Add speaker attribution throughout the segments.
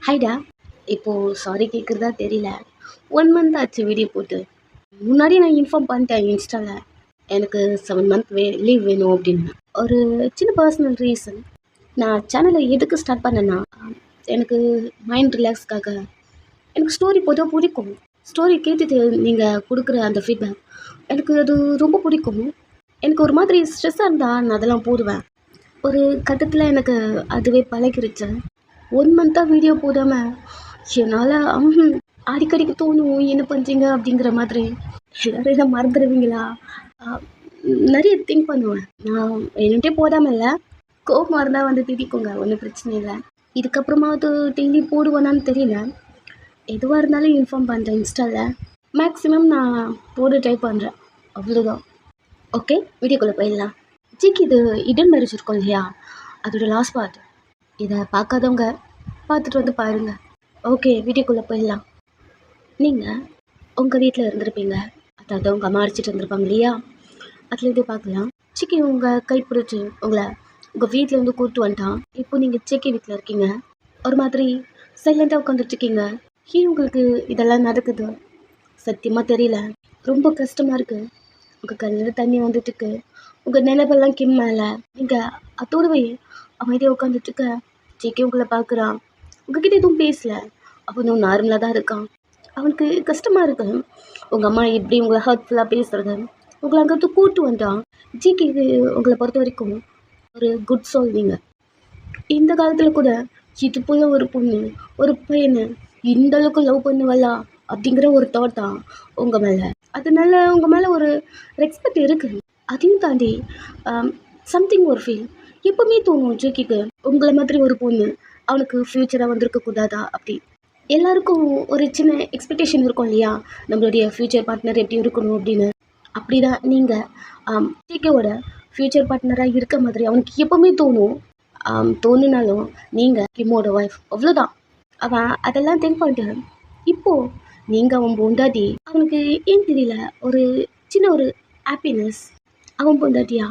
Speaker 1: ஹாய்டா. இப்போது சாரி கேட்குறதா தெரியல. 1 மந்த் ஆச்சு வீடியோ போட்டு. முன்னாடியே நான் இன்ஃபார்ம் பண்ணிட்டேன் இன்ஸ்டாவில். எனக்கு 7 மந்த் லீவ் வேணும் அப்படின்னு. ஒரு சின்ன பர்சனல் ரீசன். நான் சேனலை எதுக்கு ஸ்டார்ட் பண்ணேன்னா, எனக்கு மைண்ட் ரிலாக்ஸ்க்காக. எனக்கு ஸ்டோரி பொதுவாக பிடிக்கும். ஸ்டோரி கேட்டுட்டு நீங்கள் கொடுக்குற அந்த ஃபீட்பேக் எனக்கு அது ரொம்ப பிடிக்கும். எனக்கு ஒரு மாதிரி ஸ்ட்ரெஸ்ஸாக இருந்தால் நான் அதெல்லாம் போடுவேன். ஒரு கட்டத்தில் எனக்கு அதுவே பழகிருச்சு. 1 மந்த்தாக வீடியோ போடாமல் என்னால் அடிக்கடிக்கு தோணும், என்ன பண்ணுறீங்க அப்படிங்கிற மாதிரி. எல்லோரும் இதை மறந்துடுவீங்களா? நிறைய திங்க் பண்ணுவேன். நான் என்னட்டே போடாமல் இல்லை, கோபமாக இருந்தால் வந்து திட்டிக்கோங்க, ஒன்றும் பிரச்சனை இல்லை. இதுக்கப்புறமாவது டெய்லி போடுவேனான்னு தெரியல. எதுவாக இருந்தாலும் இன்ஃபார்ம் பண்ணுறேன் இன்ஸ்டாவில். மேக்ஸிமம் நான் போட ட்ரை பண்ணுறேன், அவ்வளோதான். ஓகே, வீடியோக்குள்ளே போயிடலாம். ஜிக்கு இது இடன் மேரேஜ் இருக்கும் இல்லையா, அதோட லாஸ்ட் பார்ட். இதை பார்க்காதவங்க பார்த்துட்டு வந்து பாருங்கள். ஓகே, வீடியோக்குள்ளே போயிடலாம். நீங்கள் உங்கள் வீட்டில் இருந்திருப்பீங்க, அதாவது உங்கள் அம்மா அடிச்சிட்டு இருந்திருப்பாங்க இல்லையா, அதில் இது பார்க்கலாம். சிக்கி உங்கள் கை பிடிச்சி உங்களை உங்கள் வீட்டில் வந்து கூப்பிட்டு வந்துட்டான். இப்போ நீங்கள் சிக்கி வீட்டில் இருக்கீங்க, ஒரு மாதிரி சைலண்ட்டாக உட்காந்துட்ருக்கீங்க. ஏன் உங்களுக்கு இதெல்லாம் நடக்குது சத்தியமாக தெரியல. ரொம்ப கஷ்டமாக இருக்குது. உங்கள் கண்ணில் தண்ணி வந்துட்டுருக்கு. உங்கள் நினைப்பெல்லாம் கிம் மேலே. நீங்கள் அதோடவே அமைதியாக உட்காந்துட்ருக்க. ஜேகே உங்களை பார்க்குறான். உங்ககிட்ட எதுவும் பேசல. அவனும் நார்மலாக தான் இருக்கான். அவனுக்கு கஷ்டமாக இருக்கு. உங்கள் அம்மா எப்படி உங்களை ஹர்ட்ஃபுல்லாக பேசுறது, உங்களை அங்கே கூட்டு வந்தான். ஜிகே இது உங்களை பொறுத்த வரைக்கும் ஒரு குட் சோல். நீங்கள் இந்த காலத்தில் கூட இது போல ஒரு பொண்ணு ஒரு பையனை இந்த அளவுக்கு லவ் பண்ணுவலா அப்படிங்கிற ஒரு தாட் தான் உங்கள் மேலே. அதனால உங்கள் மேலே ஒரு ரெஸ்பெக்ட் இருக்குது. அதையும் தாண்டி சம்திங் ஒரு ஃபீல் எப்பவுமே தோணும் ஜேக்கிக்கு, உங்களை மாதிரி ஒரு பொண்ணு அவனுக்கு ஃப்யூச்சராக வந்திருக்கக்கூடாதா அப்படி. எல்லாருக்கும் ஒரு சின்ன எக்ஸ்பெக்டேஷன் இருக்கும் இல்லையா, நம்மளுடைய ஃப்யூச்சர் பார்ட்னர் எப்படி இருக்கணும் அப்படின்னு. அப்படி தான் நீங்கள் ஜேகேவோட ஃப்யூச்சர் பார்ட்னராக இருக்க மாதிரி அவனுக்கு எப்போவுமே தோணும். தோணுனாலும் நீங்கள் கிம்மோட ஒய்ஃப், அவ்வளோதான். அவன் அதெல்லாம் திங்க் பண்ணிட்டு இப்போது நீங்கள் அவன் பொண்டாட்டி. அவனுக்கு ஏன் தெரியல, ஒரு சின்ன ஒரு ஹாப்பினஸ். அவன் பொண்டாட்டியா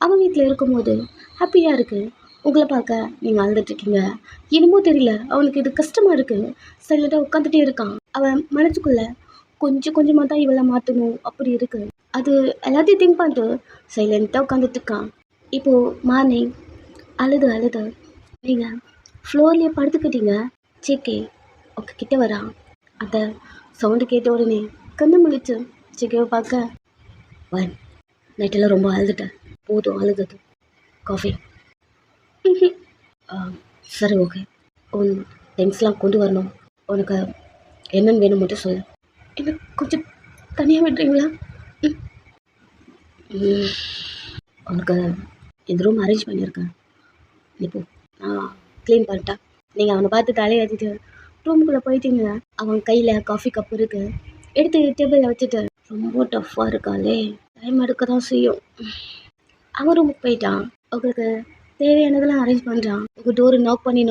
Speaker 1: அவன் வீட்டில் இருக்கும்போது ஹாப்பியாக இருக்குது. உங்களை பார்க்க நீங்கள் அழுதுட்ருக்கீங்க. என்னமோ தெரியல, அவனுக்கு இது கஷ்டமாக இருக்குது. சைலண்டாக உட்காந்துட்டே இருக்கான். அவன் மனசுக்குள்ளே கொஞ்சம் கொஞ்சமாக தான் இவளை மாற்றணும் அப்படி இருக்குது. அது எல்லாத்தையும் திங்க் பண்ணிட்டு சைலண்ட்டாக உட்காந்துட்ருக்கான். இப்போது மார்னிங் அழுது நீங்கள் ஃப்ளோர்லேயே படுத்துக்கிட்டீங்க. ஜேகே உங்கள் கிட்டே வரான். அந்த சவுண்டு கேட்ட உடனே கண்ணு முழிச்சு ஜேகேவை பார்க்க, ஒன் நைட்டெல்லாம் ரொம்ப அழுதுட்டேன், போதும் அழுதது, காஃபி. சரி ஓகே, உன் திங்ஸ்லாம் கொண்டு வரணும். உனக்கு என்னென்னு வேணும் மட்டும் சொல்லு. எனக்கு கொஞ்சம் தனியாக விட்டுறீங்களா? உனக்கு இந்த ரூம் அரேஞ்ச் பண்ணியிருக்கேன். இப்போ நான் க்ளீன் பண்ணிட்டேன். நீங்கள் அவனை பார்த்து தலையாட்டிட்டு ரூமுக்குள்ளே போயிட்டீங்க. அவன் கையில் காஃபி கப் இருக்குது, எடுத்து டேபிளில் வச்சுட்டு, ரொம்ப டஃப்பாக இருக்காளே, டைம் எடுக்க தான் செய்யும். அவன் ரூமுக்கு போயிட்டான். உங்களுக்கு தேவையானதெல்லாம் அரேஞ்ச் பண்ணுறான். உங்கள் டோரு நாக் பண்ணி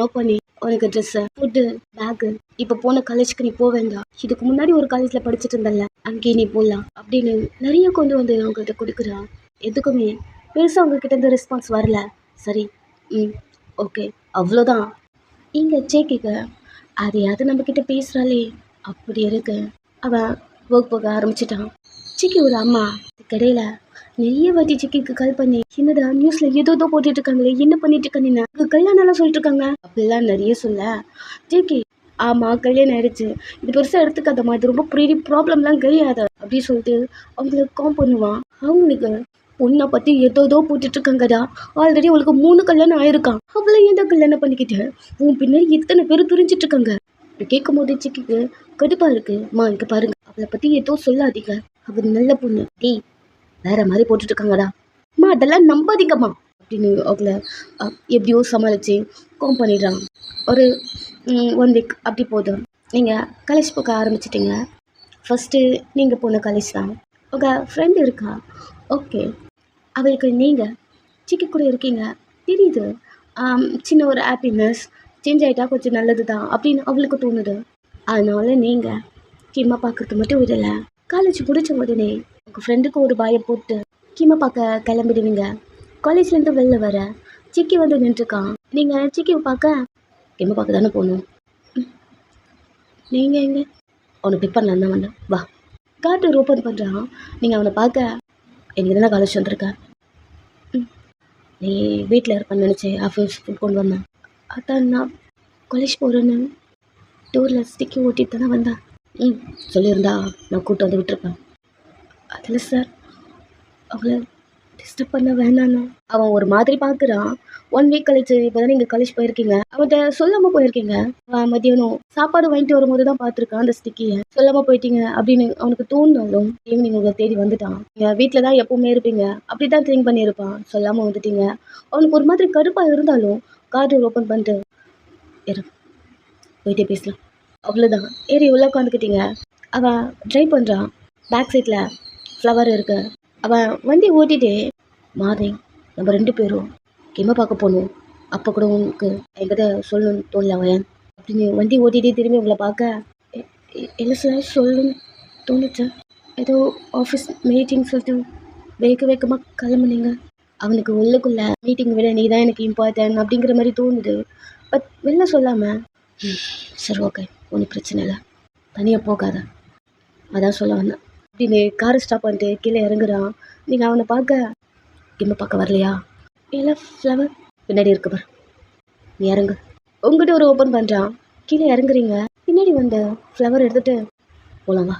Speaker 1: உனக்கு ட்ரெஸ்ஸு, ஃபுட்டு, பேக்கு. இப்போ போன காலேஜுக்கு நீ போக வேண்டாம், இதுக்கு முன்னாடி ஒரு காலேஜில் படிச்சுட்டு இருந்தல, அங்கேயே நீ போடலாம் அப்படின்னு நிறைய கொண்டு வந்து உங்கள்கிட்ட கொடுக்குறான். எதுக்குமே பெருசாக உங்ககிட்ட இருந்து ரெஸ்பான்ஸ் வரல. சரி, ஓகே, அவ்வளோதான். இங்கே ஜேகேக்கு அதையாவது நம்மக்கிட்ட பேசுகிறாளே அப்படி இருக்கு. அவன் ஒர்க் போக ஆரம்பிச்சிட்டான். ஜிக்கியோட அம்மா கடையில் நிறைய வாட்டி ஜிக்கிக்கு கால் பண்ணி, என்னடா நியூஸில் ஏதோ போட்டுட்டு இருக்காங்களே, என்ன பண்ணிட்டு இருக்க, நீங்க கல்யாணம்லாம் சொல்லிட்டு இருக்காங்க அப்படிலாம் நிறைய சொல்ல. ஜிக்கி ஆமாம் கல்யாணம் ஆயிடுச்சு, இது பெருசாக எடுத்துக்காதம்மா, இது ரொம்ப பெரிய ப்ராப்ளம்லாம் கிடையாது அப்படின்னு சொல்லிட்டு அவங்களுக்கு காம் பண்ணுவான். அவங்களுக்கு பொண்ணை பற்றி ஏதோ போட்டுட்டு இருக்காங்கடா, ஆல்ரெடி அவளுக்கு 3 கல்யாணம் ஆயிருக்கான், அவளை ஏன்டா கல்யாணம் பண்ணிக்கிட்டு உன் பின்னாடி எத்தனை பேர் துரிஞ்சிட்டு இருக்காங்க. இப்படி கேட்கும் போது ஜிக்கிக்கு கடுப்பா இருக்கு. மா இங்கே பாருங்க, அவளை பற்றி ஏதோ சொல்லாதீங்க, அவள் நல்ல பொண்ணு, டேய் வேற மாதிரி போட்டுட்டு இருக்காங்கடா, அம்மா அதெல்லாம் நம்பாதீங்கம்மா அப்படின்னு அவங்கள எப்படியோ சமாளித்து கோம் பண்ணிடுறாங்க. ஒரு 1 வீக் அப்படி போதும். நீங்கள் காலேஜ் போக ஆரம்பிச்சிட்டிங்க. ஃபஸ்ட்டு நீங்கள் போன காலேஜ் தான். உங்கள் ஃப்ரெண்டு இருக்கா, ஓகே, அவளுக்கு நீங்கள் சிக்கி கூட இருக்கீங்க தெரியுது. சின்ன ஒரு ஹாப்பினஸ், சேஞ்ச் ஆகிட்டா கொஞ்சம் நல்லது தான் அப்படின்னு அவளுக்கு தோணுது. அதனால நீங்கள் கிம்மா பார்க்குறது மட்டும் விடலை. காலேஜ் முடிச்ச உடனே உங்கள் ஃப்ரெண்டுக்கு ஒரு பாயை போட்டு கிம்மா பார்க்க கிளம்பிடுவீங்க. காலேஜ்லேருந்து வெளில வர சிக்கி வந்து நின்றுருக்கான். நீங்கள் சிக்கியை பார்க்க கிம்மா பார்க்க தானே போகணும், நீங்கள் எங்கே? அவனை பிக் பண்ணலாம் தான் வந்தேன், வா. கார் டோர் ஓப்பன் பண்ணுறான். நீங்கள் அவனை பார்க்க எனக்கு தானே காலேஜ் வந்திருக்க. ம் நீ வீட்டில் இருப்பேன்னு நினச்சேன், ஆஃபீஸ் ஃபுட் கொண்டு வந்தேன். அதான் நான் காலேஜ் போகிறேன்னு டோரில் ஸ்டிக்கி ஓட்டிட்டு தானே வந்தேன். சொல்லியிருந்தா நான் கூப்பிட்டு வந்து விட்டுருப்பேன். அதில் சார் அவளை டிஸ்டர்ப் பண்ண வேணான்னு அவன் ஒரு மாதிரி பார்க்குறான். 1 வீக் கழிச்சு இப்போ தானே நீங்கள் காலேஜ் போயிருக்கீங்க, அவன்கிட்ட சொல்லாமல் போயிருக்கீங்க. அவன் மதியானம் சாப்பாடு வாங்கிட்டு வரும்போது தான் பார்த்துருக்கான் அந்த ஸ்டிக்கியை. சொல்லாமல் போயிட்டீங்க அப்படின்னு அவனுக்கு தோணுனாலும் ஈவினிங் உங்களை தேடி வந்துட்டான். நீங்கள் வீட்டில் தான் எப்பவுமே இருப்பீங்க அப்படி தான் திங்க் பண்ணியிருப்பான். சொல்லாமல் வந்துட்டீங்க. அவனுக்கு ஒரு மாதிரி கடுப்பாக இருந்தாலும் கார் ஓப்பன் பண்ணிட்டு இரு போயிட்டே பேசலாம் அவ்வளோதான் ஏறி உள்ள உட்காந்துக்கிட்டீங்க. அவன் ட்ரைவ் பண்ணுறான். பேக் சீட்டில் ஃப்ளவர் இருக்கு. அவன் வண்டி ஓட்டிகிட்டே மார்னிங் நம்ம 2 பேரும் கிம்மை பார்க்க போகணும், அப்போ கூட உங்களுக்கு என்கிட்ட சொல்லணும்னு தோணல அவன் அப்படின்னு வண்டி ஓட்டிகிட்டே திரும்பி உங்களை பார்க்க இல்லை சார் சொல்லணும்னு தோணுச்சு. ஏதோ ஆஃபீஸ் மீட்டிங் சொல்லிட்டு வேகமாக கிளம்புனீங்க. அவனுக்கு உள்ளுக்குள்ளே மீட்டிங் விட நீ தான் எனக்கு இம்பார்ட்டன்ட் அப்படிங்கிற மாதிரி தோணுது. பட் வெளில சொல்லாமல் சரி ஓகே ஒன்றும் பிரச்சனை இல்லை, தனியாக போகாத, அதான் சொல்ல வந்தேன் அப்படின்னு காரை ஸ்டாப் பண்ணிட்டு கீழே இறங்குறான். நீங்கள் அவனை பார்க்க கிம்மை பார்க்க வரலையா? இல்லை ஃப்ளவர் பின்னாடி இருக்கு பார், நீ இறங்கு. உங்ககிட்ட ஒரு ஓப்பன் பண்ணுறான். கீழே இறங்குறீங்க. பின்னாடி வந்து ஃப்ளவர் எடுத்துகிட்டு போகலாம் வா.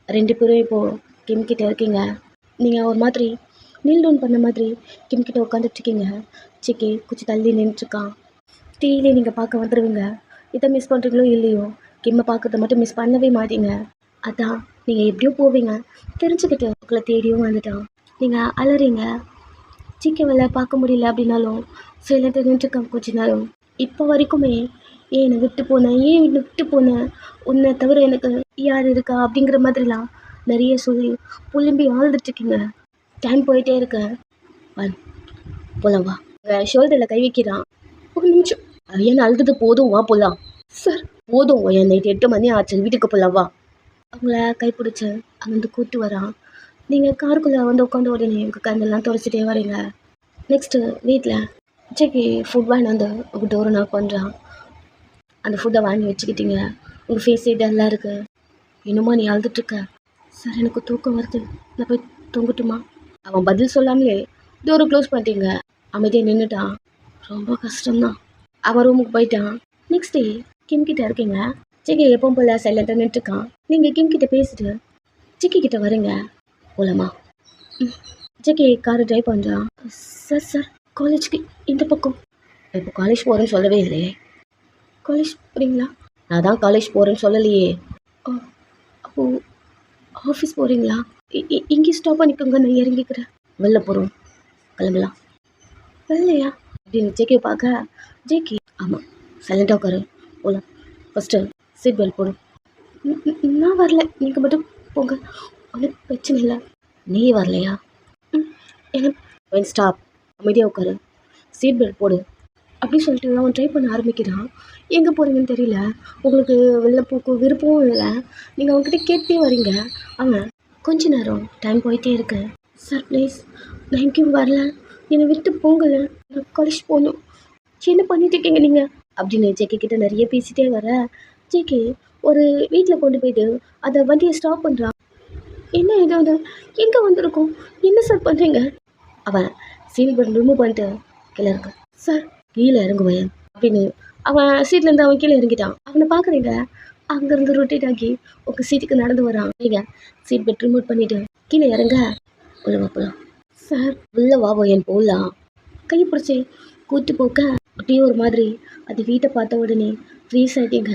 Speaker 1: 2 பேரும் இப்போது கிம் கிட்டே இருக்கீங்க. நீங்கள் ஒரு மாதிரி நீல் டவுன் பண்ண மாதிரி கிம் கிட்ட உட்காந்துட்ருக்கீங்க. சிக்கி கொஞ்சம் தள்ளி நின்றுட்டுருக்கான். டீலே நீங்கள் பார்க்க வந்துடுவீங்க. இதை மிஸ் பண்ணுறீங்களோ இல்லையோ கிம்மை பார்க்கறத மட்டும் மிஸ் பண்ணவே மாட்டீங்க. அதான் நீங்கள் எப்படியோ போவீங்க தெரிஞ்சுக்கிட்டு உங்களை தேடியும் வந்துட்டான். நீங்கள் அலறீங்க. சிக்கவலை பார்க்க முடியல அப்படின்னாலும் சைலண்ட்டாக நின்றுருக்கான் கொஞ்ச நேரம். இப்போ வரைக்குமே ஏன் என்னை விட்டு போனேன், உன்னை தவிர எனக்கு யார் இருக்கா அப்படிங்கிற மாதிரிலாம் நிறைய சொல்லி புலும்பி ஆழ்ந்துட்டுருக்கீங்க. டைம் போயிட்டே இருக்க. போலாம் வா. ஷோல்டரில் கை வைக்கிறான். ஒரு நிமிஷம் ஏன்னா அழுது போதும் வா போகலாம். சார் போதும் என் நைட்டு 8 மணி ஆச்சு, வீட்டுக்கு போகலாம் வா. அவங்கள கைப்பிடிச்சி அங்கேருந்து கூப்பிட்டு வரான். நீங்கள் காருக்குள்ளே வந்து உட்காந்து உடனே உங்கள் கண்ணெல்லாம் துடைச்சிட்டே வரீங்க. நெக்ஸ்ட்டு வீட்டில் ஜெகி ஃபுட் வாங்கி வந்து உங்கள் டோரை நாக் பண்ணுறான். அந்த ஃபுட்டை வாங்கி வச்சுக்கிட்டீங்க. உங்கள் ஃபேஸே டல்லாக இருக்குது. இன்னுமா நீ அழுதுட்ருக்க? சார் எனக்கு தூக்கம் வருது, நான் போய் தூங்கட்டுமா? அவன் பதில் சொல்லாமலே டோரை க்ளோஸ் பண்ணிட்டீங்க. அமைதியாக நின்றுட்டான். ரொம்ப கஷ்டம்தான். அவன் ரூமுக்கு போயிட்டான். நெக்ஸ்ட் டே கிம் கிட்ட இருக்கீங்க. ஜெகி எப்பவும் போல சைலண்டாக நின்றுருக்கான். நீங்கள் கிம் கிட்ட பேசிட்டு ஜெகி கிட்ட வரீங்க. போலாமா? ஜெகி காரை ட்ரைவ் பண்ணுறான். சார் காலேஜுக்கு இந்த பக்கம். இப்போ காலேஜ் போகிறேன்னு சொல்லவே இல்லையே. காலேஜ் போகிறீங்களா? நான் தான் காலேஜ் போகிறேன்னு சொல்லலையே. அப்போது ஆஃபீஸ் போகிறீங்களா? இங்கே ஸ்டாப் பண்ணிக்கோங்க, நான் இறங்கிக்கிறேன். வெளில போகிறோம், கிளம்பலாம். வெளிலையா அப்படின்னு ஜேகே பார்க்க ஜேகே ஆமாம் சைலண்டாக உட்காரு போகலாம். ஃபஸ்ட்டு சீட் பெல்ட் போடு. நான் வரல, நீங்கள் மட்டும் போங்க, ஒன்றும் பிரச்சனை இல்லை. நீ வரலையா? எனக்கு ஸ்டாப், அமைதியாக உட்காரு, சீட் பெல்ட் போடு அப்படின்னு சொல்லிட்டு அவன் ட்ரை பண்ண ஆரம்பிக்கிறான். எங்கே போகிறீங்கன்னு தெரியல, உங்களுக்கு வெளில போக்கு விருப்பமும் இல்லை. நீங்கள் அவங்ககிட்ட கேட்டே வரீங்க. அவன் கொஞ்ச நேரம் டைம் போயிட்டே இருக்கு. சார் ப்ளீஸ் நான் எங்கேயும் வரல, என்னை விட்டு போங்கல, நான் காலேஜ் போகணும். என்ன பண்ணிட்டு இருக்கீங்க நீங்கள் அப்படின்னு ஜேகே கிட்ட நிறைய பேசிட்டே வர ஜேகே ஒரு வீட்டில் கொண்டு போயிட்டு அதை வண்டியை ஸ்டாப் பண்ணுறான். என்ன ஏதாவது எங்கே வந்திருக்கோம், என்ன சார் பண்ணுறீங்க? அவன் சீல் பண்ணி ரிமூவ் பண்ணிட்டு கீழே இருக்க. சார் கீழே இறங்குவேன் அப்படின்னு அவன் சீட்லேருந்து அவன் கீழே இறங்கிட்டான். அவனை பார்க்குறீங்க. அங்கேருந்து ரொட்டேட் ஆகி உங்கள் சீட்டுக்கு நடந்து வரான். நீங்கள் சீட் பெல்ட் ரிமூவ் பண்ணிவிட்டு கீழே இறங்க. உள்ளவா போகலாம். சார் உள்ள வாவோ என் போகலாம். கை பிடிச்சி கூட்டு போக்க அப்படியே ஒரு மாதிரி அது வீட்டை பார்த்த உடனே ஃப்ரீஸ் ஆகிட்டீங்க.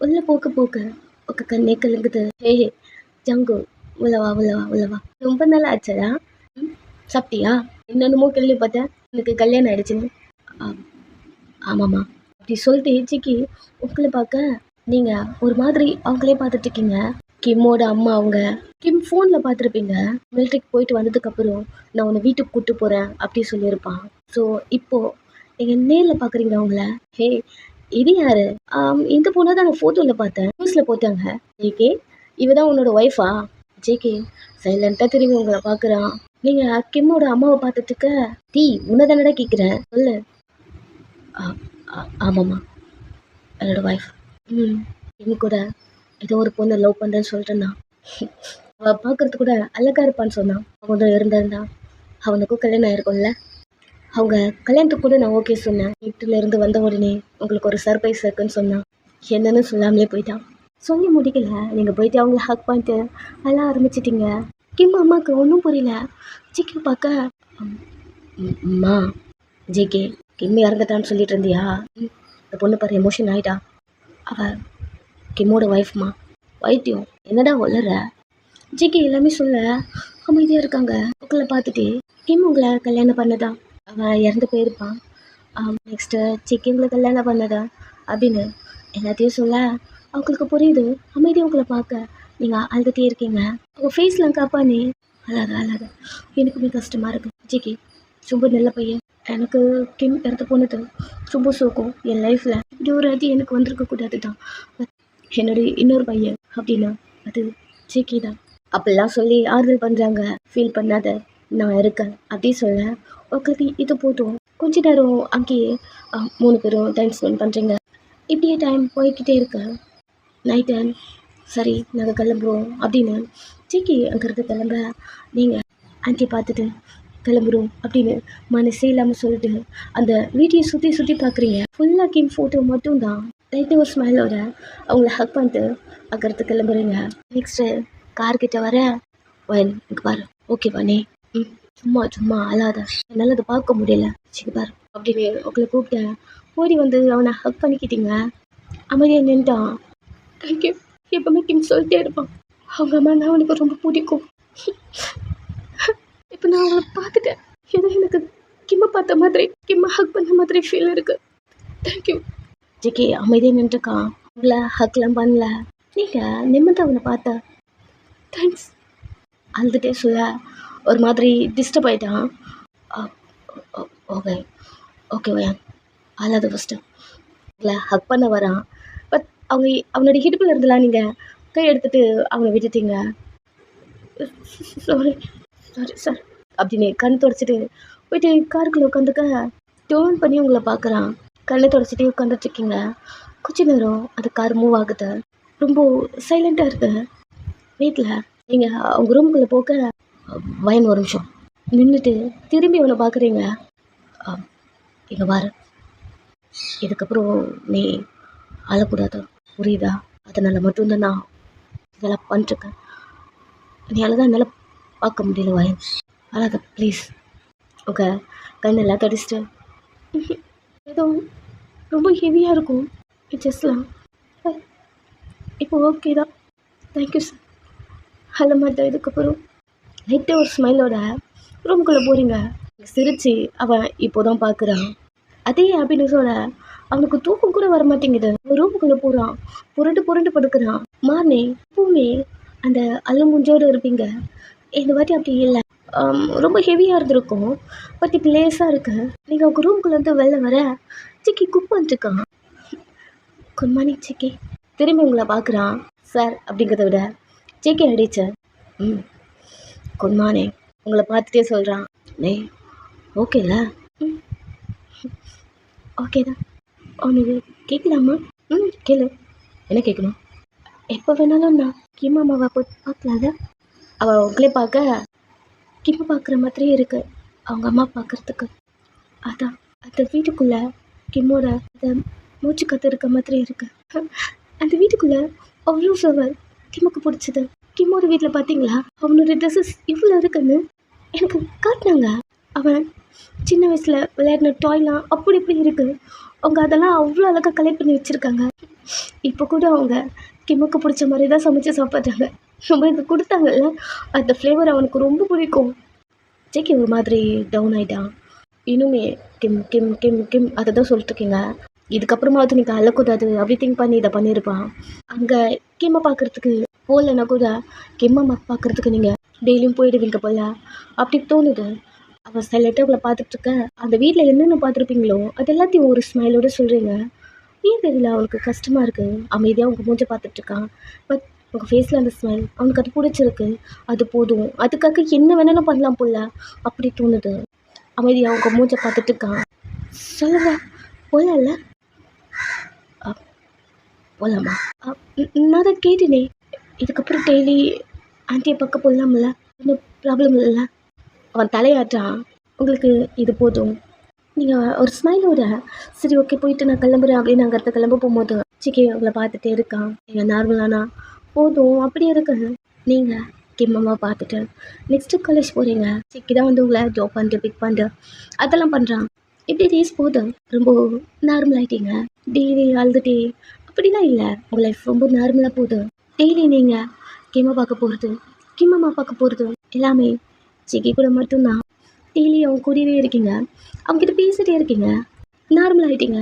Speaker 1: உள்ள போக்க உங்கள் கண்ணே கலங்குது. ஹே ஜங்கு உள்ளவா ரொம்ப நாள் ஆச்சடா. சாப்பிட்டியா? என்னென்னமோ கேள்வி பார்த்தேன் எனக்கு கல்யாணம் ஆகிடுச்சுன்னு. ஆமாம்மா அப்படி சொல்லிட்டு ஜிக்கி உங்களை பார்க்க நீங்கள் ஒரு மாதிரி அவங்களே பார்த்துட்ருக்கீங்க. கிம்மோட அம்மா அவங்க. கிம் ஃபோனில் பார்த்துருப்பீங்க. மிலிட்ரிக்கு போயிட்டு வந்ததுக்கப்புறம் நான் உன்னை வீட்டுக்கு கூப்பிட்டு போகிறேன் அப்படி சொல்லியிருப்பான். ஸோ இப்போது நீங்கள் நேரில் பார்க்குறீங்க அவங்கள. ஹே இது யார்? இந்த பொண்ணை தான் நான் ஃபோட்டோவில் பார்த்தேன், நியூஸில் போட்டாங்க. ஜேகே இவ தான் உன்னோட ஒய்ஃபா? ஜேகே சைலண்ட்டாக திரும்பி உங்களை பார்க்குறான். நீங்கள் கிம்மோட அம்மாவை பார்த்துட்டுக்க டீ உன்னை தானடா கேட்குறேன் சொல்லு. ஆமாம்மா என்னோட ஒய்ஃப். இன்னைக்கு கூட ஏதோ ஒரு பொண்ணை லவ் பண்ணுறேன்னு சொல்லிட்டேன்னா அவள் பார்க்கறது கூட அழகா இருப்பான்னு சொன்னான். அவன் இருந்திருந்தா அவனுக்கும் கல்யாணம் ஆயிருக்கும்ல. அவங்க கல்யாணத்துக்கு கூட நான் ஓகே சொன்னேன். வீட்டிலேருந்து வந்த உடனே உங்களுக்கு ஒரு சர்ப்ரைஸ் இருக்குன்னு சொன்னான். என்னன்னு சொல்லாமலே போயிட்டான். சொல்லி முடிக்கல, நீங்கள் போயிட்டு அவங்கள ஹக் பண்ணிட்டு அழ ஆரம்பிச்சிட்டிங்க. கிம் அம்மாவுக்கு ஒன்றும் புரியல. ஜிக்கி பார்க்க அம்மா ஜிகே கிம் இறந்துட்டான்னு சொல்லிட்டு இருந்தியா? இந்த பொண்ணு பாரு எமோஷன் ஆகிட்டா. அவள் கிம்மோட ஒய்ஃப்மா. வைத்தியம் என்னடா வளர? ஜிகே எல்லாமே சொல்ல அமைதியாக இருக்காங்க. உங்களை பார்த்துட்டு கிம் உங்களை கல்யாணம் பண்ணதா, அவன் இறந்து போயிருப்பான். நெக்ஸ்ட்டு சிக்கி உங்களை கல்யாணம் பண்ணதா அப்படின்னு எல்லாத்தையும் சொல்ல அவங்களுக்கு புரியுது. அமைதியாக உங்களை பார்க்க நீங்கள் அழுதுகிட்டே இருக்கீங்க. உங்கள் ஃபேஸ்லாம் காப்பானே அழாத எனக்குமே கஷ்டமாக இருக்குது. ஜிகி ரொம்ப நல்ல பையன். எனக்கு கிம் இறந்து போனது ரொம்ப சோகம். என் லைஃப்பில் இப்படி ஒரு அடி எனக்கு வந்திருக்கக்கூடாது தான். என்னுடைய இன்னொரு பையன் அப்படின்னா அது ஜிகி தான். அப்படிலாம் சொல்லி ஆறுதல் பண்ணுறாங்க. ஃபீல் பண்ணாத, நான் இருக்கேன் அப்படி சொல்ல உங்களுக்கு இது போதும். கொஞ்ச நேரம் அங்கேயே 3 பேரும் டைம் ஸ்பெண்ட் பண்ணுறீங்க. இப்படியே டைம் போய்கிட்டே இருக்கு. நைட் டைம் சரி நாங்கள் கிளம்புறோம் அப்படின்னு ஜிகி அங்கேருந்து கிளம்ப நீங்கள் ஆண்டி பார்த்துட்டு கிளம்புறோம் அப்படின்னு மனசே இல்லாமல் சொல்லிட்டு அந்த வீடியோ சுற்றி பார்க்குறீங்க. ஃபுல்லாக கிம் ஃபோட்டோ மட்டும்தான். லைட்டாக ஒரு ஸ்மைலோட அவங்கள ஹக் பண்ணிட்டு அங்கேருந்து கிளம்புறீங்க. நெக்ஸ்ட்டு கார்கிட்ட வர இங்கே பாரு ஓகேவா நீ? சும்மா அழாத, என்னால் அதை பார்க்க முடியல. சரி பாரு அப்படின்னு உங்களை கூப்பிட்டேன். ஓடி வந்து அவனை ஹக் பண்ணிக்கிட்டீங்க. அமைதியாக நின்ட்டான். தேங்க்யூ. எப்பவுமே கிம் சொல்லிட்டே இருப்பான் அவங்க அம்மா அவனுக்கு ரொம்ப பிடிக்கும். இப்போ நான் அவங்கள பார்த்துட்டேன். ஏதோ எனக்கு கிம்மை பார்த்த மாதிரி, கிம்மை ஹக் பண்ண மாதிரி ஃபீல் இருக்கு. தேங்க்யூ. ஜிகே அமைதியாக நின்றுருக்கான். அவங்கள ஹக்லாம் பண்ணல. நீங்கள் நிம்மதி அவனை பார்த்தா தேங்க்ஸ் அழுதுகிட்டே சொல்ல ஒரு மாதிரி டிஸ்டர்ப் ஆகிட்டான். ஓகேவா அழாத ஃபஸ்ட்டு. இல்லை ஹக் பண்ண வரான். பட் அவனோட இடுப்பில் இருந்தலாம் நீங்கள் கை எடுத்துகிட்டு அவனை விட்டுட்டீங்க. சாரி சார் அப்படின்னு கண் தொடச்சிட்டு போயிட்டு காருக்குள்ளே உட்காந்துக்க டோன் பண்ணி உங்களை பார்க்குறான். கண்ணை தொடச்சிட்டு உட்காந்துட்ருக்கீங்க. கொஞ்ச நேரம் அந்த கார் மூவ் ஆகுது. ரொம்ப சைலண்ட்டாக இருக்குது. வீட்டில் நீங்கள் அவங்க ரூமுக்குள்ளே போக வயன் ஒரு நிமிஷம் நின்றுட்டு திரும்பி அவனை பார்க்குறீங்க. இங்கே பாரு, இதுக்கப்புறம் நீ அழக்கூடாது புரியுதா? அதனால் மட்டும்தான் நான் இதெல்லாம் பண்ணிட்டுருக்கேன். நீ அழகா என்னால் பார்க்க முடியல வயன். அழகா ப்ளீஸ். ஓகே கண்ணெல்லாம் தடிச்சிட்டு ஏதோ ரொம்ப ஹெவியாக இருக்கும் ஜஸ்ட்லாம். இப்போ ஓகே தான். Thank you sir. ஹலோ மாட்டேன். இதுக்கப்புறம் லைட்டாக ஒரு ஸ்மைலோட ரூமுக்குள்ளே போகிறீங்க. சிரித்து அவன் இப்போ தான் பார்க்குறான். அதே ஹாப்பினஸோட அவனுக்கு தூக்கம் கூட வர மாட்டேங்குது. ரூமுக்குள்ளே போகிறான். புரண்டு படுக்கிறான். மார்னிங் எப்பவுமே அந்த அழுமுஞ்சோடு இருப்பீங்க. இந்த வாட்டி அப்படி இல்லை. ரொம்ப ஹெவியாக இருந்திருக்கும். பட் இப்போ லேஸாக இருக்கு. நீங்கள் அவங்க ரூமுக்குள்ளேருந்து வெளில வர சிக்கி குக் பண்ணிட்டுருக்கான். குட் மார்னிங் சிக்கி. திரும்பி உங்களை பார்க்குறான். சார் அப்படிங்கிறத விட சிக்கி அடிச்சு குட் மார்னிங் உங்களை பார்த்துட்டே சொல்கிறான். ஓகேல? ஓகே தான். அவனுக்கு கேட்கலாமா? கேளு. என்ன கேட்கணும்? எப்போ வேணாலும் நான் கிம் அம்மாவை போய் பார்க்கலாத. அவள் உங்களே பார்க்க கிம்மை பார்க்குற மாதிரியே இருக்குது அவங்க அம்மா பார்க்குறதுக்கு. அதான் அந்த வீட்டுக்குள்ளே கிம்மோட அந்த மூச்சு கற்று இருக்க மாதிரி இருக்கு. அந்த வீட்டுக்குள்ளே அவ்வளோ ஃப்ளவர் கிம்முக்கு பிடிச்சது. கிம்மோட வீட்டில் பார்த்தீங்களா அவனோட ட்ரெஸ்ஸஸ் இவ்வளோ இருக்குன்னு எனக்கு காட்டினாங்க. அவன் சின்ன வயசில் விளையாடின டாய்லாம் அப்படி இப்படி இருக்குது. அவங்க அதெல்லாம் அவ்வளோ அழகாக கலெக்ட் பண்ணி வச்சுருக்காங்க. இப்போ கூட அவங்க கிம்முக்கு பிடிச்ச மாதிரி தான் சமைச்சு சாப்பிட்றாங்க. நம்மளுக்கு கொடுத்தாங்கல்ல அந்த ஃப்ளேவர் அவனுக்கு ரொம்ப பிடிக்கும். ஜேக்கி ஒரு மாதிரி டவுன் ஆகிட்டான். இன்னுமே கிம் கிம் கிம் கிம் அதை தான் சொல்லிட்டுருக்கீங்க. இதுக்கப்புறமாவது நீங்கள் அழக்கூடாது அப்படி திங்க் பண்ணி இதை பண்ணியிருப்பான். அங்கே கிம்மை பார்க்குறதுக்கு போகலன்னா கூட கிம்மை பார்க்குறதுக்கு நீங்கள் டெய்லியும் போயிடுவீங்க போல அப்படி தோணுது. அவள் சைலண்ட்டாக உங்களை பார்த்துட்ருக்க. அந்த வீட்டில் என்னென்ன பார்த்துருப்பீங்களோ அது எல்லாத்தையும் ஒரு ஸ்மைலோடு சொல்கிறீங்க. ஏன் தெரியல அவனுக்கு கஷ்டமாக இருக்குது. அமைதியாக உங்கள் மூஞ்சை பார்த்துட்ருக்கான். பட் உங்கள் ஃபேஸில் அந்த ஸ்மைல் அவனுக்கு அது பிடிச்சிருக்கு. அது போதும். அதுக்காக என்ன வேணாலும் பண்ணலாம் போல அப்படி தோணுது. அமைதியாக உங்கள் மூஞ்சை பார்த்துட்ருக்கான். சொல்லுங்க போகலாம்ல? போகலாமா? நான் தான் கேட்டேனே, இதுக்கப்புறம் டெய்லி ஆன்ட்டியை பார்க்க போகலாம்ல, ஒன்றும் ப்ராப்ளம் இல்லைல்ல. அவன் தலையாட்டான், உங்களுக்கு இது போதும். நீங்கள் ஒரு ஸ்மைலோட சரி ஓகே போயிட்டு நான் கிளம்புறேன் அப்படின்னு அங்கே இடத்த கிளம்ப போகும்போது சிக்கி அவங்கள பார்த்துட்டே இருக்கான். நீங்கள் நார்மலானா போதும் அப்படி இருக்குங்க. நீங்கள் கிம்மமாக பார்த்துட்டு நெக்ஸ்ட்டு காலேஜ் போகிறீங்க. சிக்கி தான் வந்து உங்களை ஜாப் பண்ணிட்டு பிக் பண்ணிட்டு அதெல்லாம் பண்ணுறான். இப்படி டேஸ் போதும் ரொம்ப நார்மல் ஆகிட்டீங்க. டெய்லி அழுதுட்டே அப்படிலாம் இல்லை, உங்கள் லைஃப் ரொம்ப நார்மலாக போகுது. டெய்லி நீங்கள் கிம்மா பார்க்க போகிறது, கிம்மம்மா பார்க்க போகிறது எல்லாமே சிக்கி கூட மட்டும்தான். டெய்லி அவங்க கூடவே இருக்கீங்க, அவங்ககிட்ட பேசிகிட்டே இருக்கீங்க, நார்மல் ஆகிட்டீங்க.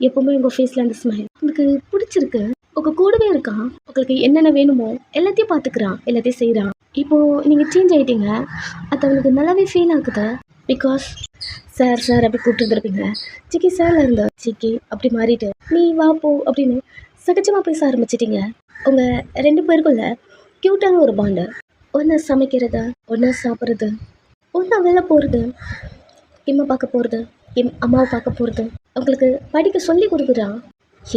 Speaker 1: எப்போவுமே உங்கள் ஃபேஸில் அந்த ஸ்மைல் உங்களுக்கு பிடிச்சிருக்கு. உங்கள் கூடவே இருக்கான், உங்களுக்கு என்னென்ன வேணுமோ எல்லாத்தையும் பார்த்துக்கிறான், எல்லாத்தையும் செய்கிறான். இப்போது நீங்கள் சேஞ்ச் ஆகிட்டீங்க, அது அவங்களுக்கு நல்லாவே ஃபீல் ஆகுது. பிகாஸ் சார் சார் அப்படி கூப்பிட்டுருந்துருப்பீங்க, சிக்கி சாரில் இருந்த சிக்கி அப்படி மாறிட்டு நீ வா போ அப்படின்னு சகஜமாக பேச ஆரம்பிச்சிட்டிங்க. உங்கள் 2 பேருக்குள்ள க்யூட்டான ஒரு பாண்டு. ஒன்று சமைக்கிறது, ஒன்று சாப்பிட்றது, ஒன்றா வெளில போகிறது, கிம்மை பார்க்க போகிறது, அம்மாவை பார்க்க போகிறது, உங்களுக்கு படிக்க சொல்லி கொடுக்குறான்.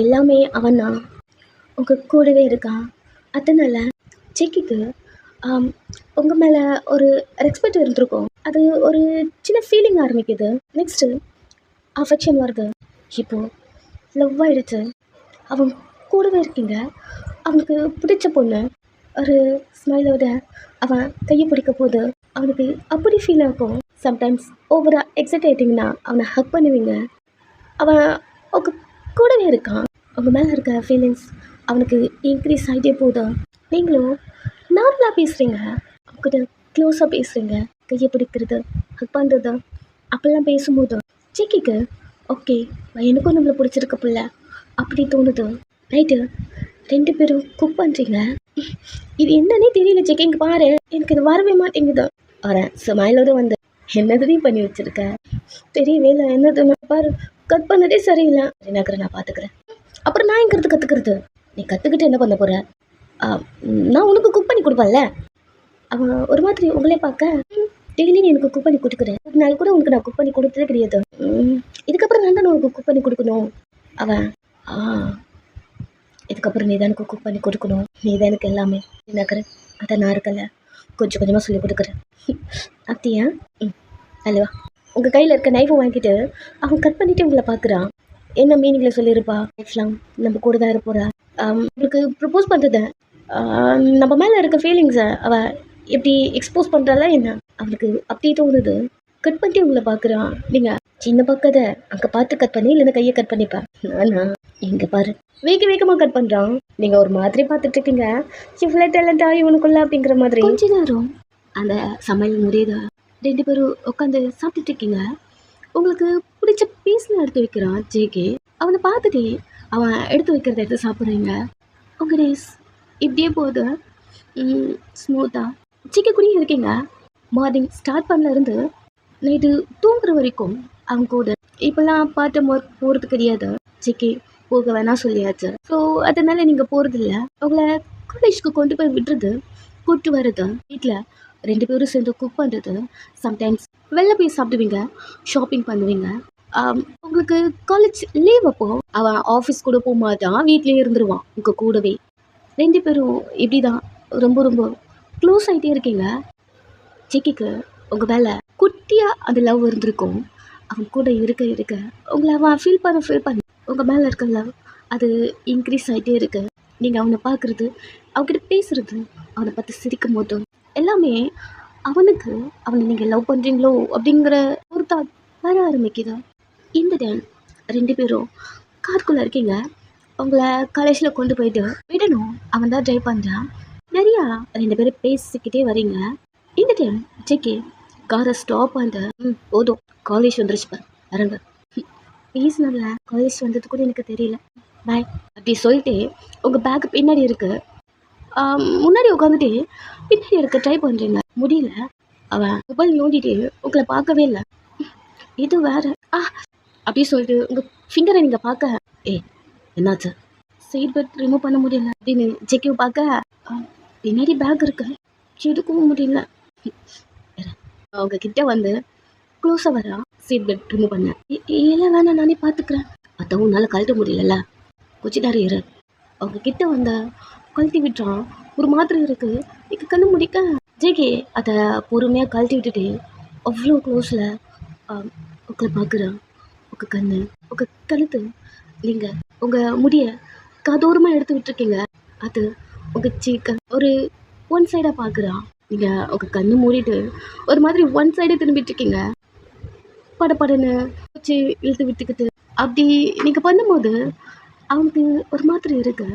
Speaker 1: எல்லாமே அவன் தான் உங்கள் கூடவே இருக்கான். அதனால சிக்கிக்கு உங்கள் மேலே ஒரு ரெஸ்பெக்ட் இருந்திருக்கும். அது ஒரு சின்ன ஃபீலிங் ஆரம்பிக்குது. நெக்ஸ்ட்டு அஃபெக்ஷன் வருது. இப்போது லவ் ஆகிடுச்சு. அவன் கூடவே இருக்கீங்க. அவனுக்கு பிடிச்ச பொண்ணு ஒரு ஸ்மைலோட அவன் கையை பிடிக்க போது அவனுக்கு அப்படி ஃபீல் ஆகும். சம்டைம்ஸ் ஓவராக எக்ஸைட் ஆகிட்டிங்கன்னா அவனை ஹக் பண்ணுவீங்க. அவன் உங்கள் கூடவே இருக்கான். உங்கள் மேலே இருக்க ஃபீலிங்ஸ் அவனுக்கு இன்க்ரீஸ் ஆகிட்டே போதும். நீங்களும் நார்மலாக பேசுகிறீங்க, அவங்ககிட்ட க்ளோஸாக பேசுகிறீங்க, கையை பிடிக்கிறது, ஹக் பண்ணுறது அப்படிலாம் பேசும்போது சிக்கிக்கு ஓகே எனக்கும் நம்மளை பிடிச்சிருக்க பிள்ளை அப்படி தோணுது. ரைட்டு, 2 பேரும் குக் பண்ணுறீங்க. இது என்னன்னே தெரியல சிக்கி, இங்கே பாரு எனக்கு இது வரவே மாட்டேங்குது. வரேன் ஸ்மைலோடு வந்து என்னதுனே பண்ணி வச்சுருக்க தெரியவே இல்லை, என்னதுன்னு பாரு கட் பண்ணதே சரியில்லை. எனக்கு நான் பார்த்துக்கிறேன். அப்புறம் நான் எங்கிறது கற்றுக்கிறது? நீ கற்றுக்கிட்டு என்ன பண்ண போகிற? நான் உனக்கு குக் பண்ணி கொடுப்பேன்ல. அவன் ஒரு மாதிரி உங்களே பார்க்க டெய்லி நீ எனக்கு குக் பண்ணி கொடுக்குறேன், ஒரு நாள் கூட உனக்கு நான் குக் பண்ணி கொடுத்ததே கிடையாது. இதுக்கப்புறம் நான் தான் உனக்கு குக் பண்ணி கொடுக்கணும். அவன் இதுக்கப்புறம் நீ தான் எனக்கு குக் பண்ணி கொடுக்கணும், நீ தான் எனக்கு எல்லாமே. என்னக்கிறேன் அதை நான் இருக்கல, கொஞ்சம் கொஞ்சமாக சொல்லி கொடுக்குறேன். அப்படியா? அல்லவா? உங்கள் கையில் இருக்க நைஃபை வாங்கிட்டு அவன் கட் பண்ணிவிட்டு உங்களை பார்க்குறான். என்ன மீனிங்கில் சொல்லியிருப்பா, லைஃப்லாம் நம்ம கூட தான் இருப்போறா. உங்களுக்கு ப்ரப்போஸ் பண்ணுறது நம்ம மேலே இருக்க ஃபீலிங்ஸை அவள் எப்படி எக்ஸ்போஸ் பண்ணுறாளா என்ன? அவனுக்கு அப்படி தோணுது. கட் பண்ணிட்டு உங்களை பார்க்குறான். நீங்கள் சின்ன பக்கத்தை அங்கே பார்த்து கட் பண்ணி இல்லைன்னா கையை கட் பண்ணிப்பேன். நானா இங்கே பாரு வேகமாக கட் பண்ணுறான். நீங்கள் ஒரு மாதிரி பார்த்துட்ருக்கீங்க, இவ்வளோ டேலண்டாக இவனுக்குள்ள அப்படிங்கிற மாதிரி. கொஞ்ச நேரம் அந்த சமையல் முடியுது. 2 பேரும் உட்காந்து சாப்பிட்டுட்டு இருக்கீங்க. உங்களுக்கு பிடிச்ச பீஸ்லாம் எடுத்து வைக்கிறான் ஜேகே. அவனை பார்த்துட்டே அவன் எடுத்து வைக்கிறத எடுத்து சாப்பிட்றீங்க. உங்கள் டேஸ் இப்படியே போகுது ஸ்மூத்தாக. சிக்கி கூடயே இருக்கீங்க. மார்னிங் ஸ்டார்ட் பண்ணலேருந்து நைட்டு தூங்குற வரைக்கும் அவங்க கூட. இப்போல்லாம் பார்த்து போகிறது கிடையாது. சிக்கி போக வேணாம் சொல்லியாச்சு. ஸோ அதனால நீங்கள் போகிறதில்ல. உங்களை காலேஜ்க்கு கொண்டு போய் விடுறது, கூப்பிட்டு வர்றது, வீட்டில் 2 பேரும் சேர்ந்து குக் பண்ணுறது, சம்டைம்ஸ் வெளில போய் சாப்பிடுவீங்க, ஷாப்பிங் பண்ணுவீங்க. உங்களுக்கு காலேஜ் லீவ் அப்போ அவன் ஆஃபீஸ் கூட போக மாட்டான், வீட்லேயே இருந்துருவான் உங்கள் கூடவே. 2 பேரும் இப்படி தான் ரொம்ப ரொம்ப க்ளோஸ் ஆகிட்டே இருக்கீங்க. சிக்கிக்கு உங்கள் மேலே குட்டியாக அந்த லவ் இருந்திருக்கும். அவன் கூட இருக்க இருக்க உங்களை அவன் ஃபீல் பண்ண உங்கள் மேலே இருக்க லவ் அது இன்க்ரீஸ் ஆகிட்டே இருக்கு. நீங்கள் அவனை பார்க்குறது, அவன்கிட்ட பேசுகிறது, அவனை பார்த்து சிரிக்கும் போதும் எல்லாமே அவனுக்கு அவனை நீங்கள் லவ் பண்ணுறீங்களோ அப்படிங்கிற ஒரு தாட் வர ஆரம்பிக்குது. இந்த டைம் 2 பேரும் காருக்குள்ளே இருக்கீங்க. உங்களை காலேஜில் கொண்டு போயிட்டு விடணும், அவன் தான் ட்ரைவ் பண்ணுறான். நிறையா 2 பேரும் பேசிக்கிட்டே வரீங்க. இந்த டைம் ஜெக்கி காரை ஸ்டாப் பண்ணிட்டு போதும் காலேஜ் வந்துருச்சு பாரு இறங்க. பேசினல காலேஜ் வந்தது கூட எனக்கு தெரியல, பாய் அப்படி சொல்லிட்டு உங்கள் பேக்கு பின்னாடி இருக்குது. முன்னாடி உட்காந்துட்டு பின்னாடி இருக்க ட்ரை பண்ணுறீங்க, முடியல. அவன் மொபைல் நோண்டிட்டு உங்களை பார்க்கவே இல்லை. இது வேற அப்படி சொல்லிட்டு உங்கள் ஃபிங்கரை நீங்கள் பார்க்க என்னாச்சு சைட் பெட் ரிமூவ் பண்ண முடியல அப்படின்னு ஜெக்கியை பார்க்க பின்னாடி பேக் இருக்கு, எடுக்கவும் முடியல. அவங்க கிட்ட வந்து க்ளோஸாக வரா, சீட் பெல்ட் ரிமூவ் பண்ண. இல்லை வேணாம் நானே பார்த்துக்கிறேன். அதான் உன்னால் கழட்ட முடியலல்ல, கொஞ்ச நேரம் இரு அவங்க கிட்ட வந்த கழட்டி விட்டுறான். ஒரு மாதிரி இருக்கு. நீங்க கண்ணு முடிக்க ஜேகே அதை பொறுமையாக கழட்டி விட்டுட்டு அவ்வளோ க்ளோஸில் உங்களை பார்க்குறான். உங்கள் கண்ணு, உங்கள் கழுத்து, நீங்கள் உங்கள் முடியை காதோரமாக எடுத்து விட்டுருக்கீங்க. அது உங்கள் சீக்க ஒரு ஒன் சைடாக பார்க்குறான். நீங்கள் உங்கள் கண்ணு மூடிட்டு ஒரு மாதிரி ஒன் சைடே திரும்பிட்டு இருக்கீங்க. படப்படன்னு வச்சு இழுத்து விட்டுக்கிட்டு அப்படி நீங்கள் பண்ணும்போது அவனுக்கு ஒரு மாதிரி இருக்கு.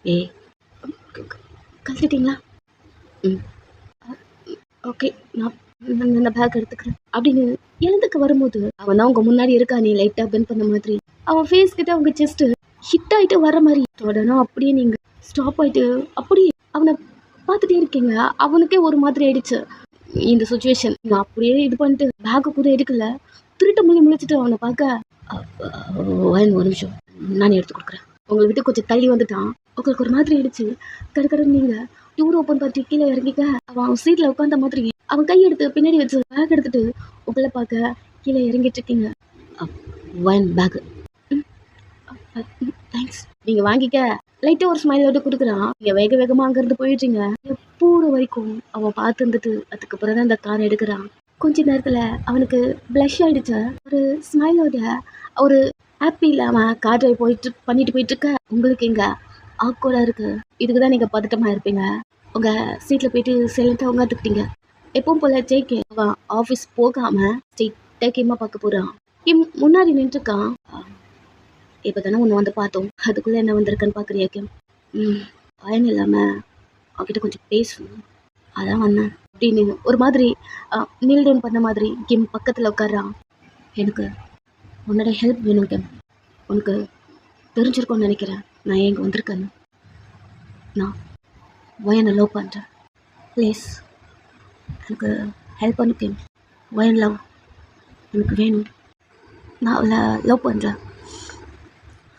Speaker 1: ஏ கழட்டிட்டீங்களா? ம் ஓகே, நான் பேக் எடுத்துக்கிறேன் அப்படின்னு எழுந்துக்க வரும்போது அவன் தான் உங்க முன்னாடி இருக்கா. நீ லைட்டா பெண்ட் பண்ண மாதிரி அவன் ஃபேஸ் கிட்ட அவங்க செஸ்ட் ஹிட் ஆயிட்டு வர மாதிரி உடனே அப்படியே நீங்க ஸ்டாப் ஆயிட்டு அப்படியே அவனை பார்த்துட்டே இருக்கீங்க. அவனுக்கே ஒரு மாதிரி ஆயிடுச்சு இந்த சுச்சுவேஷன். நான் அப்படியே இது பண்ணிட்டு பேக்கை கூட எடுக்கல, திருட்டு முழிச்சிட்டு அவனை பார்க்க ஒரு நிமிஷம் நானே எடுத்து கொடுக்குறேன். உங்களை விட்டு கொஞ்சம் தள்ளி வந்துட்டான். உங்களுக்கு ஒரு மாதிரி ஆயிடுச்சு. கடற்கடன் நீங்க டூர் ஓப்பன் பார்த்து கீழே இறங்கிக்க அவன் சீட்ல உட்காந்த மாதிரி அவன் கை எடுத்து பின்னாடி வச்சு பேக் எடுத்துட்டு உங்களை பார்க்க கீழே இறங்கிட்டு இருக்கீங்க. பேக் தேங்க்ஸ் நீங்கள் வாங்கிக்க லைட்டாக ஒரு ஸ்மைலோட கொடுக்குறான். நீங்கள் வேக வேகமாக அங்கேருந்து போயிடுறீங்க. எப்பூர வரைக்கும் அவன் பார்த்து இருந்துட்டு அதுக்கப்புறம் தான் அந்த காரை எடுக்கிறான். கொஞ்ச நேரத்தில் அவனுக்கு ப்ளஷ் ஆகிடுச்சு. ஒரு ஸ்மைலோட ஒரு ஹாப்பியில் அவன் கார் டிரைவ் பண்ணிட்டு போயிட்டு இருக்க. உங்களுக்கு இங்கே ஆக்வர்டாக இருக்குது. இதுக்கு தான் நீங்கள் பதட்டமாக இருப்பீங்க. உங்கள் சீட்டில் போயிட்டு சைலண்ட்டாக உட்காந்துக்கிட்டீங்க. எப்பவும் போல் ஜெய்கே அவன் ஆஃபீஸ் போகாமல் ஸ்ட்ரெயிட்டாக கேமாக பார்க்க போகிறான். கிம் முன்னாடி நின்றுருக்கான். இப்போ தானே ஒன்று வந்து பார்த்தோம், அதுக்குள்ளே என்ன வந்திருக்குன்னு பார்க்குறியா கிம்? பயன் இல்லாமல் அவகிட்ட கொஞ்சம் பேசணும், அதான் வந்தேன் அப்படின்னு ஒரு மாதிரி நீல் டவுன் பண்ண மாதிரி கிம் பக்கத்தில் உட்கார்றான். எனக்கு உன்னோட ஹெல்ப் வேணும் கிம். உனக்கு தெரிஞ்சிருக்கோன்னு நினைக்கிறேன் நான் எங்கே வந்திருக்கேன்னு. நான் வயனை லவ் பண்ணுறேன். ப்ளீஸ் எனக்கு ஹெல்ப் பண்ணு கிம். வயன் லவ் எனக்கு வேணும். நான் அவளை லவ் பண்ணுறேன்,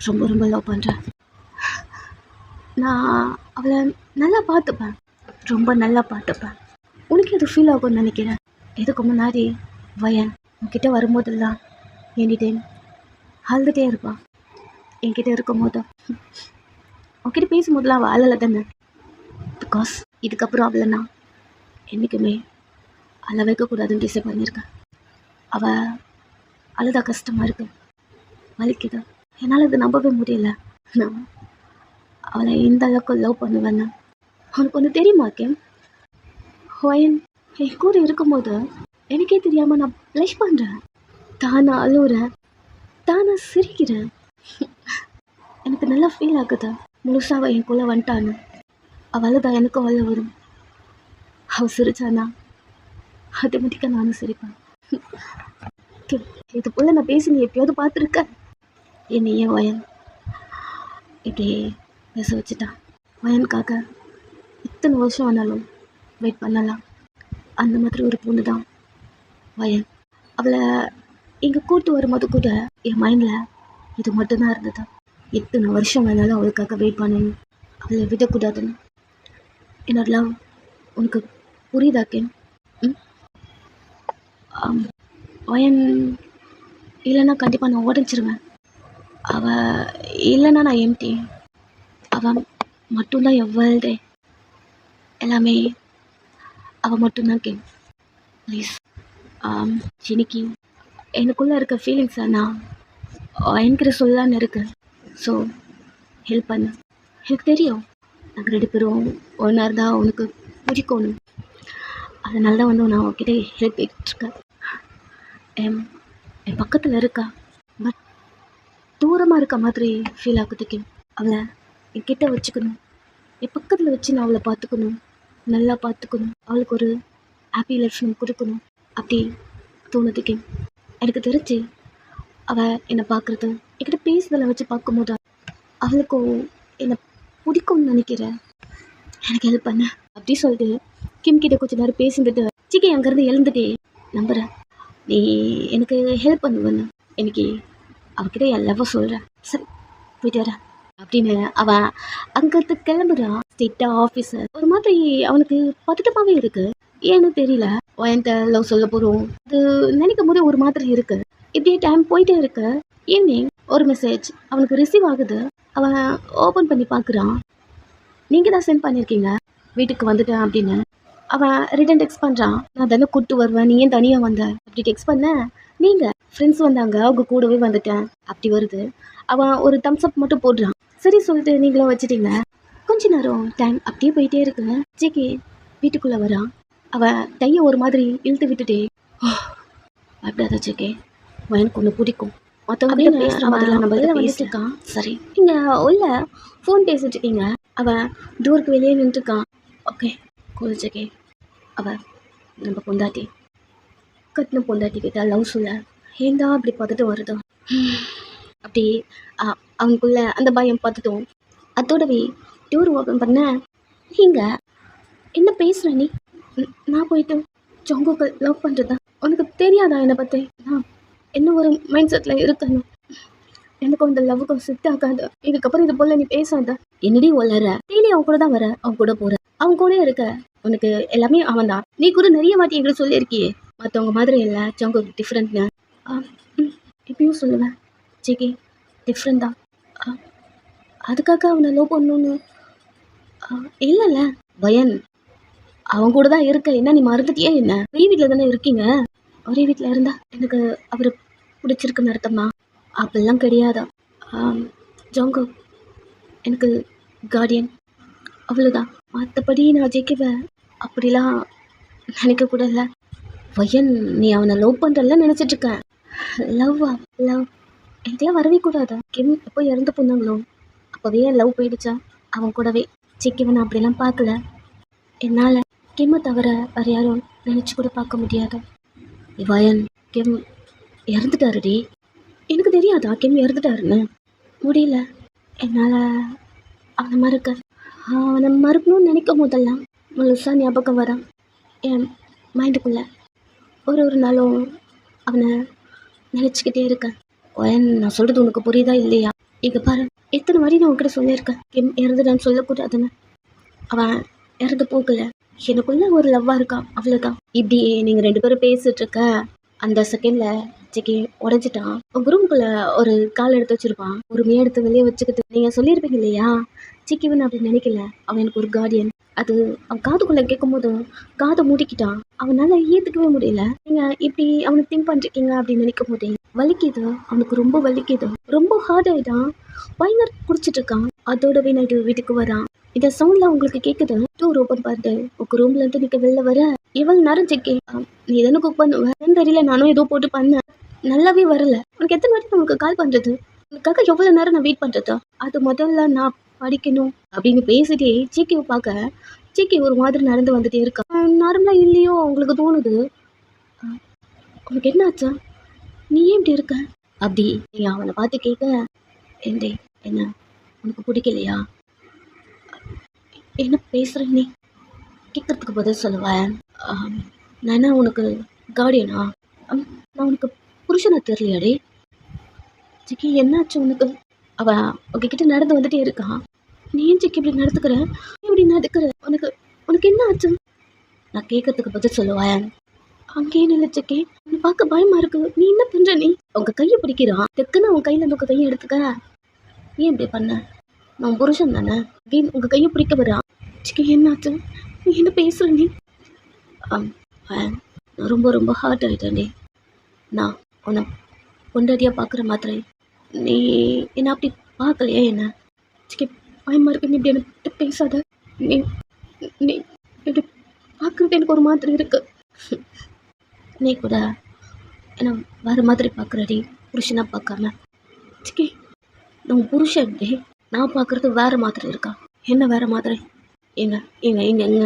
Speaker 1: ரொம்ப ரொம்ப லவ் பண்ணுறேன். நான் அவளை நல்லா பார்த்துப்பேன், ரொம்ப நல்லா பார்த்துப்பேன். உனக்கு அது ஃபீல் ஆகும்னு நினைக்கிறேன். இதுக்கு முன்னாடி வயன் உன்கிட்ட வரும்போதெல்லாம் என்கிட்ட அழுதுகிட்டே இருப்பான். என்கிட்ட இருக்கும்போது உன்கிட்ட பேசும்போதெல்லாம் அவள் அழலை தானே. பிகாஸ் இதுக்கப்புறம் அவளை நான் என்றைக்குமே அழ வைக்கக்கூடாதுன்னு டிசைட் பண்ணியிருக்கேன். அவள் அழுதா கஷ்டமாக இருக்கு, வலிக்குது. என்னால் அது நம்பவே முடியல. நான் அவளை இந்த அளவுக்கு லவ் பண்ணுவேன்னு அவனுக்கு ஒன்று தெரியுமா கேம்? ஹோயன் என் கூட இருக்கும்போது எனக்கே தெரியாமல் நான் ப்ளஷ் பண்ணுறேன், தானே அழுகுறேன், தானே சிரிக்கிறேன். எனக்கு நல்லா ஃபீல் ஆகுது முழுசாக அவள் என் கூட வந்துட்டான்னு. அவள் அழுதா எனக்கும் அழ வரும், அவள் சிரிச்சானா ஆட்டோமேட்டிக்காக நானும் சிரிப்பேன். இது போல் நான் பேசி நீ எப்பயாவது பார்த்துருக்க? என்னையே வயன் இப்படி பேச வச்சுட்டான். வயனுக்காக இத்தனை வருஷம் ஆனாலும் வெயிட் பண்ணலாம். அந்த மாதிரி ஒரு பொண்ணு தான் வயன். அவளை இங்கே கூட்டு வரும்போது கூட என் மைண்டில் இது மட்டும்தான் இருந்தது. எத்தனை வருஷம் வேணாலும் அவளுக்காக வெயிட் பண்ணணும், அவளை விடக்கூடாதுன்னு. என்னோட லவ் உனக்கு புரியுதா கேம்? வயன் இல்லைன்னா கண்டிப்பாக நான் உடஞ்சிருவேன். அவள் இல்லைன்னா நான் எம்டி. அவள் மட்டும்தான் என் வேர்ல்டே, எல்லாமே அவள் மட்டும்தான் கேம். ப்ளீஸ் இன்னைக்கு எனக்குள்ளே இருக்க ஃபீலிங்ஸை நான் என்கிட்ட சொல்லலான்னு இருக்கேன். ஸோ ஹெல்ப் பண்ணு. எனக்கு தெரியும் நாங்கள் 2 பேரும் ஒன்றா இருந்தால் உனக்கு பிடிக்கணும், அதனால தான் வந்து நான் அவகிட்ட ஹெல்ப் கேட்டுருக்கேன். என் பக்கத்தில் இருக்கா, பட் தூரமாக இருக்க மாதிரி ஃபீல் ஆகுதுக்கு. அவளை என்கிட்ட வச்சுக்கணும், என் பக்கத்தில் வச்சு நான் அவளை பார்த்துக்கணும், நல்லா பார்த்துக்கணும், அவளுக்கு ஒரு ஹாப்பி லைஃப் நம்ம கொடுக்கணும் அப்படி தோணுதுக்கு. எனக்கு தெரிஞ்சு அவள் என்னை பார்க்குறது, என்கிட்ட பேசுதலை வச்சு பார்க்கும்போது அவளுக்கும் என்னை பிடிக்கும்னு நினைக்கிறேன். எனக்கு ஹெல்ப் பண்ண அப்படி சொல்லிட்டு கிம் கிட்ட கொஞ்சம் நேரம் பேசிட்டு சிக்கி அங்கேருந்து எழுந்துட்டே, நம்புகிறேன் நீ எனக்கு ஹெல்ப் பண்ணுவேன்னு. எனக்கு அவகிட்ட என் லவ்வை சொல்கிறேன். சரி போயிட்டு வரேன் அப்படின்னு அவன் அங்கேருந்து கிளம்புறான். ஸ்ட்ரெயிட்டாக ஆஃபீஸர் ஒரு மாதிரி அவனுக்கு பதட்டமாகவே இருக்கு, ஏன்னு தெரியல. என்கிட்ட லவ் சொல்ல போகிறோம் அது நினைக்கும் போது ஒரு மாதிரி இருக்கு. இப்படியே டைம் போயிட்டே இருக்கு. ஈவினிங் ஒரு மெசேஜ் அவனுக்கு ரிசீவ் ஆகுது. அவன் ஓப்பன் பண்ணி பார்க்குறான். நீங்கள் தான் சென்ட் பண்ணியிருக்கீங்க வீட்டுக்கு வந்துட்டேன் அப்படின்னு. அவன் ரிட்டன் டெக்ஸ்ட் பண்ணுறான். நான் தானே கூப்பிட்டு வருவேன், நீ ஏன் தனியாக வந்த அப்படி டெக்ஸ்ட் பண்ண. நீங்கள் ஃப்ரெண்ட்ஸ் வந்தாங்க, அவங்க கூடவே வந்துட்டேன் அப்படி வருது. அவன் ஒரு தம்ஸ் அப் மட்டும் போடுறான். சரி சொல்லிட்டு நீங்களும் வச்சுட்டீங்க. கொஞ்ச நேரம் டைம் அப்படியே போயிட்டே இருக்குங்க. ஜேகே வீட்டுக்குள்ளே வரான். அவன் கையை ஒரு மாதிரி இழுத்து விட்டுட்டே, அப்படியாத ஜேகே எனக்கு ஒன்று பிடிக்கும் மற்றவங்க பேசுகிற மாதிரிலாம் நம்ம பேசிருக்கான். சரி நீங்கள் உள்ள ஃபோன் பேசிட்டு இருக்கீங்க. அவன் டோருக்கு வெளியே நின்றுருக்கான். Okay cool JK. அவன் நம்ம பொண்டாட்டி கட்டின பொண்டாட்டி கிட்ட லவ் சொல்ல ஏந்தா அப்படி பார்த்துட்டு வருதோ அப்படி அவனுக்குள்ள அந்த பயம் பார்த்துட்டோம். அதோடவே டோர் ஓப்பன் பண்ண, நீங்கள் என்ன பேசுகிற நீ? நான் போயிட்டு ஜோங்கோக்கு லவ் பண்ணுறதா உனக்கு தெரியாதா? என்னை பற்றி நான் என்ன ஒரு மைண்ட் செட்டில் இருக்கணும். எனக்கு அந்த லவ்வுக்கு செட் ஆகாது. இதுக்கப்புறம் இது போல் நீ பேசாத. என்னடி வளர டெய்லி அவன் கூட தான் வர, அவன் கூட போகிற, அவன் கூட இருக்க. உனக்கு எல்லாமே அவன் தான். நீ கூட நிறைய வாட்டி எங்களுக்கு சொல்லியிருக்கியே மற்றவங்க மாதிரி இல்லை, ஜோங்கோ டிஃப்ரெண்ட்னு. இப்பயும் சொல்லுவேன் ஜேகே டிஃப்ரெண்ட் தான். அதுக்காக அவனை லவ் பண்ணணுன்னு இல்லைல்ல பயன். அவன் கூட தான் இருக்க. என்ன நீ மறந்துட்டியே? என்ன ஒரே வீட்டில் தானே இருக்கீங்க. ஒரே வீட்டில் இருந்தா எனக்கு அவரை பிடிச்சிருக்குன்னு அர்த்தமா? அப்படிலாம் கிடையாதா ஜோங்கோ எனக்கு கார்டியன், அவ்வளோதான். மற்றபடி நான் ஜெயிக்கவை அப்படிலாம் நினைக்கக்கூட இல்லை. வயன் நீ அவனை லவ் பண்ணுறல நினச்சிட்ருக்கேன். லவ்வா? லவ் எனக்குலாம் வரவே கூடாதா? கிம் எப்போ இறந்து போனாங்களோ அப்போவே என் லவ் போயிடுச்சா அவன் கூடவே. ஜெயிக்கவை நான் அப்படிலாம் பார்க்கல. என்னால் கிம்மை தவிர வேறு யாரும் நினச்சி கூட பார்க்க முடியாது. வயன் கிம் இறந்துட்டாருடி. எனக்கு தெரியாதா கிம் இறந்துட்டாருன்னு? முடியல என்னால் அவனை மறுக்க. அவனை மறுக்கணும்னு நினைக்கும் போதெல்லாம் முழுசாக ஞாபகம் வரான் என் மைண்டுக்குள்ளே. ஒரு நாளும் அவனை நினச்சிக்கிட்டே இருக்கேன். வயன் நான் சொல்கிறது உனக்கு புரியுதா இல்லையா? இங்கே பாரு, எத்தனை வாட்டி நான் உங்ககிட்ட சொல்லியிருக்கேன் கிம் இறந்துட்டான்னு சொல்லக்கூடாதுன்னு. அவன் இறந்து போகல, எனக்குள்ள ஒரு லவ்வாக இருக்கான், அவ்வளோதான். இப்படி நீங்கள் 2 பேரும் பேசிகிட்டு இருக்க அந்த செகண்டில் ஜெகே உடஞ்சிட்டான். உங்கள் ரூமுக்குள்ளே ஒரு கால் எடுத்து வச்சுருப்பான். பொறுமையாக எடுத்து வெளியே வச்சுக்கிட்டு நீங்கள் சொல்லியிருப்பீங்க இல்லையா, ஜெகேவன் அப்படி நினைக்கல, அவன் எனக்கு ஒரு கார்டியன். அது அவன் காதுக்குள்ளே கேட்கும்போது காதை மூடிக்கிட்டான். அவனால் ஏற்றுக்கவே முடியல. நீங்கள் இப்படி அவனுக்கு திங்க் பண்ணிருக்கீங்க அப்படின்னு நினைக்கும் போதே வலிக்குது. அவனுக்கு ரொம்ப வலிக்குது, ரொம்ப ஹார்ட் ஆகிட்டான். பயங்கர குடிச்சிட்டு இருக்கான். அதோடவே நைட்டு வீட்டுக்கு வரான். இந்த சவுண்ட்லாம் உங்களுக்கு கேட்குது. டோர் ஓப்பன் பண்ணிட்டு உங்கள் ரூம்ல இருந்து நிற்க வெளில வர, இவள் நேரம் ஜெகே நீ தானே குக் பண்ணுவேன் தெரியல, நானும் ஏதோ போட்டு பண்ணேன், நல்லாவே வரல. உனக்கு எத்தனை வாட்டி நான் உனக்கு கால் பண்ணுறது? உனக்காக எவ்வளோ நேரம் நான் வெயிட் பண்ணுறதா? அது முதல்ல நான் படிக்கணும் அப்படின்னு பேசிட்டே ஜேகேவை பார்க்க ஜேகே ஒரு மாதிரி நடந்து வந்துட்டே இருக்கா. நார்மலாக இல்லையோ உங்களுக்கு தோணுது. உனக்கு என்ன ஆச்சா? நீ ஏன் இப்படி இருக்க அப்படி நீங்கள் அவனை பார்த்து கேட்க, ஏண்டே என்ன உனக்கு பிடிக்கலையா? என்ன பேசுகிற நீ? கேட்குறதுக்கு பதில் சொல்லுவேன். நான் என்ன உனக்கு கார்டியனா? நான் உனக்கு புருஷனை தெரியலையாடே? ஜிக்கி என்னாச்சு உனக்கு? அவன் உங்ககிட்ட நடந்து வந்துட்டே இருக்கான். நீ ஏன் ஜிக்கி இப்படி நடந்துக்கிற? இப்படி நடந்துக்கிற உனக்கு உனக்கு என்ன ஆச்சு? நான் கேட்கறதுக்கு பதில் சொல்லுவேன். அங்கேயே நிலை ஜிக்கி, உன்னை பார்க்க பயமா இருக்கு. நீ என்ன பண்ற? நீ உங்க கையை பிடிக்கிறான், தெக்குன்னு அவன் கையில உங்க கையை எடுத்துக்க. ஏன் இப்படி பண்ண? நான் புருஷன் தானே. உங்க கையை பிடிக்க வரான். ஜிக்கி என்னாச்சு? நீ என்ன பேசுற நீ? நான் ரொம்ப ரொம்ப ஹார்ட் ஆகிட்டேன்டி. நான் உன்னை பொண்டாட்டியாக பார்க்குற மாதிரி நீ என்ன அப்படி பார்க்கலையா? என்ன ஜிக்கி பயமாக இருக்கு. நீ இப்படி என்ன பேசாத. நீ நீ இப்படி பார்க்குறது எனக்கு ஒரு மாதிரி இருக்கு. நீ கூட என்ன வேறு மாதிரி பார்க்குறடி, புருஷனாக பார்க்காம. ஜிக்கி நான் புருஷன், நான் பார்க்குறது வேறு மாதிரி இருக்கா? என்ன வேறு மாதிரி? எங்க எங்க எங்க எங்க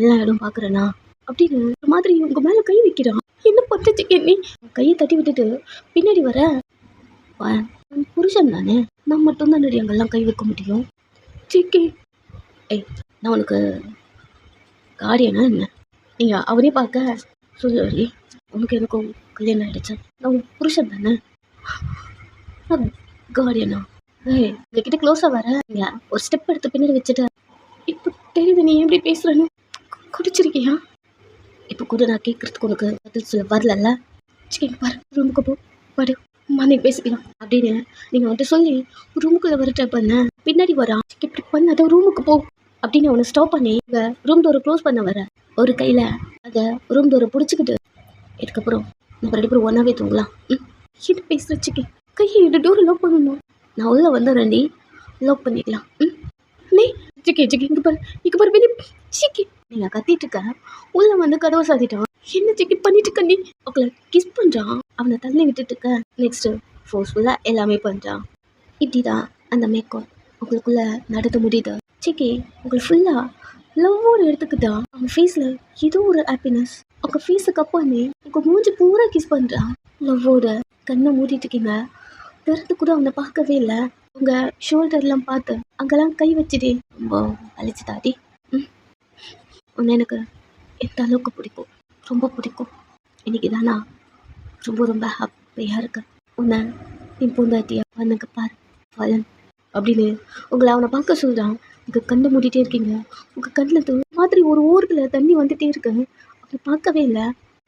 Speaker 1: எல்லா இடம் பார்க்குறேன்னா அப்படின்னு ஒரு மாதிரி உங்கள் மேலே கை வைக்கிறான். என்ன பட்டு ஜிக்கி? நீ கையை தட்டி விட்டுட்டு பின்னாடி வர. புருஷன் தானே, நான் மட்டும்தான் அங்கெல்லாம் கை வைக்க முடியும். ஜிக்கி நான் உனக்கு கார்டியனா என்ன? நீங்கள் அவனே பார்க்க சொல்லி உனக்கு எனக்கும் கல்யாணம் ஆகிடுச்சு. நான் புருஷன் தானே, நான் கார்டியனா? உங்ககிட்ட க்ளோஸாக வர நீங்கள் ஒரு ஸ்டெப் எடுத்து பின்னாடி வச்சுட்ட. இப்போ தெரியுது நீ எப்படி பேசுகிறேன்னு. குடிச்சிருக்கியா? இப்போ கூட நான் கேட்குறதுக்கு உனக்கு பதில் சொல்ல வரலல்ல? சரி பாரு, ரூமுக்கு போ, பாடு. மார்னிங் பேசிக்கலாம் அப்படின்னு நீங்கள் வந்துட்டு சொல்லி ரூமுக்குள்ளே வர ட்ரை பண்ண பின்னாடி வரான். இப்படி பண்ணாத ரூமுக்கு போ அப்படின்னு அவனை ஸ்டாப் பண்ணி ரூம் டோரை க்ளோஸ் பண்ண வர ஒரு கையில் அதை ரூம் டோரை பிடிச்சிக்கிட்டு இதுக்கப்புறம் நம்ம 2 பேரும் ஒன்றாவே தூங்கலாம். என்ன பேசுகிற சிக்கி கையை எடு டோரை லாக் பண்ணணும். நான் உள்ளே வந்துடுறேன்டி லாக் பண்ணிக்கலாம். நீ சிக்கி சிக்கி இங்கே பாரு வெளியே சிக்கி நீங்கள் கத்திட்டு இருக்க உள்ளே வந்து கதவை சாத்திட்டான். என்ன சிக்கி பண்ணிட்டு இருக்க நீ அவளை கிஸ் பண்ணுறான். அவனை தள்ளி விட்டுட்டு இருக்க. நெக்ஸ்ட்டு ஃபோர்ஸ்ஃபுல்லாக எல்லாமே பண்ணுறான். இப்படி தான் அந்த மேக்கப் உங்களுக்குள்ளே நடத்த முடியுது. சிக்கி உங்களை ஃபுல்லாக லவ்வோடு எடுத்துக்கிட்டா அவன் ஃபேஸில் ஏதோ ஒரு ஹாப்பினஸ். உங்கள் ஃபேஸை கப்பானே உங்கள் மூஞ்சி பூரா கிஸ் பண்ணுறான். லவ்வோட கண்ணை மூடிட்டு இருக்கீங்க. திறந்து கூட அவனை பார்க்கவே இல்லை. உங்கள் ஷோல்டர்லாம் பார்த்து அங்கெல்லாம் கை வச்சுட்டு ரொம்ப அழிச்சு தாடி. உன்னை எனக்கு எந்த அளவுக்கு பிடிக்கும், ரொம்ப பிடிக்கும். இன்னைக்கு தானா ரொம்ப ரொம்ப ஹாப்பியாக இருக்கேன். உன்னை என் பூந்தாட்டியா வந்துங்க பாரு வளன் அப்படின்னு உங்களை அவனை பார்க்க சொல்கிறான். உங்கள் கண்ணை மூடிட்டே இருக்கீங்க. உங்கள் கண்ணில் மாதிரி ஒரு ஓரத்தில் தண்ணி வந்துட்டே இருக்கு. அவனை பார்க்கவே இல்லை.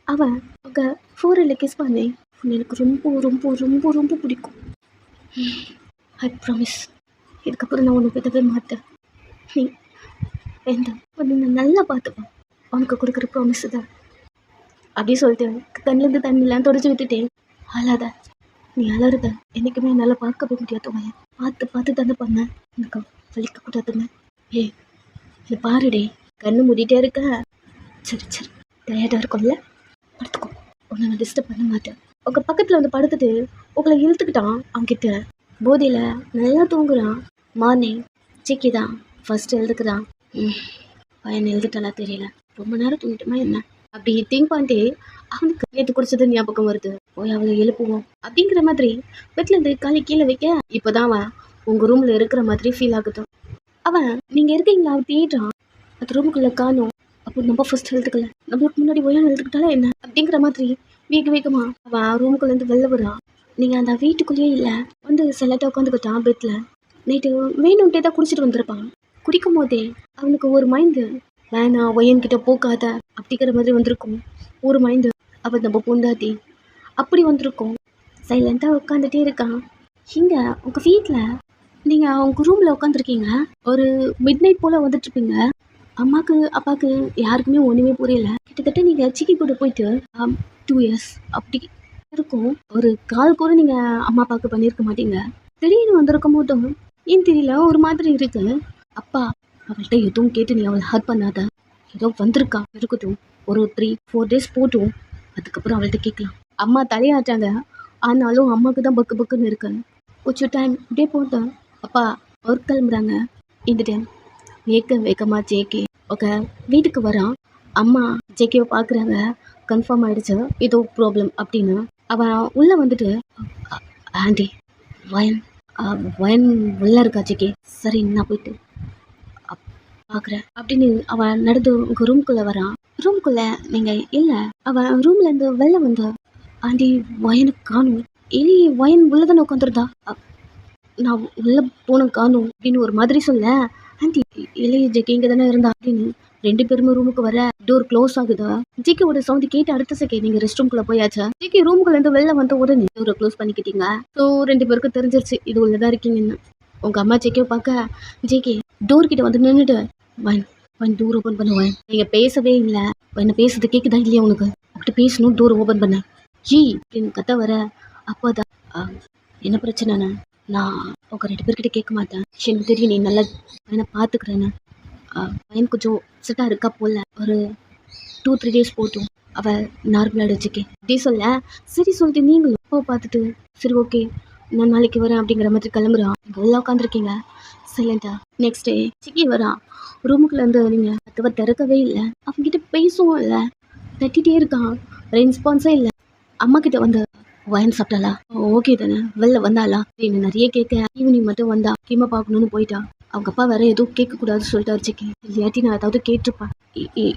Speaker 1: அவன் உங்கள் ஃபோரில் கிஸ் பண்ணி உன்னை எனக்கு ரொம்ப ரொம்ப ரொம்ப ரொம்ப பிடிக்கும். ஐ ப்ராமிஸ் இதுக்கப்புறம் நான் உன்னை விடவே மாட்டேன். நீ எந்த உன்னை நான் நல்லா பார்த்துப்பேன். அவனுக்கு கொடுக்குற ப்ராமிஸ் தான் அப்படி சொல்லிட்டு கண்ணிலேருந்து தண்ணிலாம் தொடச்சி விட்டுட்டேன். அழாத நீ அலறுத என்றைக்குமே என்னால் பார்க்கவே முடியாது. உன்னை பார்த்து பார்த்து தானே பண்ணேன். எனக்கு வலிக்கக்கூடாதுங்க. இது பாருடே கண்ணு மூடிட்டே இருக்க. சரி சரி டயர்டாக இருக்கும்ல படுத்துக்கோ. உன்னை நான் டிஸ்டர்ப் பண்ண மாட்டேன். உங்கள் பக்கத்தில் வந்து படுத்துட்டு உங்களை இழுத்துக்கிட்டான். அவன்கிட்ட போதையில் நல்லா தூங்குறான். மார்னிங் சிக்கி தான் ஃபஸ்ட்டு எழுதுக்குறான். பையன் எழுதுட்டாலா தெரியல. ரொம்ப நேரம் தூங்கிட்டோமா என்ன அப்படி திங்க் பண்ணிட்டு அவனுக்கு நேற்று குடிச்சது ஞாபகம் வருது. போய் அவளை எழுப்புவோம் அப்படிங்கிற மாதிரி பெட்லேருந்து காலி கீழே வைக்க இப்போதான் அவன் உங்கள் ரூமில் இருக்கிற மாதிரி ஃபீல் ஆகுது. அவன் நீங்கள் இருக்கீங்களா அவன் தேடுறான். அது ரூமுக்குள்ளே காணும். அப்போ நம்ம ஃபர்ஸ்ட் எழுதுக்கல நம்மளுக்கு முன்னாடி ஒய்யான் எழுதுக்கிட்டாலும் என்ன அப்படிங்கிற மாதிரி வேகமாக அவன் ரூமுக்குள்ளேருந்து வெளில வரான். நீங்கள் அந்த வீட்டுக்குள்ளேயே இல்லை வந்து செல்லட்டாக உட்காந்துக்கிட்டான் பெட்டில். நைட்டு வேணும்ட்டே தான் குடிச்சிட்டு வந்திருப்பான். குடிக்கும் போதே அவனுக்கு ஒரு மைண்டு வேணாம் ஒய்யன்கிட்ட போக்காத அப்படிங்கிற மாதிரி வந்திருக்கும். ஒரு மைண்டு அவன் நம்ம பொண்டாட்டி அப்படி வந்திருக்கும். சைலண்ட்டாக உட்காந்துட்டே இருக்கான். இங்கே உங்கள் வீட்டில் நீங்கள் உங்கள் ரூமில் உட்காந்துருக்கீங்க. ஒரு மிட் நைட் போல் வந்துட்டுருப்பீங்க. அம்மாவுக்கு அப்பாவுக்கு யாருக்குமே ஒன்றுமே புரியல. கிட்டத்தட்ட நீங்கள் சிக்கி கூட போயிட்டு 2 years அப்படி இருக்கும். ஒரு கால் கூட நீங்கள் அம்மா அப்பாவுக்கு பண்ணியிருக்க மாட்டீங்க. திடீர்னு வந்திருக்கும் போதும் ஏன் தெரியல ஒரு மாதிரி இருக்கு. அப்பா அவள்கிட்ட எதுவும் கேட்டு நீ அவளை ஹர்ட் பண்ணாத. ஏதோ வந்திருக்கா இருக்கட்டும் ஒரு 3-4 days போட்டும் அதுக்கப்புறம் அவள்கிட்ட கேட்கலாம். அம்மா தலையாட்டாங்க. ஆனாலும் அம்மாவுக்கு தான் பக்கு பக்குன்னு இருக்கு. கொஞ்சம் டைம் இப்படியே போட்டேன். அப்பா ஒர்க் கிளம்புறாங்க. இந்த டைம் வேகமாக ஜேகே ஓகே வீட்டுக்கு வரான். அம்மா ஜேகேவை பார்க்குறாங்க. கன்ஃபார்ம் ஆகிடுச்சு ஏதோ ப்ராப்ளம் அப்படின்னு. அவன் உள்ளே வந்துட்டு ஆண்டி வயன் வயன் உள்ளே இருக்கா ஜேகே. சரி நான் போயிட்டு பார்க்குறேன் அப்படின்னு அவன் நடந்து உங்கள் ரூம்குள்ளே வரான். ரூம்குள்ளே நீங்கள் இல்லை. அவன் ரூம்லேருந்து வெளில வந்த ஆண்டி வயனுக்கு காணும். எலி வயன் உள்ளே தானே உட்காந்துருந்தா. நான் உள்ளே போன காணும் அப்படின்னு ஒரு மாதிரி சொல்ல ஆண்டி எலி ஜெக்கி இங்கே தானே இருந்தா அப்படின்னு 2 பேருமே ரூமுக்கு வர டோர் க்ளோஸ் ஆகுதா. ஜிக்கியோட சவுண்ட் கேட்டு அடுத்த செகண்ட் நீங்கள் ரெஸ்ட் ரூம்குள்ளே போயாச்சா. ஜிக்கி ரூமுக்குள்ளேருந்து வெளில வந்த உடனே டோரை க்ளோஸ் பண்ணிக்கிட்டீங்க. ஸோ 2 பேருக்கும் தெரிஞ்சிருச்சு இது உள்ளதான் இருக்கீங்கன்னு. உங்கள் அம்மா ஜெக்கியை பார்க்க ஜெக்கி டோர் கிட்ட வந்து நின்றுட்டு வன் டோர் ஓப்பன் பண்ணுவேன். நீங்கள் பேசவே இல்லை. என்ன பேசுறது கேட்குதா இல்லையா உனக்கு அப்படி பேசணும். டோர் ஓப்பன் பண்ண ஜி அப்படின்னு கத்த வர அப்போதான் என்ன பிரச்சனைண்ணே நான் உங்கள் 2 பேர்கிட்ட கேட்க மாட்டேன். எனக்கு தெரியும் நீ நல்லா பையனை பார்த்துக்கிறேன்னு. பையன் கொஞ்சம் செட்டாக இருக்கா போல. ஒரு 2-3 days போட்டும் அவள் நார்மலாக வச்சுக்கே அப்படி சொல்ல சரி சொல்லிட்டு நீங்களும் அப்போ பார்த்துட்டு சரி ஓகே நான் நாளைக்கு வரேன் அப்படிங்கிற மாதிரி கிளம்புறான். இங்கே உள்ள உட்காந்துருக்கீங்க சைலண்டா. நெக்ஸ்ட் டே சிக்கி வரான். ரூமுக்குள்ளேருந்து நீங்கள் கதவை திறக்கவே இல்லை. அவங்ககிட்ட பேசவும் இல்லை. தட்டிகிட்டே இருக்கான். ரெஸ்பான்ஸே இல்லை. அம்மா கிட்ட வந்து வயன் சாப்பிட்டாளா ஓகே தானே வெளில வந்தாளா அப்படின்னு நிறைய கேட்க ஈவினிங் மட்டும் வந்தா கீமா பார்க்கணுன்னு போயிட்டா. அவங்க அப்பா வேற எதுவும் கேட்கக்கூடாதுன்னு சொல்லிட்டாரு சிக்கி. இல்லாட்டி நான் ஏதாவது கேட்டிருப்பேன்.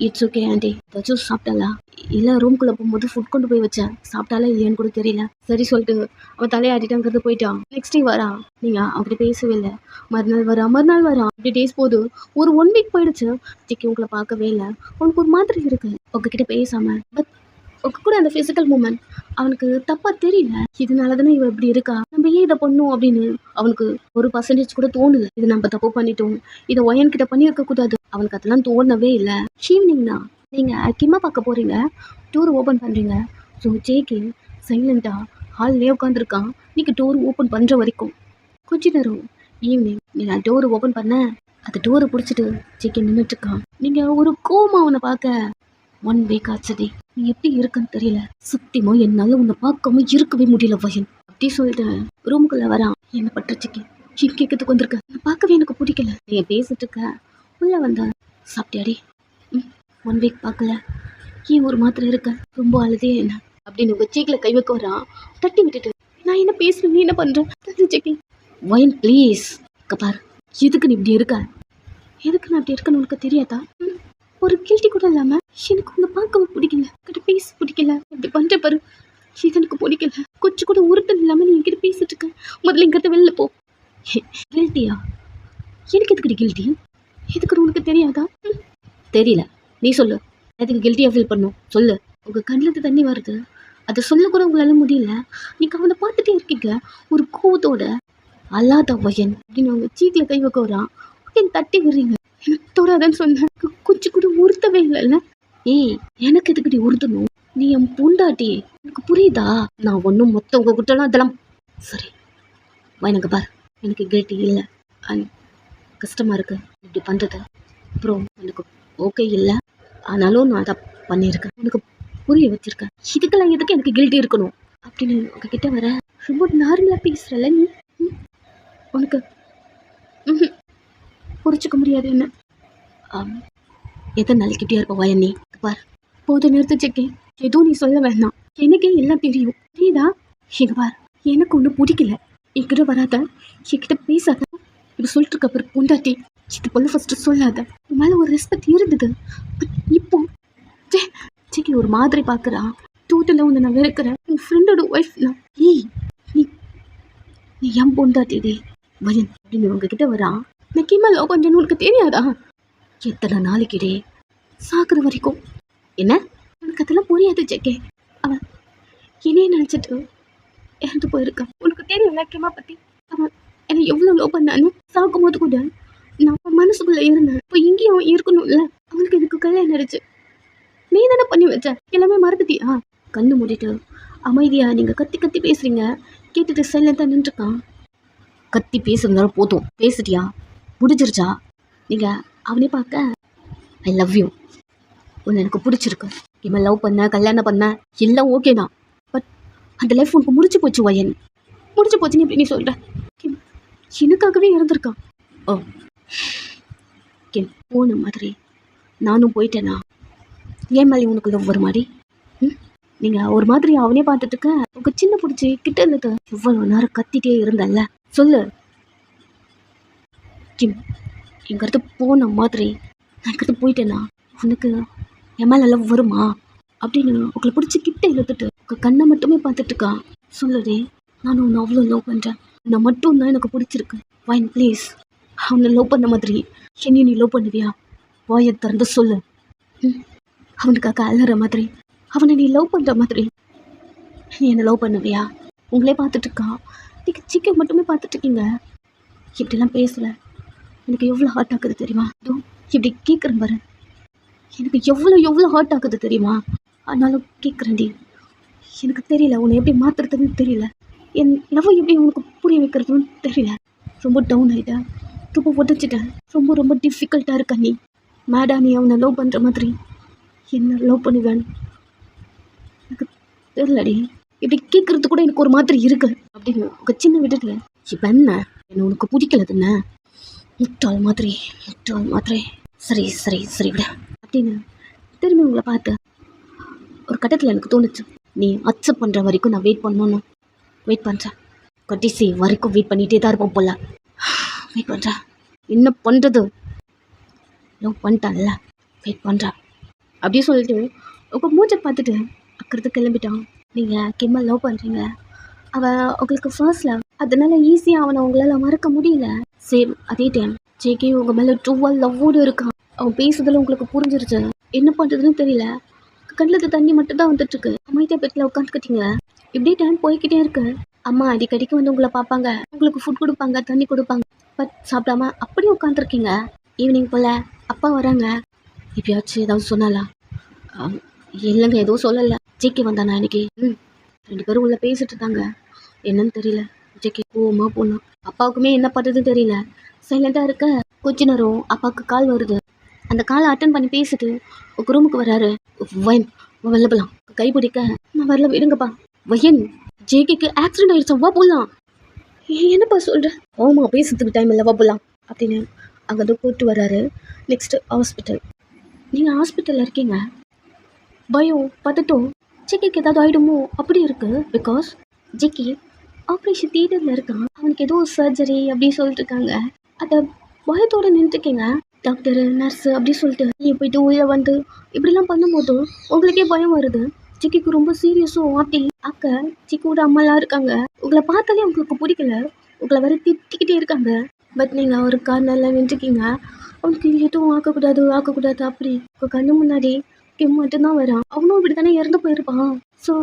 Speaker 1: இட்ஸ் ஓகே ஆண்டி ஏதாச்சும் சாப்பிட்டாளா இல்லை ரூம்குள்ளே போகும்போது ஃபுட் கொண்டு போய் வச்சேன் சாப்பிட்டாலா இல்லையான்னு கூட தெரியல. சரி சொல்லிட்டு அவன் தலையாட்டிட்டாங்கிறது போயிட்டான். நெக்ஸ்ட் டே வரா. நீங்கள் அவங்ககிட்ட பேசவே இல்லை. மறுநாள் வரா அப்படி டேஸ் போது ஒரு 1 week போயிடுச்சு. சிக்கி உங்களை பார்க்கவே இல்லை. உனக்கு ஒரு மாதிரி இருக்கு உங்ககிட்ட பேசாம. பட் உங்க கூட அந்த ஃபிசிக்கல் மூமெண்ட் அவனுக்கு தப்பாக தெரியல. இதனால தானே இவ இப்படி இருக்கா, நம்ம ஏன் இதை பண்ணோம் அப்படின்னு அவனுக்கு ஒரு பர்சன்டேஜ் கூட தோணல. இது நம்ம தப்பு பண்ணிட்டோம், இதை ஒயன் கிட்ட பண்ணியிருக்க கூடாது, அவனுக்கு அதெல்லாம் தோணவே இல்லை. ஈவினிங் தான் நீங்கள் கிம்மா பார்க்க போகிறீங்க, டோர் ஓப்பன் பண்ணுறீங்க. ஸோ ஜேகே சைலண்ட்டாக ஹால்லேயே உட்காந்துருக்கான். நீங்கள் டோர் ஓப்பன் பண்ணுற வரைக்கும் கொஞ்ச நேரம். ஈவினிங் நீங்கள் டோர் ஓப்பன் பண்ண அந்த டோரை பிடிச்சிட்டு ஜேகே நின்றுட்டுருக்கான். நீங்கள் ஒரு கோமா அவனை பார்க்க 1 வீக் ஆச்சுடி. நீ எப்படி இருக்குன்னு தெரியல, சத்தியமா என்னால உன்னை பார்க்காம இருக்கவே முடியல வயன் அப்படி சொல்லிட்டு ரூமுக்குள்ள வரான். என்ன பட்டுச்சுக்கு என் கேட்கறதுக்கு வந்திருக்க, நான் பார்க்கவே எனக்கு பிடிக்கல. நீ பேசிட்டு இருக்க உள்ள வந்தா சாப்பிட்டியாடி? 1 வீக் பார்க்கல, ஏன் ஒரு மாத்திரை இருக்க, ரொம்ப அழுதே என்ன அப்படின்னு உங்க சீக்கில கை வைக்க வரான். தட்டி விட்டுட்டு நான் என்ன பேசுறேன், நீ என்ன பண்ற ஜெகி? வயன் ப்ளீஸ் பாரு, எதுக்கு நீ இப்படி இருக்க, எதுக்கு நான் அப்படி இருக்கேன்னு உனக்கு தெரியாதா? ஒரு கில்ட்டி கூட இல்லாம எனக்கு உன்னை பார்க்கவே பிடிக்கல, கிட்ட பேச பிடிக்கல, இப்படி பண்ற பாரு, இது எனக்கு பிடிக்கல. கொஞ்சம் கூட உறுத்தல் இல்லாம நீ என்கிட்ட பேசிட்டு இருக்க, முதல்ல எங்கிட்ட வெளில போ. கில்ட்டியா? எனக்கு எதுக்கு கில்ட்டி, எதுக்கு உனக்கு தெரியாதா? தெரியல, நீ சொல்லு, எதுக்கு கில்ட்டியா ஃபீல் பண்ணும் சொல்லு. உங்க கண்ணில் தண்ணி வருது, அதை சொல்ல கூட உங்களால முடியல. நீங்க அவனை பார்த்துட்டே இருக்கீங்க ஒரு கோவத்தோட. அல்லாத வயன் அப்படின்னு அவங்க சீக்கில கை வைக்க வரான். தட்டி விடுறீங்க, எனக்கு தொடாதன்னு சொன்ன, கொஞ்சம் கூட உறுத்தவே இல்லைல்ல. ஏய், எனக்கு எதுக்கு நீ உறுத்தணும், நீ என் பொண்டாட்டி, எனக்கு புரியுதா? நான் ஒன்றும் மொத்தவங்க கிட்டலாம் அதெல்லாம் சரி. எனக்கு பார், எனக்கு கில்ட்டி இல்லை, அண்ட் கஷ்டமா இருக்கு இப்படி பண்றது. அப்புறம் எனக்கு ஓகே இல்லை, ஆனாலும் நான் அதை பண்ணியிருக்கேன், உனக்கு புரிய வச்சிருக்கேன். இதுக்கெல்லாம் எதுக்கு எனக்கு கில்ட்டி இருக்கணும் அப்படின்னு உங்ககிட்ட வர. ரொம்ப நார்மலா பேசுறல நீ, உனக்கு புரிச்சுக்க முடியாது என்ன. எத்தனை நாளைக்கு இப்படியா இருப்ப வயன்? நீ பார், போது நிறுத்து ஜெகே, எதுவும் நீ சொல்ல வேண்டாம், எனக்கே எல்லாம் தெரியும், புரியுதா? எங்க பார், எனக்கு ஒன்றும் பிடிக்கல, என்கிட்ட வராத, என்கிட்ட பேசாத, இப்படி சொல்லிட்டு இருக்க பாரு பொண்டாட்டி, இது போல ஃபர்ஸ்ட் சொல்லாத. உன் மேல ஒரு ரெஸ்பெக்ட் இருந்தது, பட் இப்போ ஜெகே ஒரு மாதிரி பார்க்குறா. டோட்டலாக உன்னை நான் வெறுக்கிறேன், உன் ஃப்ரெண்டோட ஒய்ஃப் நான். ஏய், நீ நீ என் பொண்டாட்டி டே வயன் அப்படின்னு உங்ககிட்ட வரான். நான் கிம்மா லவ் பண்ணுறேன்னு உனக்கு தெரியாதா? எத்தனை நாளைக்குடே, சாக்குற வரைக்கும். என்ன உனக்கு அதெல்லாம் புரியாது ஜெகே, அவன் என்னையே நினச்சிட்டு இறந்து போயிருக்கான். உனக்கு தெரியல கிம்மா பற்றி, அவன் என்னை எவ்வளோ லவ் பண்ணான்னு. சாக்கும் போது கூட நான் அவன் மனசுக்குள்ளே இருந்தேன். இப்போ இங்கேயும் அவன் இருக்கணும்ல, அவனுக்கு எனக்கு கல்யாணம் ஆயிடுச்சு, நீ தானே பண்ணி வச்ச, எல்லாமே மறந்துட்டியா? கண்ணு மூடிட்டு அமைதியா நீங்கள் கத்தி கத்தி பேசுறீங்க, கேட்டுட்டு சைலண்டாக நின்றுருக்கான். கத்தி பேசுறதுனால போதும், பேசிட்டியா, முடிஞ்சிருச்சா? நீங்கள் அவனே பார்க்க ஐ லவ் யூ, உன்னை எனக்கு பிடிச்சிருக்கு, இவன் லவ் பண்ண கல்யாணம் பண்ண எல்லாம் ஓகே தான், பட் அந்த லைஃப் உனக்கு முடிச்சு போச்சு வயன், முடிச்சு போச்சுன்னு எப்படி நீ சொல்கிற? எனக்காகவே இறந்துருக்கான். ஓ போன மாதிரி நானும் போயிட்டேனா, ஏன் மேலே உனக்கு லவ் வரும் மாதிரி? நீங்கள் ஒரு மாதிரி அவனே பார்த்துட்டு இருக்க, உங்கள் சின்ன பிடிச்சி கிட்ட இருந்தது எவ்வளோ நேரம் கத்திட்டே இருந்தல்ல, சொல்லு. கிம், எங்கிறது போன மாதிரி நான் எங்கிறது போயிட்டேனா உனக்கு என் மேலே லவ் வருமா அப்படின்னு உங்களை பிடிச்சி கிட்ட இழுத்துட்டு உங்கள் கண்ணை மட்டுமே பார்த்துட்டு இருக்கா. சொல்லுதே, நானும் உன்னை அவ்வளோ லவ் பண்ணுறேன், நான் மட்டும் தான் எனக்கு பிடிச்சிருக்கு. வைன் ப்ளீஸ், அவனை லவ் பண்ண மாதிரி என்னையும் நீ லவ் பண்ணுவியா? வாயை திறந்து சொல்லு. அவனுக்காக அலற மாதிரி, அவனை நீ லவ் பண்ணுற மாதிரி நீ என்னை லவ் பண்ணுவியா? உங்களே பார்த்துட்டு இருக்கான், நீங்கள் சிக்கன் மட்டுமே பார்த்துட்டு இருக்கீங்க. இப்படிலாம் பேசல, எனக்கு எவ்வளோ ஹார்ட் ஆகுது தெரியுமா? இப்படி கேட்குறேன் பாரு, எனக்கு எவ்வளோ ஹார்ட் ஆகுது தெரியுமா? ஆனாலும் கேட்குறேன்டி, எனக்கு தெரியல உன்னை எப்படி மாற்றுறதுன்னு தெரியல, என் லவ் எப்படி உனக்கு புரிய வைக்கிறதுன்னு தெரியல. ரொம்ப டவுன் ஆகிட்டேன், ரொம்ப உடச்சிட்டேன், ரொம்ப டிஃபிகல்ட்டாக இருக்க. நீ மேடா, நீ அவனை லவ் பண்ணுற மாதிரி என்ன லவ் பண்ணுவேன் எனக்கு தெரியலடி, இப்படி கேட்குறது கூட எனக்கு ஒரு மாதிரி இருக்கு அப்படின்னு உங்கள் சின்ன விட்டுட்டு. இப்போ என்ன உனக்கு பிடிக்கல தானே, முட்டாள் மாதிரி. சரி விட அப்படின்னு திரும்பி உங்களை பார்த்து ஒரு கட்டத்தில் எனக்கு தோணுச்சு, நீ அக்செப்ட் பண்ணுற வரைக்கும் நான் வெயிட் பண்ணணும்னு. வெயிட் பண்ணுறேன், கடைசி வரைக்கும் வெயிட் பண்ணிகிட்டே தான் இருப்போம் போல. வெயிட் பண்ணுறேன், என்ன பண்ணுறது, லவ் பண்ணிட்டான்ல, வெயிட் பண்ணுறேன் அப்படியே சொல்லிட்டு உங்கள் மூச்சை பார்த்துட்டு அக்கிறது கிளம்பிட்டான். நீங்கள் கிம்மை லவ் பண்ணுறீங்க, அவன் உங்களுக்கு ஃபர்ஸ்ட் லவ், அதனால ஈஸியாக அவனை உங்களால் மறக்க முடியல. சேம் அதே டைம் ஜேகே உங்கள் மேலே ட்ரூவாக லவ்வோடு இருக்கான். அவன் பேசுறதுல உங்களுக்கு புரிஞ்சிருச்சு, என்ன பண்ணுறதுன்னு தெரியல, கண்ணில் தண்ணி மட்டும் தான் வந்துட்டுருக்கு. அமைதியாக பெட்டில் உட்காந்துக்கிட்டீங்க. இப்படியே டைம் போய்கிட்டே இருக்கு. அம்மா அடிக்கடிக்கு வந்து உங்களை பார்ப்பாங்க, உங்களுக்கு ஃபுட் கொடுப்பாங்க, தண்ணி கொடுப்பாங்க. பட் சாப்பிடாம அப்படியே உட்காந்துருக்கீங்க. ஈவினிங் போல் அப்பா வராங்க. இப்பயாச்சும் ஏதாவது சொன்னாலா? ஆம், இல்லைங்க, எதுவும் சொல்லலை. ஜேகே வந்தானா இன்னைக்கு? 2 பேரும் உள்ளே பேசிட்டு இருந்தாங்க. என்னன்னு தெரியல. ஜேகே கோவமா போனான். அப்பாவுக்குமே என்ன பண்ணுறதுன்னு தெரியல. சைலண்டாக இருக்க. கொஞ்ச நேரம் அப்பாவுக்கு கால் வருது. அந்த காலை அட்டன் பண்ணி பேசிட்டு உங்கள் ரூமுக்கு வராரு. வயன் வெளில போகலாம். கை பிடிக்க நான் வரல, விடுங்கப்பா. வயன், ஜேகேக்கு ஆக்சிடென்ட் ஆயிடுச்சா, வா போகலாம். என்னப்பா சொல்கிறேன்? ஆமா, பேசுறதுக்கு டைம் இல்லை, வா போகலாம் அப்படின்னு அங்கே கூப்பிட்டு வராரு. Next hospital. நீங்கள் ஹாஸ்பிட்டலில் இருக்கீங்க. பயம் பதட்டம். ஜேகேக்கு ஏதாவது ஆகிடுமோ அப்படி இருக்குது. பிகாஸ் ஜேகே ஆப்ரேஷன் தியேட்டரில் இருக்கான். அவனுக்கு ஏதோ சர்ஜரி அப்படின்னு சொல்லிட்டு இருக்காங்க. அதை பயத்தோடு நின்றுருக்கீங்க. டாக்டர் நர்ஸு அப்படி சொல்லிட்டு நீ போயிட்டு உள்ளே வந்து இப்படிலாம் பண்ணும்போது உங்களுக்கே பயம் வருது. ஜேகேக்கு ரொம்ப சீரியஸும் அப்படி அக்க ஜேகேவோட அம்மாலாம் இருக்காங்க. உங்களை பார்த்தாலே உங்களுக்கு பிடிக்கல. உங்களை வர திட்டிக்கிட்டே இருக்காங்க. பட் நீங்கள் ஒரு கார்னரில் நின்றுருக்கீங்க. அவனுக்கு எதுவும் ஆக்கக்கூடாது அப்படி உங்கள் கண்ணு முன்னாடி கிம் மட்டும்தான் வரான். அவனும் இப்படி தானே இறந்து போயிருப்பான். ஸோ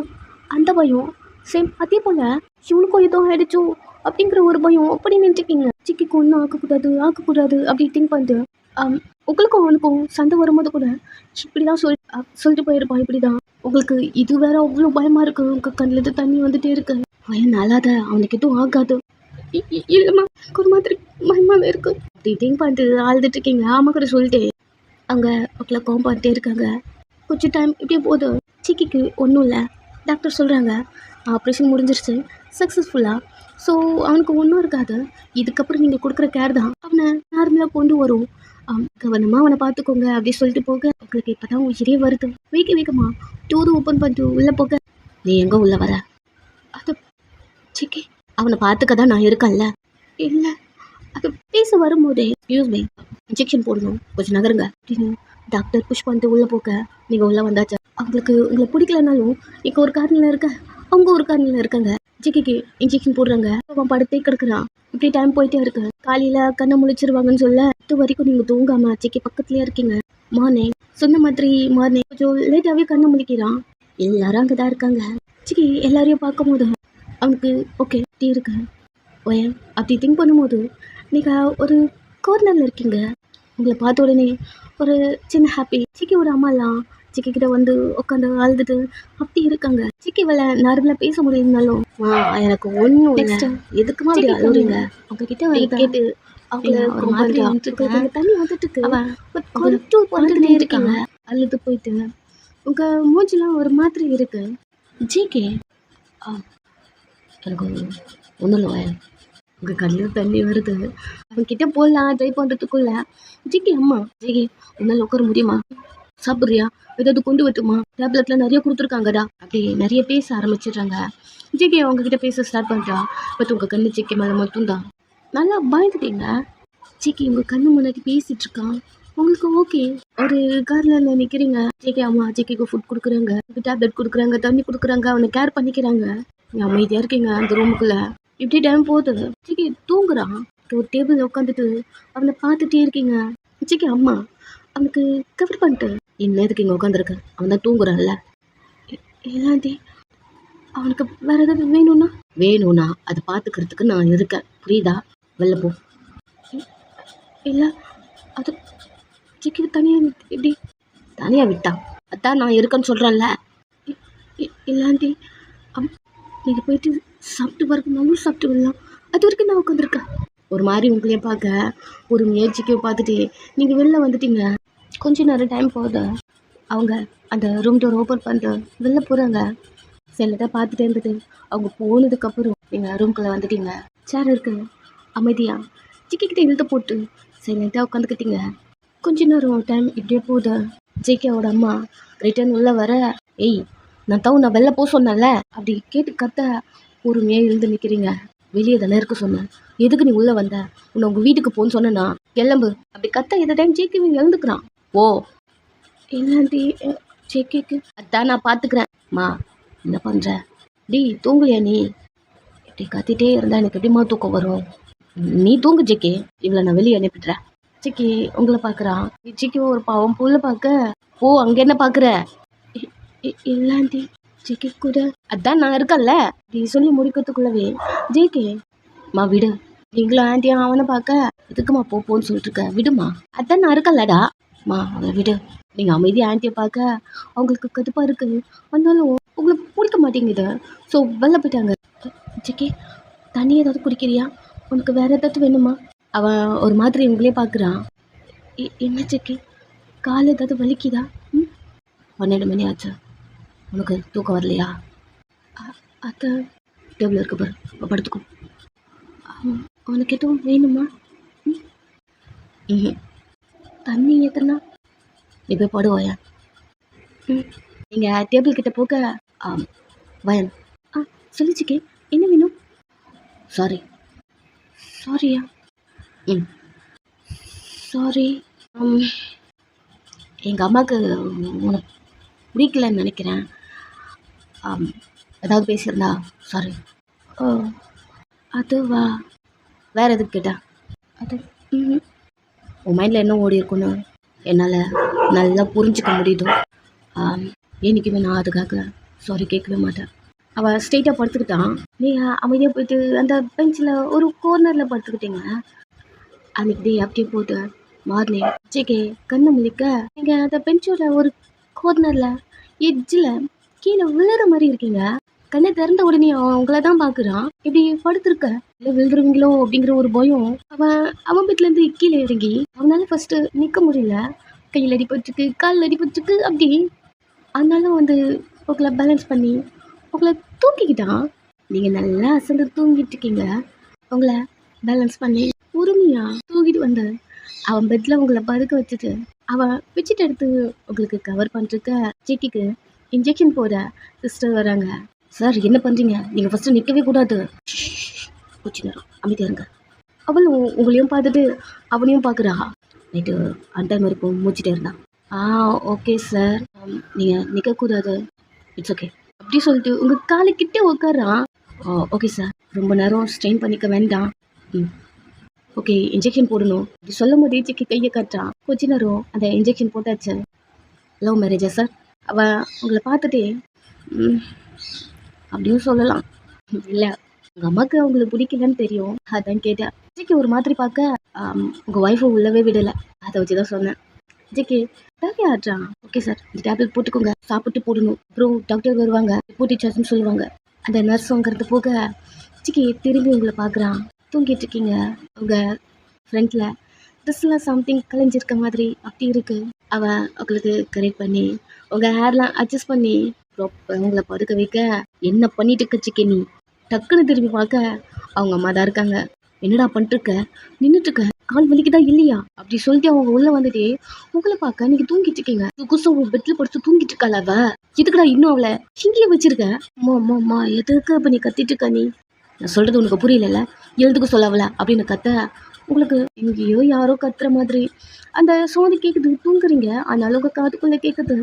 Speaker 1: அந்த பயம் சேம். அதே போல் இவனுக்கும் எதுவும் ஆயிடுச்சோ அப்படிங்கிற ஒரு பயம் அப்படி நின்றுருக்கீங்க. ஜேகேக்கு ஒன்றும் ஆக்கக்கூடாது அப்படி திங்க் பண்ணிட்டு உங்களுக்கும் அவனுக்கும் சண்டை வரும்போது கூட இப்படி தான் சொல்லிட்டு போயிருப்பான். இப்படி தான் உங்களுக்கு இது வேற அவ்வளோ பயமாக இருக்கு. உங்கள் கண்ணில் தண்ணி வந்துட்டே இருக்கு. பயம் நல்லாத, அவனுக்கு எதுவும் ஆகாது. இல்லைம்மா, ஒரு மாதிரி பயமாகவே இருக்கு அப்படி திங்க் பண்ணிட்டு ஆழ்ந்துட்டு இருக்கீங்க. ஆமா கூட சொல்லிட்டு அவங்க உங்களை கோம் பண்ணிட்டே இருக்காங்க. கொஞ்சம் டைம் இப்படியே போகுது. ஜேகேக்கு ஒன்றும் இல்லை. டாக்டர் சொல்கிறாங்க ஆப்ரேஷன் முடிஞ்சிருச்சு சக்ஸஸ்ஃபுல்லாக. ஸோ அவனுக்கு ஒன்றும் இருக்காது. இதுக்கப்புறம் நீங்கள் கொடுக்குற கேர் தான் அவனை நார்மலாக கொண்டு வரும். கவனமாக அவனை பார்த்துக்கோங்க அப்படி சொல்லிட்டு போக உங்களுக்கு இப்போ தான் உயிரே வருது. வேகமாக டூர் ஓப்பன் பண்ணிட்டு உள்ளே போக நீ எங்கே உள்ளே வர? அது ஜேகே அவனை பார்த்துக்க தான் நான் இருக்கேன்ல. இல்லை, அது பேச வரும்போதே எக்ஸ்கியூஸ் மீ, இன்ஜெக்ஷன் போடணும், கொஞ்சம் நகருங்க அப்படின்னு டாக்டர் புஷ் பண்ணிட்டு உள்ளே போக நீங்கள் உள்ளே வந்தாச்சு. அவங்களுக்கு உங்களை பிடிக்கலனாலும் நீங்கள் ஒரு கார்னில் இருக்க, அவங்க ஒரு கார்னில் இருக்காங்க. ஜேகேக்கு இன்ஜெக்ஷன் போடுறாங்க. அவன் படுத்தே கிடக்குறான். இப்படி டைம் போயிட்டே இருக்கு. காலையில் கண்ணை முழிச்சிருவாங்கன்னு சொல்ல இது வரைக்கும் நீங்கள் தூங்காம ஜேகே பக்கத்துலேயே இருக்கீங்க. மார்னிங் சொன்ன மாதிரி மார்னிங் கொஞ்சம் லேட்டாகவே கண்ணை முழிக்கிறான். எல்லாரும் அங்கே தான் இருக்காங்க. ஜேகே எல்லாரையும் பார்க்கும் போது அவனுக்கு ஓகே இப்படி இருக்கு. ஓயன் அப்படி திங்க் பண்ணும்போது நீங்கள் ஒரு கார்னரில் இருக்கீங்க. உங்களை பார்த்த உடனே ஒரு சின்ன ஹாப்பி. ஜேகேவோட அம்மாலாம் ஜேகே கிட்ட வந்து உட்காந்து அழுதுட்டு அப்படி இருக்காங்க. ஜேகே வேலை நார்மலாக பேச முடியுதுனாலும் எனக்கு ஒன்றும் எதுக்குமா அப்படி அழுகுறீங்க உங்ககிட்ட கேட்டு அவங்கள ஒரு மாதிரி தண்ணி வந்துட்டு கண்ட்ரோல் பண்ணிட்டே இருக்காங்க. அழுது போயிட்டு உங்கள் மூஞ்சிலாம் ஒரு மாதிரி இருக்கு. ஜேகே எனக்கு ஒன்றும் இல்லை, உங்கள் கண்ணில் தண்ணி வருது. அவன்கிட்ட போடலாம் ட்ரை பண்ணுறதுக்குள்ள ஜேகே அம்மா ஜேகே உன்னால் உட்கார முடியுமா? சாப்பிட்றியா? ஏதாவது கொண்டு வரட்டுமா? டேப்லெட்லாம் நிறைய கொடுத்துருக்காங்கடா அப்படி நிறைய பேச ஆரம்பிச்சிடுறாங்க. ஜேகே அவங்கக்கிட்ட பேச ஸ்டார்ட் பண்ணுறா. பட் உங்கள் கண்ணு ஜேகே மேலே மட்டும்தான். நல்லா பயந்துட்டீங்க. ஜேகே உங்கள் கண்ணு முன்னாடி பேசிகிட்டு இருக்கான். உங்களுக்கு ஓகே ஒரு கார்னரில் நிற்கிறீங்க. ஜேகே அம்மா ஜேகேக்கு ஃபுட் கொடுக்குறாங்க, டேப்லெட் கொடுக்குறாங்க, தண்ணி கொடுக்குறாங்க, அவனை கேர் பண்ணிக்கிறாங்க. நீங்கள் அமைதியாக இருக்கீங்க அந்த ரூமுக்குள்ளே. இப்படி டைம் போகுது. ஜேகே தூங்குறான். ஒரு டேபிளில் உட்காந்துட்டு அவனை பார்த்துட்டே இருக்கீங்க. ஜேகே அம்மா அவனுக்கு கவர் பண்ணிட்டு என்ன எதுக்கு இங்கே உட்காந்துருக்க? அவன் தான் தூங்குறான்ல. இல்லாண்டி அவனுக்கு வேறு ஏதாவது வேணும்னா அதை பார்த்துக்கிறதுக்கு நான் இருக்கேன், புரியுதா? வெளில போ. இல்லை அது ஜேகே தனியாக எப்படி தனியாக விட்டா? அதான் நான் இருக்கேன்னு சொல்கிறேன்ல. இல்லாண்டி நீங்கள் போயிட்டு சாப்பிட்டு வரணும்னாலும் சாப்பிட்டு வரலாம். அது வரைக்கும் நான் உட்காந்துருக்கேன். ஒரு மாதிரி உங்களையே பார்க்க ஒரு முயற்சிக்கையோ பார்த்துட்டு நீங்கள் வெளில வந்துட்டீங்க. கொஞ்சம் நேரம் டைம் போகுது. அவங்க அந்த ரூம் டோர் ஓப்பன் பண்ணிட்டு வெளில போகிறாங்க. சிலதான் பார்த்துட்டே இருந்துட்டு அவங்க போனதுக்கப்புறம் நீங்கள் ரூம்குள்ளே வந்துட்டீங்க. சேர் இருக்கு அமைதியாக ஜேகேக்கிட்ட இழுத்து போட்டு சைலண்ட்டாக உட்காந்துக்கிட்டீங்க. கொஞ்ச நேரம் டைம் இப்படியே போகுது. ஜேகேவோட அம்மா ரிட்டர்ன் உள்ளே வர ஏய் நான் தான் வெளில போக சொன்னேன்ல அப்படி கேட்டு கத்த பொறுமையாக எழுந்து நிற்கிறீங்க. வெளியே தானே இருக்க சொன்னேன், எதுக்கு நீ உள்ளே வந்த? உன்னை உங்கள் வீட்டுக்கு போன்னு சொன்னேன்னா கிளம்பு அப்படி கத்த எந்த டைம் ஜேகே எழுந்துக்கிறான். ஓ இல்லாண்டி ஜேகேக்கு அதான் நான் பார்த்துக்கிறேன். மா என்ன பண்ணுற? டி தூங்கலையா நீ? இப்படி கத்திட்டே இருந்தால் எனக்கு எப்படிமா தூக்கம் வரும்? நீ தூங்கு ஜேகே, இவ்வளோ நான் வெளியே அனுப்பிடுறேன். ஜேகே உங்களை பார்க்குறான். ஜேகே ஒரு பாவம் புள்ள பார்க்க ஓ அங்கே என்ன பார்க்குற? இல்லை ஆண்டி, ஜேகே கூட அதான் நான் இருக்கேன்ல. நீ சொல்லி முடிக்கிறதுக்குள்ளவே ஜேகே, மா விடு. நீங்களும் ஆண்டியும் அவனை பார்க்க எதுக்குமா போன்னு சொல்லிட்டு இருக்க, விடுமா. அதான் நான் இருக்கேன்லடா. மா அவனை விடு. நீங்கள் அமைதியாக ஆண்டியை பார்க்க அவங்களுக்கு கடுப்பாக இருக்கு. வந்தாலும் உங்களுக்கு பிடிக்க மாட்டேங்குது. ஸோ வெளில போயிட்டாங்க. ஜேகே, தண்ணி ஏதாவது குடிக்கிறியா? உனக்கு வேற ஏதாவது வேணுமா? அவன் ஒரு மாதிரி உங்களே பார்க்குறான். என்ன ஜேகே, கால் ஏதாவது வலிக்குதா? 12 மணி ஆச்சு, உனக்கு தூக்கம் வரலையா? அத்தை, டேபிள் இருக்கு பாரு, படுத்துக்கும். உனக்கு எதுவும் வேணுமா? தண்ணி எத்தனா? நீ போய் படுவாயா? நீங்கள் டேபிள் கிட்ட போக வயன் சொல்லிச்சுக்கே, என்ன வேணும்? சாரியா? சாரி. எங்கள் அம்மாவுக்கு உனக்கு பிடிக்கலன்னு நினைக்கிறேன். ஏதாவது பேசியிருந்தா சாரி. ஓ அதுவா? வேறு எதுக்கு கேட்டா? அது உன் மைண்டில் என்ன ஓடி இருக்குன்னு என்னால் நல்லா புரிஞ்சிக்க முடியுது. என்றைக்குமே நான் அதுக்காக சாரி கேட்கவே மாட்டேன். அவள் ஸ்ட்ரெயிட்டாக படுத்துக்கிட்டான். நீங்கள் அமைதியாக போயிட்டு அந்த பெஞ்சில் ஒரு கோர்னரில் படுத்துக்கிட்டீங்க. அன்றைக்கி டே அப்படியே போட்டு மார்னிங் ஜேகே கண்ணை முழிக்க நீங்கள் அந்த பெஞ்சோட ஒரு கோர்னரில் எட்ஜில் கீழே விழுற மாதிரி இருக்கீங்க. கண்ணை திறந்த உடனே அவங்கள தான் பார்க்குறான். இப்படி படுத்துருக்க, இல்லை விழுந்துருவீங்களோ அப்படிங்கிற ஒரு பயம். அவன் வீட்டிலேருந்து கீழே இறங்கி அவனால ஃபஸ்ட்டு நிற்க முடியல. கையில் அடிபட்டுருக்கு, காலில் அடிபட்டுருக்கு. அப்படி அதனால வந்து உங்களை பேலன்ஸ் பண்ணி உங்களை தூக்கிக்கிட்டான். நீங்கள் நல்லா அசந்து தூங்கிட்டு இருக்கீங்க. உங்களை பேலன்ஸ் பண்ணி பொறுமையாக தூக்கிட்டு வந்து அவன் பெட்டில் உங்களை படுக்க வச்சுட்டு அவன் வச்சுட்டு எடுத்து உங்களுக்கு கவர் பண்ணுறதுக்கு ஜேகேக்கு இன்ஜெக்ஷன் போட சிஸ்டர் வராங்க. சார் என்ன பண்ணுறீங்க? நீங்கள் ஃபஸ்ட்டு நிற்கவே கூடாது. கொஞ்ச நேரம் அமைதியாக இருங்க. அவளும் உங்களையும் பார்த்துட்டு அவனையும் பார்க்குறா. நைட்டு அன்டைம் இருக்கும் மூச்சிட்டே இருந்தான். ஓகே சார், நீங்கள் நிற்கக்கூடாது, இட்ஸ் ஓகே அப்படி சொல்லிட்டு உங்கள் காலைக்கிட்டே உட்காரான். ஓகே சார், ரொம்ப நேரம் ஸ்ட்ரெயின் பண்ணிக்க வேண்டாம். ஓகே இன்ஜெக்ஷன் போடணும் அப்படி சொல்லும் போதே ஜேகே கையை காட்டுறான். கொஞ்ச நேரம் அந்த இன்ஜெக்ஷன் போட்டாச்சு. லவ் மேரேஜா சார்? அவன் உங்களை பார்த்துட்டே அப்படியும் சொல்லலாம். இல்லை, உங்கள் அம்மாவுக்கு அவங்களுக்கு பிடிக்கலன்னு தெரியும், அதான் கேட்டேன். ஜேகே ஒரு மாதிரி பார்க்க உங்கள் ஒய்ஃபை உள்ளவே விடலை, அதை வச்சு தான் சொன்னேன். ஜேகே தலை ஆடுறான். ஓகே சார், இந்த டேப்லெட் போட்டுக்கோங்க, சாப்பிட்டு போடணும். அப்புறம் டாக்டர் வருவாங்க, போட்டிச்சாச்சுன்னு சொல்லுவாங்க. அந்த நர்ஸ் வாங்கிறது போக ஜேகே திரும்பி உங்களை பார்க்குறான். தூங்கிட்டு இருக்கீங்க. உங்கள் ஃப்ரெண்டில் ட்ரெஸ்லாம் சம்திங் கலைஞ்சிருக்க மாதிரி அப்படி இருக்குது. அவன் உங்களுக்கு கரெக்ட் பண்ணி உங்கள் ஹேர்லாம் அட்ஜஸ்ட் பண்ணி உங்களை படுக்க வைக்க என்ன பண்ணிட்டு இருக்க ஜேகே? நீ டக்குன்னு திரும்பி பார்க்க அவங்க அம்மா தான் இருக்காங்க. என்னடா பண்ணிட்டுருக்க? நின்றுட்டுருக்க, கால் வலிக்குதா இல்லையா அப்படி சொல்லிட்டு அவங்க உள்ளே வந்துட்டு உங்களை பார்க்க நீங்கள் தூங்கிட்டு இருக்கீங்க. குசம் பெட்டில் படுத்து தூங்கிட்டு இருக்காள். அவ எதுக்குடா இன்னும் அவளை இங்கேயே வச்சிருக்க? அம்மா எதுக்கு அப்போ நீ கத்திட்டு இருக்க? நீ நான் சொல்கிறது உனக்கு புரியல, எழுதுக்கு சொல்லவல அப்படின்னு கத்த உங்களுக்கு எங்கேயோ யாரோ கத்துற மாதிரி அந்த சோதி கேட்குது. தூங்குறீங்க, ஆனாலும் உங்கள் காதுக்குள்ளே கேட்குது.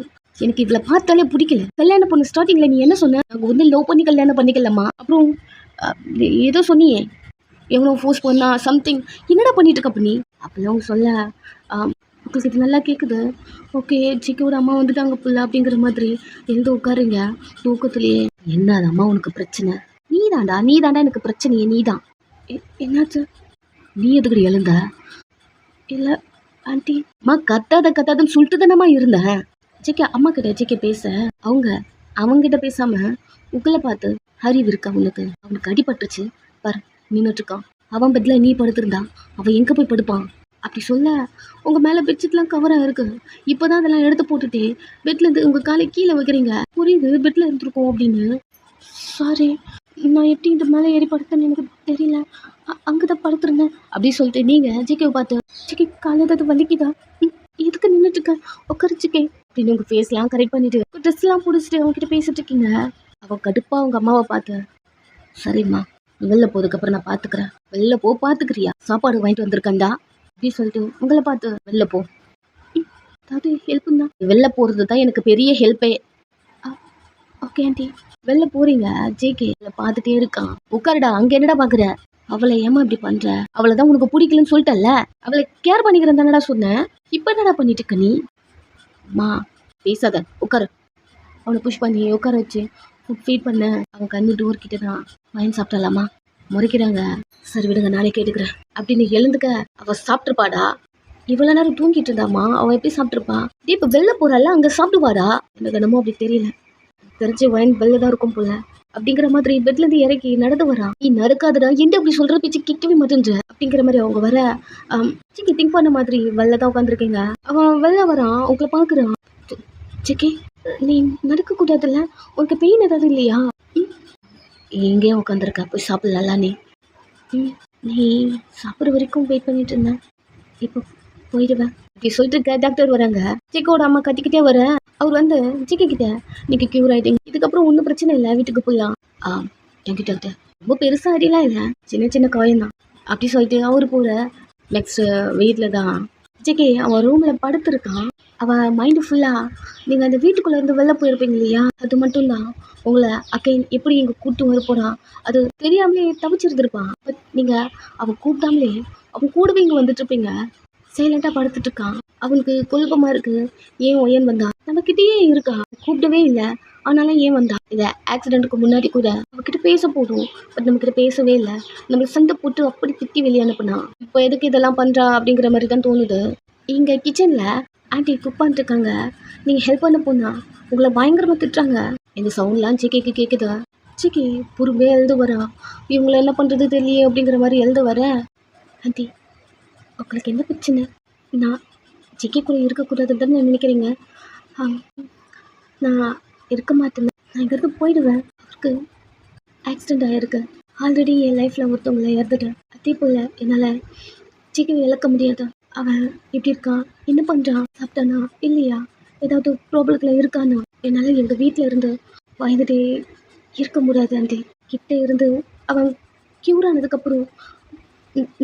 Speaker 1: எனக்கு இவளை பார்த்தாலே பிடிக்கல. கல்யாணம் பண்ண ஸ்டார்டிங்கில் நீ என்ன சொன்ன? நாங்கள் வந்து லவ் பண்ணி கல்யாணம் பண்ணிக்கலாமா? அப்புறம் ஏதோ சொன்னியே, எவ்வளோ ஃபோர்ஸ் பண்ணா சம்திங், என்னடா பண்ணிட்டு இருக்க பண்ணி அப்படிலாம் சொல்ல உங்களுக்கு இது நல்லா கேட்குது. ஓகே ஜேகேவோட அம்மா வந்துட்டாங்க புள்ள அப்படிங்கிற மாதிரி எழுந்து உட்காருங்க தூக்கத்துலேயே. என்ன அது அம்மா உனக்கு பிரச்சனை? நீ தாண்டா எனக்கு பிரச்சனையே, நீ தான். என்னாச்சு? நீ எதுக்கடி எழுந்த? இல்லை ஆண்டி, அம்மா கத்தாதுன்னு சொல்லிட்டு தானம்மா இருந்தேன். ஜேகே அம்மா கிட்ட ஜேகே பேச அவங்கிட்ட பேசாம உங்களை பார்த்து அறிவு இருக்கா உனக்கு? அவனுக்கு அடிபட்டுருச்சு பாரு, நின்றுட்டு இருக்கான். அவன் பெட்டில் நீ படுத்திருந்தா அவன் எங்கே போய் படுப்பான்? அப்படி சொல்ல உங்கள் மேலே பெட்ஷீட்லாம் கவராக இருக்கு. இப்போ தான் அதெல்லாம் எடுத்து போட்டுட்டு பெட்லேருந்து உங்கள் காலை கீழே வைக்கிறீங்க. புரியுது பெட்டில் இருந்துருக்கோம் அப்படின்னு. சாரி, நான் எப்படி இந்த மேலே ஏறி படுத்தேன்னு எனக்கு தெரியல, அங்கே தான் படுத்துருந்தேன் அப்படி சொல்லிட்டு நீங்கள் ஜேகேவை பார்த்து ஜேகே காலையில் ஏதாவது வலிக்குதா? எதுக்கு நின்றுட்டுருக்க? உட்காரு ஜேகே அப்படின்னு உங்கள் ஃபேஸ்லாம் கரெக்ட் பண்ணிவிட்டு ட்ரெஸ்லாம் பிடிச்சிட்டு அவங்ககிட்ட பேசிட்டு இருக்கீங்க. அவள் கடுப்பாக அவங்க அம்மாவை பார்த்து சரிம்மா வெளில போதுக்கப்புறம் நான் பார்த்துக்கிறேன். வெளில பார்த்துக்கிறியா? சாப்பாடு வாங்கிட்டு வந்திருக்கேன்டா அப்படின்னு சொல்லிட்டு உங்களை பார்த்து வெளில போ. அதாவது ஹெல்ப்புன்னு தான், வெளில போகிறது தான் எனக்கு பெரிய ஹெல்ப்பே. Okay aunty. வெளில போறீங்க, ஜேகே பார்த்துட்டே இருக்கான். உட்காருடா, அங்கே என்னடா பார்க்குற? அவளை ஏமா இப்படி பண்ணுற? அவளை தான் உனக்கு பிடிக்கலன்னு சொல்லிட்டல்ல, அவளை கேர் பண்ணிக்கிறேன் தானடா சொன்னேன். இப்போ என்னடா பண்ணிட்டு இருக்க நீ? மா பேசாத, உட்காரு. அவனை புஷ் பண்ணி உட்கார வச்சு ஃபீட் பண்ண அவன் கண்ணு டோர் கிட்ட தான் வாங்கி சாப்பிடலாமா முறைக்கிறாங்க. சரி விடுங்க நானே கேட்டுக்கிறேன் அப்படின்னு எழுந்துக்க அவள் சாப்பிட்ருப்பாடா. இவ்வளோ நேரம் தூங்கிட்டு இருந்தாமா அவள் எப்படி சாப்பிட்ருப்பா? இப்போ வெளில போறாள் அங்கே சாப்பிடுவாடா. எனக்கு என்னமோ அப்படி தெரியல. தெரிஞ்சு வயன் வெளில தான் இருக்கும் போல அப்படிங்கிற மாதிரி பெட்லேருந்து இறக்கி நடந்து வரா. நீ நடக்காதடா என்ன அப்படி சொல்கிற பேச்சு கேட்கவே மாட்டேன்ற அப்படிங்கிற மாதிரி அவங்க வர சிக்கி திங்க் பண்ண மாதிரி வெளில தான் உட்காந்துருக்கீங்க. அவன் வெளில வரான் உங்களை பார்க்குறான். சிக்கி நீ நடக்கக்கூடாதுல்ல உனக்கு பெயின் ஏதாவது இல்லையா? எங்கேயும் உட்காந்துருக்க போய் சாப்பிடலாம் நீ. நீ சாப்பிட்ற வரைக்கும் வெயிட் பண்ணிட்டு இருந்தேன் இப்போ போயிடுவேன் அப்படி சொல்லிட்டு இருக்க. டாக்டர் வராங்க. சிக்கோட அம்மா கத்திக்கிட்டே வர அவர் வந்து சிக்கி கிட்ட நீங்க கியூர் ஆயிட்டீங்க இதுக்கப்புறம் ஒன்றும் பிரச்சனை இல்லை வீட்டுக்கு போயிடலாம். தேங்க்யூ டாக்டர் ரொம்ப பெருசாக அடிலாம் இல்லை சின்ன சின்ன காயம் தான் அப்படி சொல்லிட்டு அவரு போகிற. நெக்ஸ்ட் வீட்டில் தான் சிக்கி அவன் ரூமில் படுத்துருக்கான். அவன் மைண்டு ஃபுல்லாக நீங்கள் அந்த வீட்டுக்குள்ளே இருந்து வெளில போயிருப்பீங்க இல்லையா அது மட்டும்தான் உங்களை அக்கைன் எப்படி இங்கே கூப்பிட்டு வர போகிறான் அது தெரியாமலே தவிச்சிருந்துருப்பான். பட் நீங்கள் அவன் கூப்பிட்டாமலே அவன் கூடவே இங்கே வந்துட்டுருப்பீங்க. சைலண்டாக படுத்துட்டு இருக்கான். அவனுக்கு குழப்பமாக இருக்குது. ஏன் ஒயன் வந்தான் நம்மக்கிட்டேயே இருக்கான் கூப்பிடவே இல்லை ஆனாலும் ஏன் வந்தான்? இதை ஆக்சிடென்ட்டுக்கு முன்னாடி கூட அவகிட்ட பேச போதும் பட் நம்மக்கிட்ட பேசவே இல்லை. நம்மளை சண்டை போட்டு அப்படி திட்டி வெளியே அனுப்புனா இப்போ எதுக்கு இதெல்லாம் பண்ணுறா அப்படிங்கிற மாதிரி தான் தோணுது. இங்கே கிச்சனில் ஆண்டி குக் பண்ணிட்டுருக்காங்க. நீங்கள் ஹெல்ப் பண்ண போனா உங்களை பயங்கரமாக திட்டுறாங்க. இந்த சவுண்ட்லாம் சிக்கிக்கு கேட்குது. சிக்கி பொறுமையாக எழுந்து வரா. இவங்களை என்ன பண்ணுறது தெரியலையே அப்படிங்கிற மாதிரி எழுந்து வர. ஆண்டி உங்களுக்கு என்ன பிரச்சனை? நான் சிக்கி கூட இருக்கக்கூடாதுன்னு தான் நினைக்கிறீங்க? நான் இருக்க மாட்டேன். நான் இங்கேருந்து போயிடுவேன். அவருக்கு ஆக்சிடெண்ட் ஆகிருக்கு. ஆல்ரெடி என் லைஃப்பில் ஒருத்தவங்களை இறந்துட்டேன். அதே போல் என்னால் சிக்கி இழக்க முடியாது. அவன் எப்படி இருக்கான் என்ன பண்ணுறான் சாப்பிட்டானா இல்லையா ஏதாவது ப்ராப்ளத்தில் இருக்கானா என்னால் எங்கள் வீட்டில் இருந்து பயந்துட்டே இருக்க முடியாது. ஆண்டி கிட்ட இருந்து அவன் க்யூர் ஆனதுக்கப்புறம்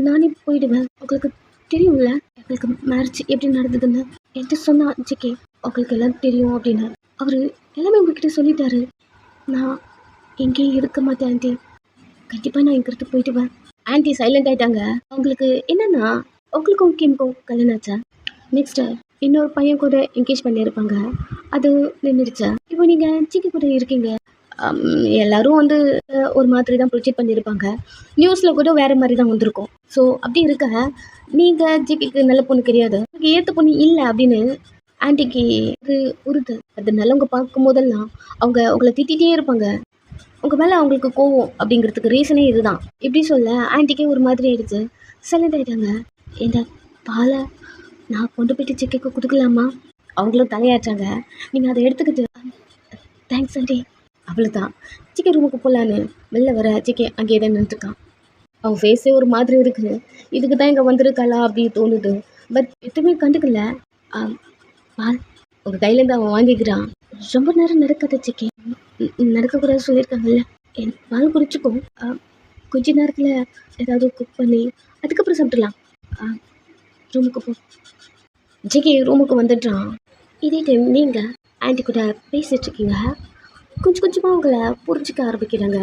Speaker 1: நானே போயிடுவேன். உங்களுக்கு தெரியும்ல எங்களுக்கு மேரேஜ் எப்படி நடந்ததுன்னு என்கிட்ட சொன்னா ஜிக்கே உங்களுக்கு எல்லாம் தெரியும் அப்படின்னு அவர் எல்லாமே உங்ககிட்ட சொல்லிட்டாரு. நான் எங்கேயும் இருக்க மாட்டேன் ஆண்டி கண்டிப்பாக நான் இங்கிறது போயிடுவேன். ஆண்டி சைலண்ட் ஆகிட்டாங்க. அவங்களுக்கு என்னென்னா உங்களுக்கும் கிம்க்கும் கல்யாணம் ஆச்சா? நெக்ஸ்ட்டு இன்னொரு பையன் கூட என்கேஜ் பண்ணியிருப்பாங்க. அது நின்றுடுச்சா? இப்போ நீங்கள் சிக்கி கூட இருக்கீங்க. எல்லோரும் வந்து ஒரு மாதிரி தான் ப்ரொஜெக்ட் பண்ணியிருப்பாங்க. நியூஸில் கூட வேறு மாதிரி தான் வந்திருக்கும். ஸோ அப்படி இருக்க நீங்கள் ஜிக்கிக்கு நல்ல பொண்ணு கிடையாது உங்களுக்கு ஏற்ற பொண்ணு இல்லை அப்படின்னு ஆண்டிக்கு ஒரு உறுது. அது நல்லவங்க பார்க்கும் போதெல்லாம் அவங்க உங்களை திட்டிகிட்டே இருப்பாங்க. உங்கள் மேலே அவங்களுக்கு கோவம் அப்படிங்கிறதுக்கு ரீசனே இதுதான். இப்படி சொல்ல ஆண்டிக்கே ஒரு மாதிரி ஆயிடுச்சு. சைலண்ட் ஆகிட்டாங்க. இந்த பாலை நான் கொண்டு போய்ட்டு சிக்கிக்கு கொடுக்கலாமா? அவங்களும் தலையாச்சாங்க. நீங்கள் அதை எடுத்துக்கிட்டு தேங்க்ஸ் ஆண்டி அவ்வளோதான். சிக்கன் ரூமுக்கு போகலான்னு வெளில வர சிக்கி அங்கேயே தான் நின்றுட்டுருக்கான். அவன் ஃபேஸே ஒரு மாதிரி இருக்குது. இதுக்கு தான் இங்கே வந்திருக்காளா அப்படி தோணுது. பட் எதுவுமே கண்டுக்கல. பால் உங்கள் கையிலேருந்து அவன் வாங்கிக்கிறான். ரொம்ப நேரம் நடக்காத சிக்கி நடக்கக்கூடாது சொல்லியிருக்காங்கல்ல எனக்கு பால் குடிச்சிக்கும். கொஞ்ச நேரத்தில் ஏதாவது குக் பண்ணி அதுக்கப்புறம் சாப்பிடலாம். ரூமுக்கு போ. ஜிக்கி ரூமுக்கு வந்துடுறான். இதே டைம் நீங்கள் ஆண்டி கூட பேசிகிட்ருக்கீங்க. கொஞ்சம் கொஞ்சமாக உங்களை புரிஞ்சிக்க ஆரம்பிக்கிறாங்க.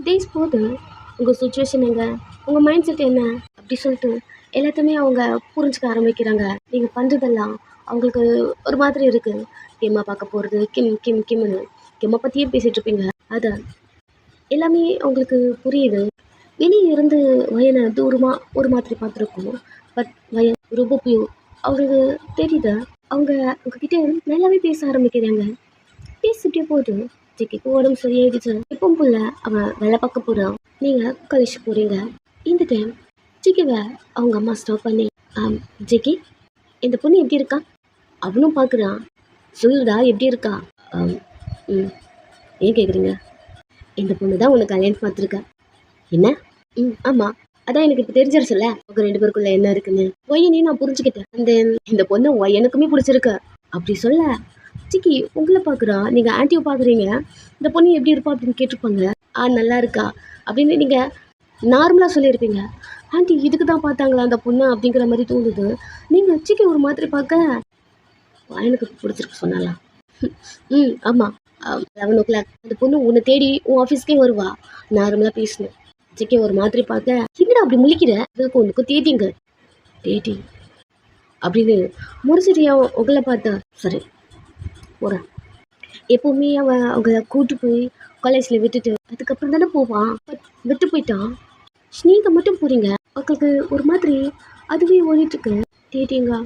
Speaker 1: டேஸ் போது உங்கள் சுச்சுவேஷன் எங்க உங்கள் மைண்ட் செட் என்ன அப்படி சொல்லிட்டு எல்லாத்தையுமே அவங்க புரிஞ்சிக்க ஆரம்பிக்கிறாங்க. நீங்கள் பண்ணுறதெல்லாம் அவங்களுக்கு ஒரு மாதிரி இருக்குது. கிம்மா பார்க்க போகிறது கிம் கிம் கிம்னு கிம்மை பற்றியே பேசிகிட்ருப்பீங்க. அது எல்லாமே அவங்களுக்கு புரியுது. வெளியே இருந்து வயனை தூரமாக ஒரு மாதிரி பார்த்துருக்கோம். பட் வயன் ரொம்ப பியூர் அவங்களுக்கு தெரியுது. அவங்க உங்ககிட்ட நல்லாவே பேச ஆரம்பிக்கிறாங்க. பேசிட்டே போது ஜிக்கிக்கு உடம்பு சரியாயிடுச்சு. இப்போ போல அவன் வேலை பார்க்க போகிறான். நீங்கள் காலேஜ் போகிறீங்க. இந்த டைம் ஜிக்கிவை அவங்க அம்மா ஸ்டாப் பண்ணி ஜிக்கி இந்த பொண்ணு எப்படி இருக்கா அவனும் பார்க்குறான். சொல்லுடா எப்படி இருக்கா? ஏன் கேட்குறீங்க? இந்த பொண்ணு தான் உனக்கு கல்யாணம் பார்த்துருக்கா. என்ன? ஆமாம் அதான் எனக்கு இப்போ தெரிஞ்சிருச்சுல்ல அவங்க 2 பேருக்குள்ள என்ன இருக்குன்னு. ஒய்யனே நான் புரிஞ்சுக்கிட்டேன். அந்த இந்த பொண்ணு ஒய்யனுக்குமே பிடிச்சிருக்கு அப்படி சொல்ல சிக்கி உங்களை பார்க்குறா. நீங்கள் ஆண்டியை பார்க்குறீங்க. இந்த பொண்ணு எப்படி இருப்பா அப்படின்னு கேட்டிருப்பாங்க. நல்லா இருக்கா அப்படின்னு நீங்கள் நார்மலாக சொல்லியிருப்பீங்க. ஆண்டி இதுக்கு தான் பார்த்தாங்களா அந்த பொண்ணு அப்படிங்கிற மாதிரி தோணுது. நீங்கள் சிக்கி ஒரு மாதிரி பார்க்க எனக்கு பிடிச்சிருக்கு சொன்னாலாம். ஆமாம் 11 o'clock அந்த பொண்ணு உன்னை தேடி உன் ஆஃபீஸ்க்கே வருவா. நார்மலாக பேசணும். சிக்கி ஒரு மாதிரி பார்க்க என்னடா அப்படி முழிக்கிற அதுக்கு உனக்கு தேட்டிங்க தேட்டி அப்படின்னு முடிச்சிட்டியா உங்களை பார்த்தா சரி போகிறேன் எப்போவுமே அவன் அவங்கள கூட்டு போய் காலேஜில் விட்டுட்டு அதுக்கப்புறம் தானே போவான். பட் விட்டு போயிட்டான். நீங்கள் மட்டும் போகிறீங்க. உங்களுக்கு ஒரு மாதிரி அதுவே ஓடிட்டுருக்கு. டேட்டிங்கா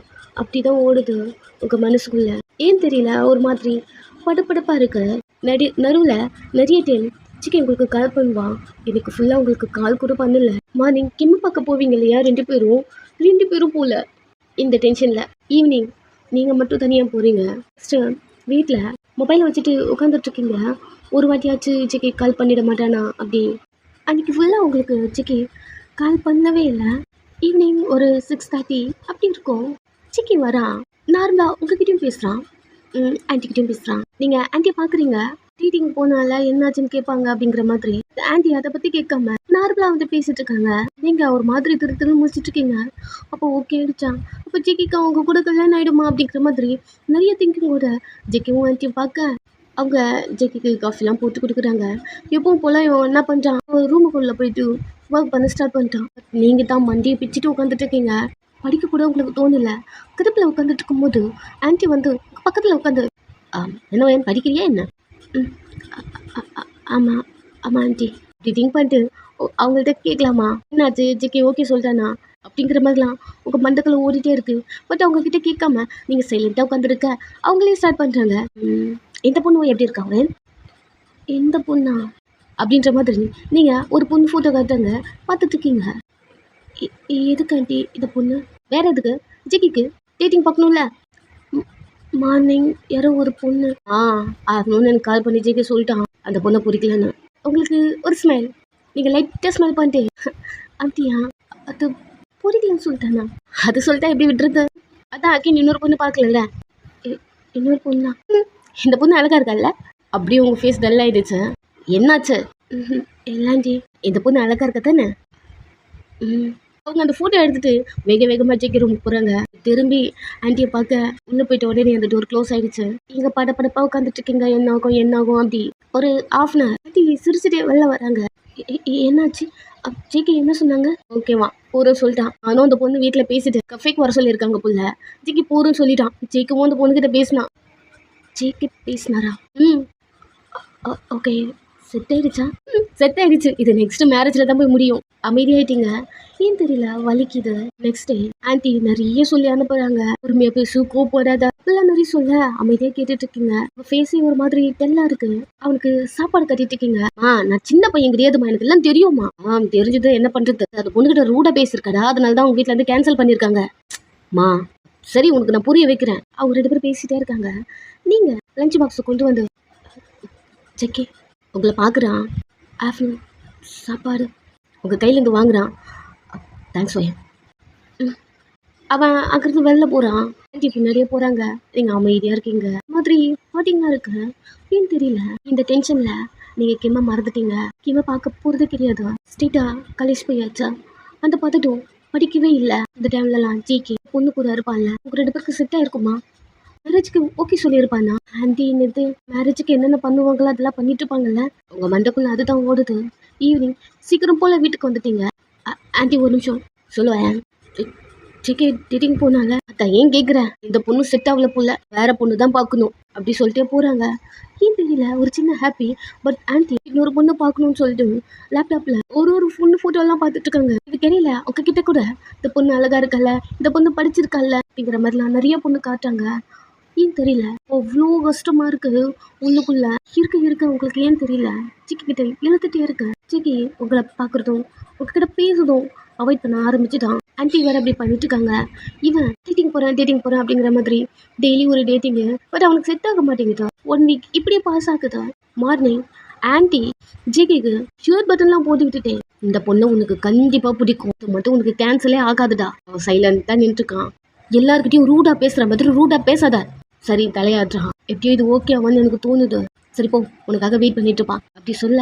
Speaker 1: அப்படி தான் ஓடுது உங்கள் மனசுக்குள்ள. ஏன் தெரியல, ஒரு மாதிரி படப்படப்பாக இருக்கு. நடுவில் நிறைய டைம் சிக்கன் உங்களுக்கு கால் பண்ணுவான். எனக்கு ஃபுல்லாக உங்களுக்கு கால் கூட பண்ணல. மார்னிங் கிம்மு பார்க்க போவீங்க இல்லையா, ரெண்டு பேரும் போகல. இந்த டென்ஷனில் ஈவினிங் நீங்கள் மட்டும் தனியாக போகிறீங்க. ஃபஸ்ட்டு வீட்டில் மொபைலை வச்சுட்டு உட்காந்துட்ருக்கீங்க. ஒரு வாட்டியாச்சு சிக்கி கால் பண்ணிட மாட்டானா அப்படி. அன்றைக்கி ஃபுல்லாக உங்களுக்கு சிக்கி கால் பண்ணவே இல்லை. ஈவினிங் ஒரு 6:30 அப்படி இருக்கும். சிக்கி வரான். நார்மலாக உங்ககிட்டயும் பேசுகிறான், ஆன்ட்டிக்கிட்டையும் பேசுகிறான். நீங்கள் ஆன்ட்டியை பார்க்குறீங்க. டீட்டிங் போனால என்னாச்சுன்னு கேட்பாங்க அப்படிங்கிற மாதிரி. ஆன்ட்டி அதை பற்றி கேட்காம நார்மலாக வந்து பேசிட்டு இருக்காங்க. நீங்கள் ஒரு மாதிரி திரு முடிச்சிட்டு இருக்கீங்க. அப்போ ஓகே ஆயிடுச்சா, அப்போ ஜிக்கிக்கு அவங்க கூட கல்யாணம் ஆகிடுமா அப்படிங்கிற மாதிரி நிறைய திங்கிங்கோட ஜிக்கியும் ஆன்ட்டியும் பார்க்க அவங்க ஜெக்கிக்கு காஃபிலாம் போட்டு கொடுக்குறாங்க. எப்பவும் போல இவன் என்ன பண்ணுறான், ஒரு ரூமுக்குள்ளே போயிட்டு ஒர்க் பண்ண ஸ்டார்ட் பண்ணிட்டான். நீங்கள் தான் மண்டியை பிச்சுட்டு உட்காந்துட்டு இருக்கீங்க. படிக்க கூட உங்களுக்கு தோணல. கடுப்பில் உட்காந்துட்டு இருக்கும்போது ஆன்ட்டி வந்து பக்கத்தில் உட்காந்து, என்ன ஏன் படிக்கிறியா என்ன? ஆமாம் ஆமாம் ஆன்ட்டி. இப்படி திங்க் பண்ணிட்டு அவங்கள்ட்ட கேட்கலாமா, என்னாச்சு ஜெக்கி ஓகே சொல்லிட்டானா அப்படிங்கிற மாதிரிலாம் உங்கள் மண்டக்குள்ள ஓடிட்டே இருக்குது. பட் அவங்கக்கிட்ட கேட்காம நீங்கள் சைலண்ட்டாக உட்காந்துருக்க அவங்களே ஸ்டார்ட் பண்ணுறாங்க. இந்த பொண்ணு எப்படி இருக்காங்க, எந்த பொண்ணா அப்படின்ற மாதிரி நீங்கள் ஒரு பொண்ணு ஃபோட்டோ காட்டுங்க பார்த்துட்ருக்கீங்க. எதுக்கு ஆண்டி இந்த பொண்ணு? வேறு எதுக்கு? ஜிக்கிக்கு டேட்டிங் பார்க்கணும்ல. மார்னிங் யாரோ ஒரு பொண்ணு ஆகணும்னு எனக்கு கால் பண்ணி ஜிக்கி சொல்லிட்டான் அந்த பொண்ணை பிடிக்கலன்னு. உங்களுக்கு ஒரு ஸ்மைல், நீங்கள் லைட்டாக ஸ்மைல் பண்ணிட்டு, அப்படியா அது பிடிக்கலன்னு சொல்லிட்டானா? அது சொல்லிட்டா எப்படி விட்டுறது? அதான் அக்கி இன்னொரு பொண்ணு பார்க்கலல்ல. இன்னொரு பொண்ணா? இந்த பொண்ணு அழகா இருக்கால்ல? அப்படியே உங்கள் ஃபேஸ் டல் ஆகிடுச்சு. என்னாச்சு? எல்லாண்டி இந்த பொண்ணு அழகா இருக்க தானே? அவங்க அந்த ஃபோட்டோ எடுத்துகிட்டு வேகமாக ஜெக்கி ரூமுக்கு போகிறாங்க. திரும்பி ஆன்ட்டியை பார்க்க உள்ளே போயிட்ட உடனே அந்த டோர் க்ளோஸ் ஆகிடுச்சு. இங்கே படப்படப்பாக உட்காந்துட்டு இருக்கீங்க. என்னாகும் அப்படி ஒரு ½ hour ஆன்ட்டி சிரிச்சுட்டே வெளில வராங்க. என்னாச்சு? ஜெக்கி என்ன சொன்னாங்க? ஓகேவா போகிறோம் சொல்லிட்டான். ஆனால் அந்த பொண்ணு வீட்டில் பேசிட்டு கஃபேக்கு வர சொல்லியிருக்காங்க புள்ள. ஜெக்கி போகிறோன்னு சொல்லிட்டான். ஜெக்கிவும் அந்த பொண்ணுக்கிட்ட பேசினான். ஜெக்கி பேசினாரா? ஓகே செட் ஆயிடுச்சா? செட் ஆயிடுச்சு. இது நெக்ஸ்ட் மேரேஜில் தான் போய் முடியும். அமைதியாயிட்டீங்க. ஏன் தெரியல, வலிக்குது. நெக்ஸ்ட் டே ஆன்ட்டி நிறைய சொல்லி அனுப்புறாங்க. பொறுமையாக பேசு, கோப்படாத அப்படிலாம் நிறைய சொல்ல அமைதியாக கேட்டுட்டு இருக்கீங்க. ஃபேஸே ஒரு மாதிரி டெல்லா இருக்கு. அவனுக்கு சாப்பாடு கட்டிட்டு இருக்கீங்க. நான் சின்ன பையன் கிடையாதுமா, எனக்கு எல்லாம் தெரியுமா? தெரிஞ்சது என்ன பண்றது? அது பொண்ணுகிட்ட ரூடா பேசியிருக்காடா, அதனால தான் அவங்க வீட்டில் இருந்து கேன்சல் பண்ணியிருக்காங்க. மா சரி, உனக்கு நான் புரிய வைக்கிறேன். அவங்க 2 பேரும் பேசிட்டே இருக்காங்க. நீங்கள் லஞ்ச் பாக்ஸை கொண்டு வந்து ஜெக்கி உங்களை பார்க்குறான். ஆஃப்டர்நூன் சாப்பாடு உங்கள் கையிலேருந்து வாங்குறான். தேங்க்ஸ் ஒய்யா. அவன் அங்கிருந்து வெளில போகிறான். ஆன்ட்டி பின்னாடியே போகிறாங்க. நீங்கள் அமைதியாக இருக்கீங்க. மாதிரி ஹாட்டிங்காக இருக்கு. ஏன்னு தெரியல, இந்த டென்ஷனில் நீங்கள் கிம்மை மறந்துட்டீங்க. கிம்மை பார்க்க போகிறதே கிடையாது. ஸ்ட்ரெயிட்டாக காலேஜ் போயாச்சா? அந்த பார்த்துட்டும் படிக்கவே இல்லை. இந்த டைம்லலாம் ஜிக்கி பொண்ணு கூட இருப்பான்ல, உங்கள் 2 பேருக்கு செட் ஆயிருக்குமா? மேரேஜுக்கு ஓகே சொல்லியிருப்பானா? ஆன்ட்டி என்னது மேரேஜுக்கு என்னென்ன பண்ணுவாங்களோ அதெல்லாம் பண்ணிட்டு இருப்பாங்கல்ல. உங்கள் மண்டக்குள்ள அதுதான் ஓடுது. ஈவினிங் சீக்கிரம் போல் வீட்டுக்கு வந்துட்டீங்க. ஆன்ட்டி ஒரு நிமிஷம் சொல்லுவேன். சிக்கி டேட்டிங் போனால அதான் ஏன் கேட்குறேன். இந்த பொண்ணு செட் ஆகல போல, வேற பொண்ணு தான் பார்க்கணும் அப்படி சொல்லிட்டே போகிறாங்க. ஏன் தெரியல, ஒரு சின்ன ஹாப்பி. பட் ஆன்ட்டி இன்னொரு பொண்ணு பார்க்கணும்னு சொல்லிட்டு லேப்டாப்பில் ஒரு பொண்ணு ஃபோட்டோலாம் பார்த்துட்டு இருக்காங்க. இது தெரியல, உங்ககிட்ட கூட இந்த பொண்ணு அழகா இருக்கல்ல, இந்த பொண்ணு படிச்சிருக்கல்ல அப்படிங்கிற மாதிரிலாம் நிறைய பொண்ணு காட்டுறாங்க. ஏன் தெரியல, அவ்வளோ கஷ்டமாக இருக்குது உள்ளுக்குள்ளே. இருக்க உங்களுக்கு ஏன் தெரியல, சிக்கி கிட்ட இழுத்துட்டே இருக்கு. சிக்கி உங்களை பார்க்குறதும் உங்ககிட்ட பேசுறதும் அவாய்ட் பண்ண ஆரம்பிச்சுட்டான். ஆன்ட்டி வேறு அப்படி பண்ணிட்டு இருக்காங்க. இவன் டேட்டிங் போகிறேன் அப்படிங்கிற மாதிரி டெய்லி ஒரு டேட்டிங்கு. பட் அவனுக்கு செட் ஆக மாட்டேங்குதா. 1 வீக் இப்படியே பாஸ் ஆகுதா. மார்னிங் ஆன்ட்டி ஜிகிக்கு ஷூர் பட்டன்லாம் போட்டு விட்டுட்டேன். இந்த பொண்ணு உனக்கு கண்டிப்பாக பிடிக்கும், அது மட்டும் உனக்கு கேன்சலே ஆகாதுடா. அவன் சைலண்டாக நின்றுருக்கான். எல்லாருக்கிட்டையும் ரூடாக பேசுகிற மாதிரி ரூடாக பேசாத. சரி தலையாடுறான். எப்படியோ இது ஓகே ஆவான்னு எனக்கு தோணுது. சரி போ, உனக்காக வெயிட் பண்ணிட்டு இருப்பான் அப்படி சொல்ல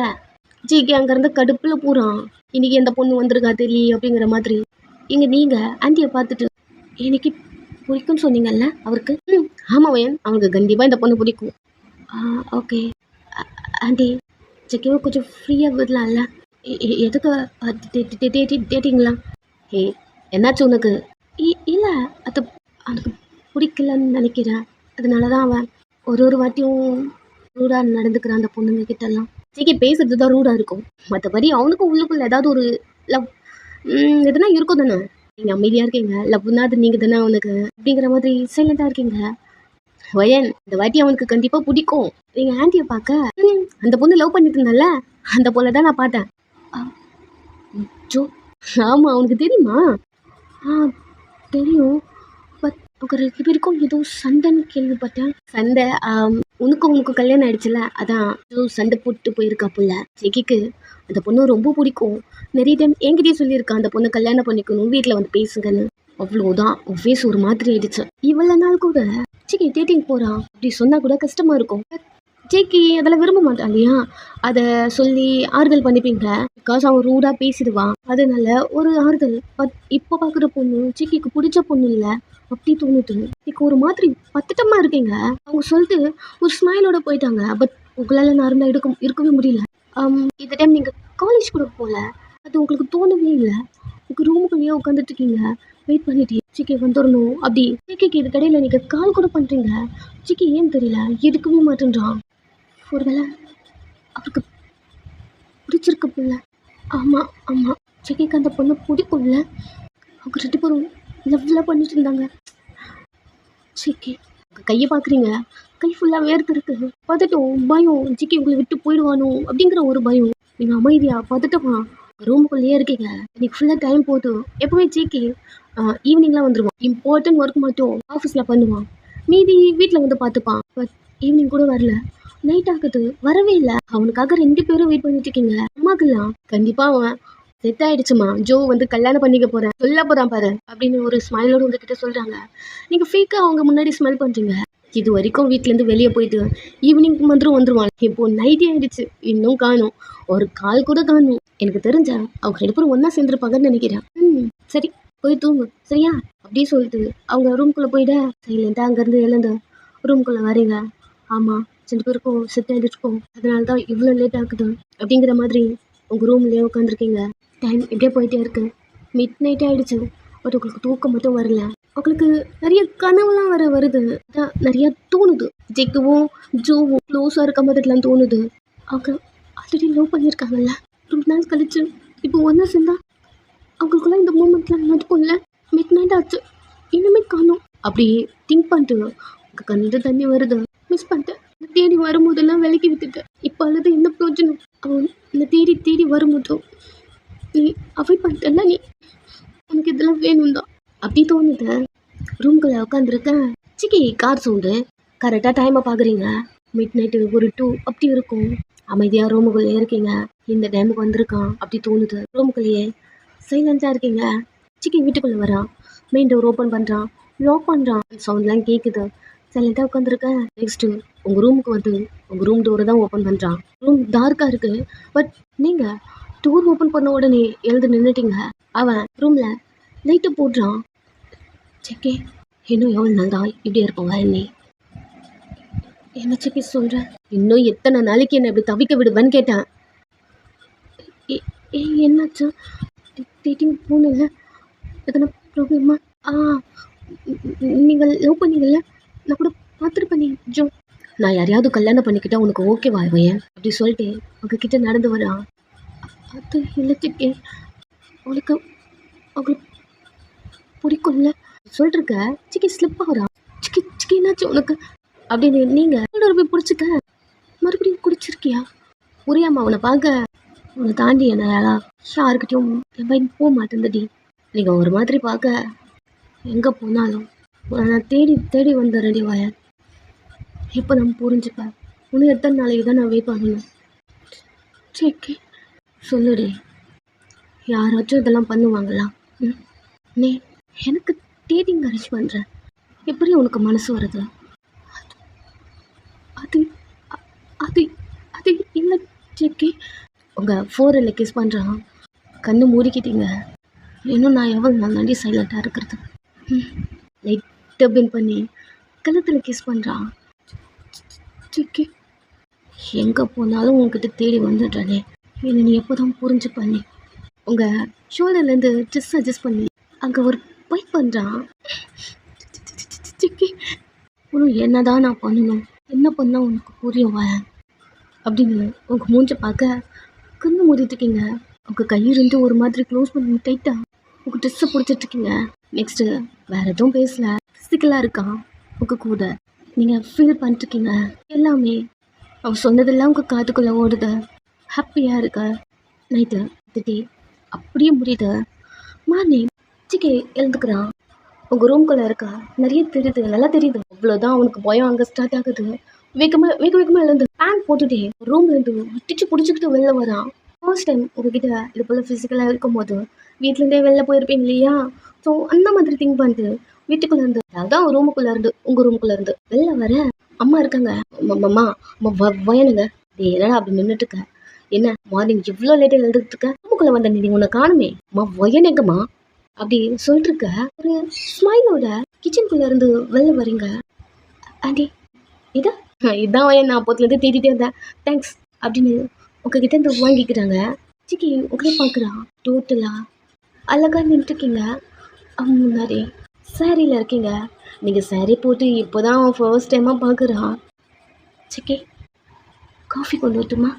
Speaker 1: ஜிகே அங்கேருந்து கடுப்பில் போகிறான். இன்னைக்கு எந்த பொண்ணு வந்திருக்கா தெரியல அப்படிங்கிற மாதிரி. இங்கே நீங்கள் ஆன்ட்டியை பார்த்துட்டு எனக்கு பிடிக்கும்னு சொன்னீங்கல்ல அவருக்கு? ஆமாம் வயன், அவனுக்கு கண்டிப்பாக இந்த பொண்ணு பிடிக்கும். ஓகே ஆன்ட்டி, ஜெக்கிவை கொஞ்சம் ஃப்ரீயாக விடலாம்ல? எதுக்கு டேட்டிங்களா? என்னாச்சு உனக்கு? இல்லை, அது அவனுக்கு பிடிக்கலன்னு நினைக்கிறேன். அதனால தான் அவன் ஒரு வாட்டியும் ரூடாக நடந்துக்கிற அந்த பொண்ணுங்க கிட்டலாம் ஜிகே பேசுறது தான் ரூடாக இருக்கும். மற்றபடி அவனுக்கும் உள்ளுக்குள்ள ஏதாவது ஒரு லவ் எதுனா இருக்கும் தானே. நீங்கள் அமைதியாக இருக்கீங்க, லவ்னா அது நீங்கள் தானே அவனுக்கு அப்படிங்கிற மாதிரி சைலண்டாக இருக்கீங்க. வயன் இந்த வாட்டி அவனுக்கு கண்டிப்பாக பிடிக்கும். நீங்கள் ஆண்டியை பார்க்க அந்த பொண்ணு லவ் பண்ணிட்டு இருந்தால அந்த பொண்ணை தான் நான் பார்த்தேன். ஆ, ஜோ ஆமாம் அவனுக்கு தெரியுமா? ஆ தெரியும். பட் அவங்க 2 பேருக்கும் ஏதோ சண்டைன்னு கேள்விப்பட்டேன். சண்டை உனக்கும் கல்யாணம் ஆயிடுச்சுல, அதான் ஏதோ சண்டை போட்டு போயிருக்காப்புல. ஜெகிக்கு அந்த பொண்ணு ரொம்ப பிடிக்கும். நிறைய டைம் என்கிட்டயே சொல்லியிருக்கான் அந்த பொண்ணை கல்யாணம் பண்ணிக்கணும், வீட்டில் வந்து பேசுங்கன்னு. அவ்வளோதான் ஃபேஸ் ஒரு மாதிரி ஆயிடுச்சு. இவ்வளோ நாள் கூட ஜெகி டேட்டிங் போகிறான் அப்படி சொன்னால் கூட கஷ்டமாக இருக்கும். ஜெகி அதெல்லாம் விரும்ப மாட்டான் இல்லையா? அதை சொல்லி ஆறுதல் பண்ணிப்பீங்க. பிகாஸ் அவன் ரூடாக பேசிடுவான், அதனால ஒரு ஆறுதல். பட் இப்போ பார்க்குற பொண்ணு ஜெகிக்கு பிடிச்ச பொண்ணு இல்லை அப்படி தோணுது. இப்போ ஒரு மாதிரி பத்திட்டமா இருக்கீங்க. அவங்க சொல்லிட்டு ஒரு ஸ்மைலோட போயிட்டாங்க. பட் உங்களால் நார்மலாக இருக்கவே முடியல. இந்த டைம் நீங்கள் காலேஜ் கூட போகல, அது உங்களுக்கு தோணவே இல்லை. உங்கள் ரூமுக்குள்ளேயே உட்காந்துட்டு இருக்கீங்க, வெயிட் பண்ணிட்டு சிக்கி வந்துடணும் அப்படி. சிக்கிக்கு இது கடையில் நீங்கள் கால் கூட பண்ணுறீங்க. சிக்கி ஏன்னு தெரியல எடுக்கவே மாட்டேன்றான். ஒருவேளை அவருக்கு பிடிச்சிருக்கு பிள்ளை. ஆமாம் ஆமாம், சிக்கிக்கு அந்த பொண்ணு பிடிக்கும்ல. அவங்க 2 பேரும் லவ்லாம் பண்ணிட்டு இருந்தாங்க. சிக்கி உங்கள் கையை பார்க்குறீங்க, கை ஃபுல்லாக வேர்த்து இருக்குது. பதட்டம், பயம், ஜிக்கி உங்களை விட்டு போயிடுவானோ அப்படிங்கிற ஒரு பயம். நீங்கள் அமைதியாக பதட்டமா ரூமுக்குள்ளேயே இருக்கீங்க. இன்னைக்கு ஃபுல்லாக டைம் போதும். எப்போவுமே ஜிக்கி ஈவினிங்லாம் வந்துடுவான். இம்பார்ட்டன்ட் ஒர்க் மட்டும் ஆஃபீஸில் பண்ணுவான், மீதி வீட்டில் வந்து பார்த்துப்பான். பட் ஈவினிங் கூட வரல. நைட் ஆகுது, வரவே இல்லை. அவனுக்காக 2 பேரும் வெயிட் பண்ணிட்டு இருக்கீங்க. அம்மாக்கெல்லாம் கண்டிப்பாக அவன் செட் ஆயிடுச்சுமா, ஜோ வந்து கல்யாணம் பண்ணிக்க போகிறேன் சொல்ல போகிறான் பாரு அப்படின்னு ஒரு ஸ்மைலோடு உங்ககிட்ட சொல்கிறாங்க. நீங்கள் ஃபேக்காக அவங்க முன்னாடி ஸ்மெல் பண்ணுறீங்க. இது வரைக்கும் வீட்டிலேருந்து வெளியே போயிட்டு ஈவினிங் வந்துருவான். இப்போ நைட்டே ஆயிடுச்சு, இன்னும் காணும். ஒரு கால் கூட காணும். எனக்கு தெரிஞ்ச அவங்க 2 பேரும் ஒன்றா சேர்ந்துருப்பாங்கன்னு நினைக்கிறேன். சரி போய் தூங்கு சரியா அப்படியே சொல்லிட்டு அவங்க ரூம்குள்ளே போயிட சைலண்டாக அங்கேருந்து எழுந்து ரூம்குள்ளே வரீங்க. ஆமாம் 2 பேருக்கும் செட் ஆகிடுச்சுக்கும், அதனால தான் இவ்வளோ லேட் ஆகுது அப்படிங்கிற மாதிரி உங்கள் ரூம்லேயே உட்காந்துருக்கீங்க. டைம் இப்படியே போயிட்டே இருக்கு. மிட் நைட்டே ஆகிடுச்சு. பட் உங்களுக்கு தூக்கம் மட்டும் வரல. உங்களுக்கு நிறைய கனவுலாம் வருது. அதான் நிறையா தோணுது. ஜெக்குவும் ஜோவும் க்ளோஸாக இருக்க மாதிரிலாம் தோணுது. அவங்க ஆல்ரெடி லவ் பண்ணியிருக்காங்கல்ல, ரொம்ப நாள் கழிச்சு இப்போ ஒன்றா சேர்ந்தா அவங்களுக்குலாம் இந்த மூமெண்ட்லாம் நடக்கும்ல. மிட் நைட் ஆச்சு, இன்னுமே காணும். அப்படி திங்க் பண்ணிட்டு உங்கள் கண்ணில் தண்ணி வருது. மிஸ் பண்ணிட்டேன். தேடி வரும்போதெல்லாம் விலக்கி விட்டுட்டேன். இப்போ அல்லது என்ன பிரயோஜனம்? அவன் இந்த தேடி வரும்போதும் நீ அவாய்ட் பண்ணிட்டல. நீ உனக்கு இதெல்லாம் வேணும் தான் அப்படி தோணுது. ரூம்குள்ளே உட்காந்துருக்கேன். சிக்கி கார் சவுண்டு. கரெக்டாக டைமை பார்க்குறீங்க. மிட் நைட்டு ஒரு 2 அப்படி இருக்கும். அமைதியாக ரூமுக்குள்ளேயே இருக்கீங்க. இந்த டைமுக்கு வந்திருக்கான் அப்படி தோணுது. ரூமுக்குள்ளேயே சைலண்டாக இருக்கீங்க. சிக்கி வீட்டுக்குள்ளே வரான். மெயின் டோர் ஓப்பன் பண்ணுறான், லாக் பண்ணுறான். சவுண்ட்லாம் கேட்குது. சைலண்டாக உட்காந்துருக்கேன். நெக்ஸ்ட்டு உங்கள் ரூமுக்கு வந்து உங்கள் ரூம் டோரை தான் ஓப்பன் பண்ணுறான். ரூம் டார்க்காக இருக்குது. பட் நீங்கள் டோர் ஓப்பன் பண்ண உடனே எழுந்து நின்றுட்டீங்க. அவன் ரூமில் லைட்டை போடுறான். சிக்கி இன்னும் எவ்வளோ நாள் தான் இப்படி இருப்போங்க? என்ன சிக்கி சொல்கிறேன்? இன்னும் எத்தனை நாளைக்கு என்னை இப்படி தவிக்க விடுவேன்னு கேட்டேன். என்னாச்சு? டேட்டிங் போகணும்ல, எதனா ப்ராப்ளமா? நீங்கள் லவ் பண்ணீங்கல்ல, நான் கூட பார்த்துருப்பேன். ஜோ நான் யாரையாவது கல்யாணம் பண்ணிக்கிட்டா உனக்கு ஓகேவா பையன் அப்படி சொல்லிட்டு உங்ககிட்ட நடந்து வரான். அது இல்லை சிக்கி, அவளுக்கு பிடிக்கும்ல சொல்லிருக்க. சிக்கி ஸ்லிப் ஆகுறான். சிக்கி என்னாச்சு உனக்கு அப்படின்னு நீங்கள் போய் பிடிச்சிக்க மறுபடியும் குடிச்சிருக்கியா? புரியாமல் அவனை பார்க்க உன்னை தாண்டி என்ன யாருக்கிட்டையும் என் பையன் போக மாட்டேன்டி. நீங்கள் ஒரு மாதிரி பார்க்க எங்கே போனாலும் நான் தேடி வந்துடுறேன்டி வயன். இப்போ நான் புரிஞ்சுப்பேன். இன்னும் எத்தனை நாளைக்கு தான் நான் வெயிட் பண்ணணும்? சரி சொல்லுடி, யாராச்சும் இதெல்லாம் பண்ணுவாங்களா? நீ எனக்கு டேட்டிங் அரேஞ்ச் பண்ணுற, எப்படி உனக்கு மனசு வருது? அது அது அது இல்லை ஜெக்கி. உங்கள் ஃபோரில் கிஸ் பண்ணுறான், கண்ணு மூடிக்கிட்டீங்க. இன்னும் நான் எவ்வளோ நாள் தாண்டி சைலண்ட்டாக இருக்கிறது? லைட்டாக பின் பண்ணி கழுத்தில் கிஸ் பண்ணுறான். ஜெக்கி எங்கே போனாலும் உங்ககிட்ட தேடி வந்துடுறானே, என்னை நீ எப்போ தான் புரிஞ்சு பண்ணி உங்கள் ஷோல்டர்லேருந்து ட்ரெஸ் அட்ஜஸ்ட் பண்ணி அங்கே ஒரு பைக் பண்ணுறான். ஜெக்கி இன்னும் என்ன தான் நான் பண்ணணும்? என்ன பண்ணால் உனக்கு புரியும் வாயன் அப்படின்னு உங்கள் மூஞ்ச பார்க்க கண்ணு மூடிட்டு இருக்கீங்க. உங்கள் கையிருந்து ஒரு மாதிரி க்ளோஸ் பண்ணி டைட்டா உங்கள் ட்ரெஸ்ஸை பிடிச்சிட்ருக்கீங்க. நெக்ஸ்ட்டு வேறு எதுவும் பேசல. ஃபிசிக்கலாக இருக்கான் உங்கள் கூட. நீங்கள் ஃபீல் பண்ணிட்டுருக்கீங்க எல்லாமே. அவன் சொன்னதெல்லாம் உங்கள் காதுக்குள்ளே ஓடுது. ஹாப்பியாக இருக்க. நைட்டு திட்டி அப்படியே முடியுது. மார்னிங் சிக்கி எழுந்துக்கிறான். உங்கள் ரூம்குள்ளே இருக்கா நிறைய தெரியுது, நல்லா தெரியுது. அவ்வளோதான் அவனுக்கு பயம் அங்கே ஸ்டார்ட் ஆகுது. வேகமாக எழுந்து பேண்ட் போட்டுட்டே ரூம்லேருந்து அடிச்சு பிடிச்சிக்கிட்டு வெளில வரான். ஃபர்ஸ்ட் டைம் உங்ககிட்ட இது போல் ஃபிசிக்கலாக இருக்கும் போது வீட்டிலேருந்தே வெளில போயிருப்பீங்க இல்லையா? ஸோ அந்த மாதிரி திங்க் பண்ணிட்டு வீட்டுக்குள்ளே இருந்து, அதாவது ரூமுக்குள்ளே இருந்து உங்கள் ரூமுக்குள்ளே இருந்து வெளில வர அம்மா இருக்காங்க. அம்மா வயனுங்க டே என்னடா அப்படி நின்றுட்டு இருக்க? என்ன மார்னிங் இவ்வளோ லேட்டாக எழுதுட்டு இருக்க? ரூமுக்குள்ளே வந்த நீ உன்னை காணுமே. அம்மா வயனுங்கம்மா அப்படி சொல்லிட்டு இருக்க. ஒரு ஸ்மைலோட கிச்சனுக்குள்ளே இருந்து வெளில வரீங்க. ஆண்டி இதான் வயன், நான் அப்போத்துலேருந்து தேடிட்டே இருந்தேன், தேங்க்ஸ் அப்படின்னு உங்ககிட்ட இருந்து வாங்கிக்கிறாங்க. சிக்கி உங்களே பார்க்குறான். டோட்டலாக அழகாக நின்றுருக்கீங்க. அவன் முன்னாடி சாரியில் இருக்கீங்க. நீங்கள் சாரி போட்டு இப்போ தான் அவன் ஃபர்ஸ்ட் டைமாக பார்க்குறான். சிக்கி காஃபி கொண்டு வரட்டுமா?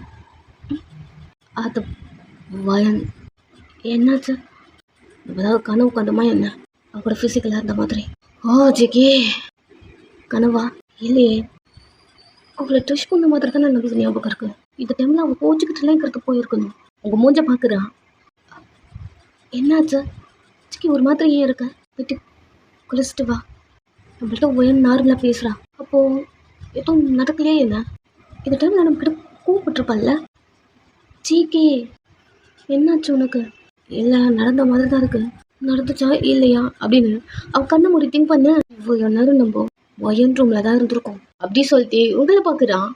Speaker 1: அது வயன் என்னாச்சு? ஏதாவது கனவு கண்டமா என்ன? அவங்களோட ஃபிசிக்கலாக இருந்த மாதிரி. சிக்கி கனவா? இல்லையே, அவளை ட்ரெஷ் பண்ண மாதிரி தானே எனக்கு ஞாபகம் இருக்கு. இந்த டைமில் அவள் கோச்சிக்கிட்டுலாம் இருக்கிறது போயிருக்கணும். உங்கள் மூஞ்ச பார்க்குறான். என்னாச்சு? சிக்கி ஒரு மாதிரி ஏன் இருக்க? போயிட்டு குளிச்சுட்டு வா. நம்மள்ட்ட ஒயன் நார்மலாக பேசுகிறா. அப்போது எதுவும் நடக்கலையே என்ன? இந்த டைமில் நம்மக்கிட்ட கூப்பிட்டுருப்பாள்ல. சீக்கி என்னாச்சு உனக்கு? இல்லை நடந்த மாதிரி தான் இருக்குது. நடந்துச்சா இல்லையா அப்படின்னு அவள் கண்ணை மூடி திங்க் பண்ண. இவ்வளோ நேரம் நம்ம ஒயன் ரூமில் தான் இருந்திருக்கோம் அப்படி சொல்லிட்டு உங்களை பார்க்குறான்.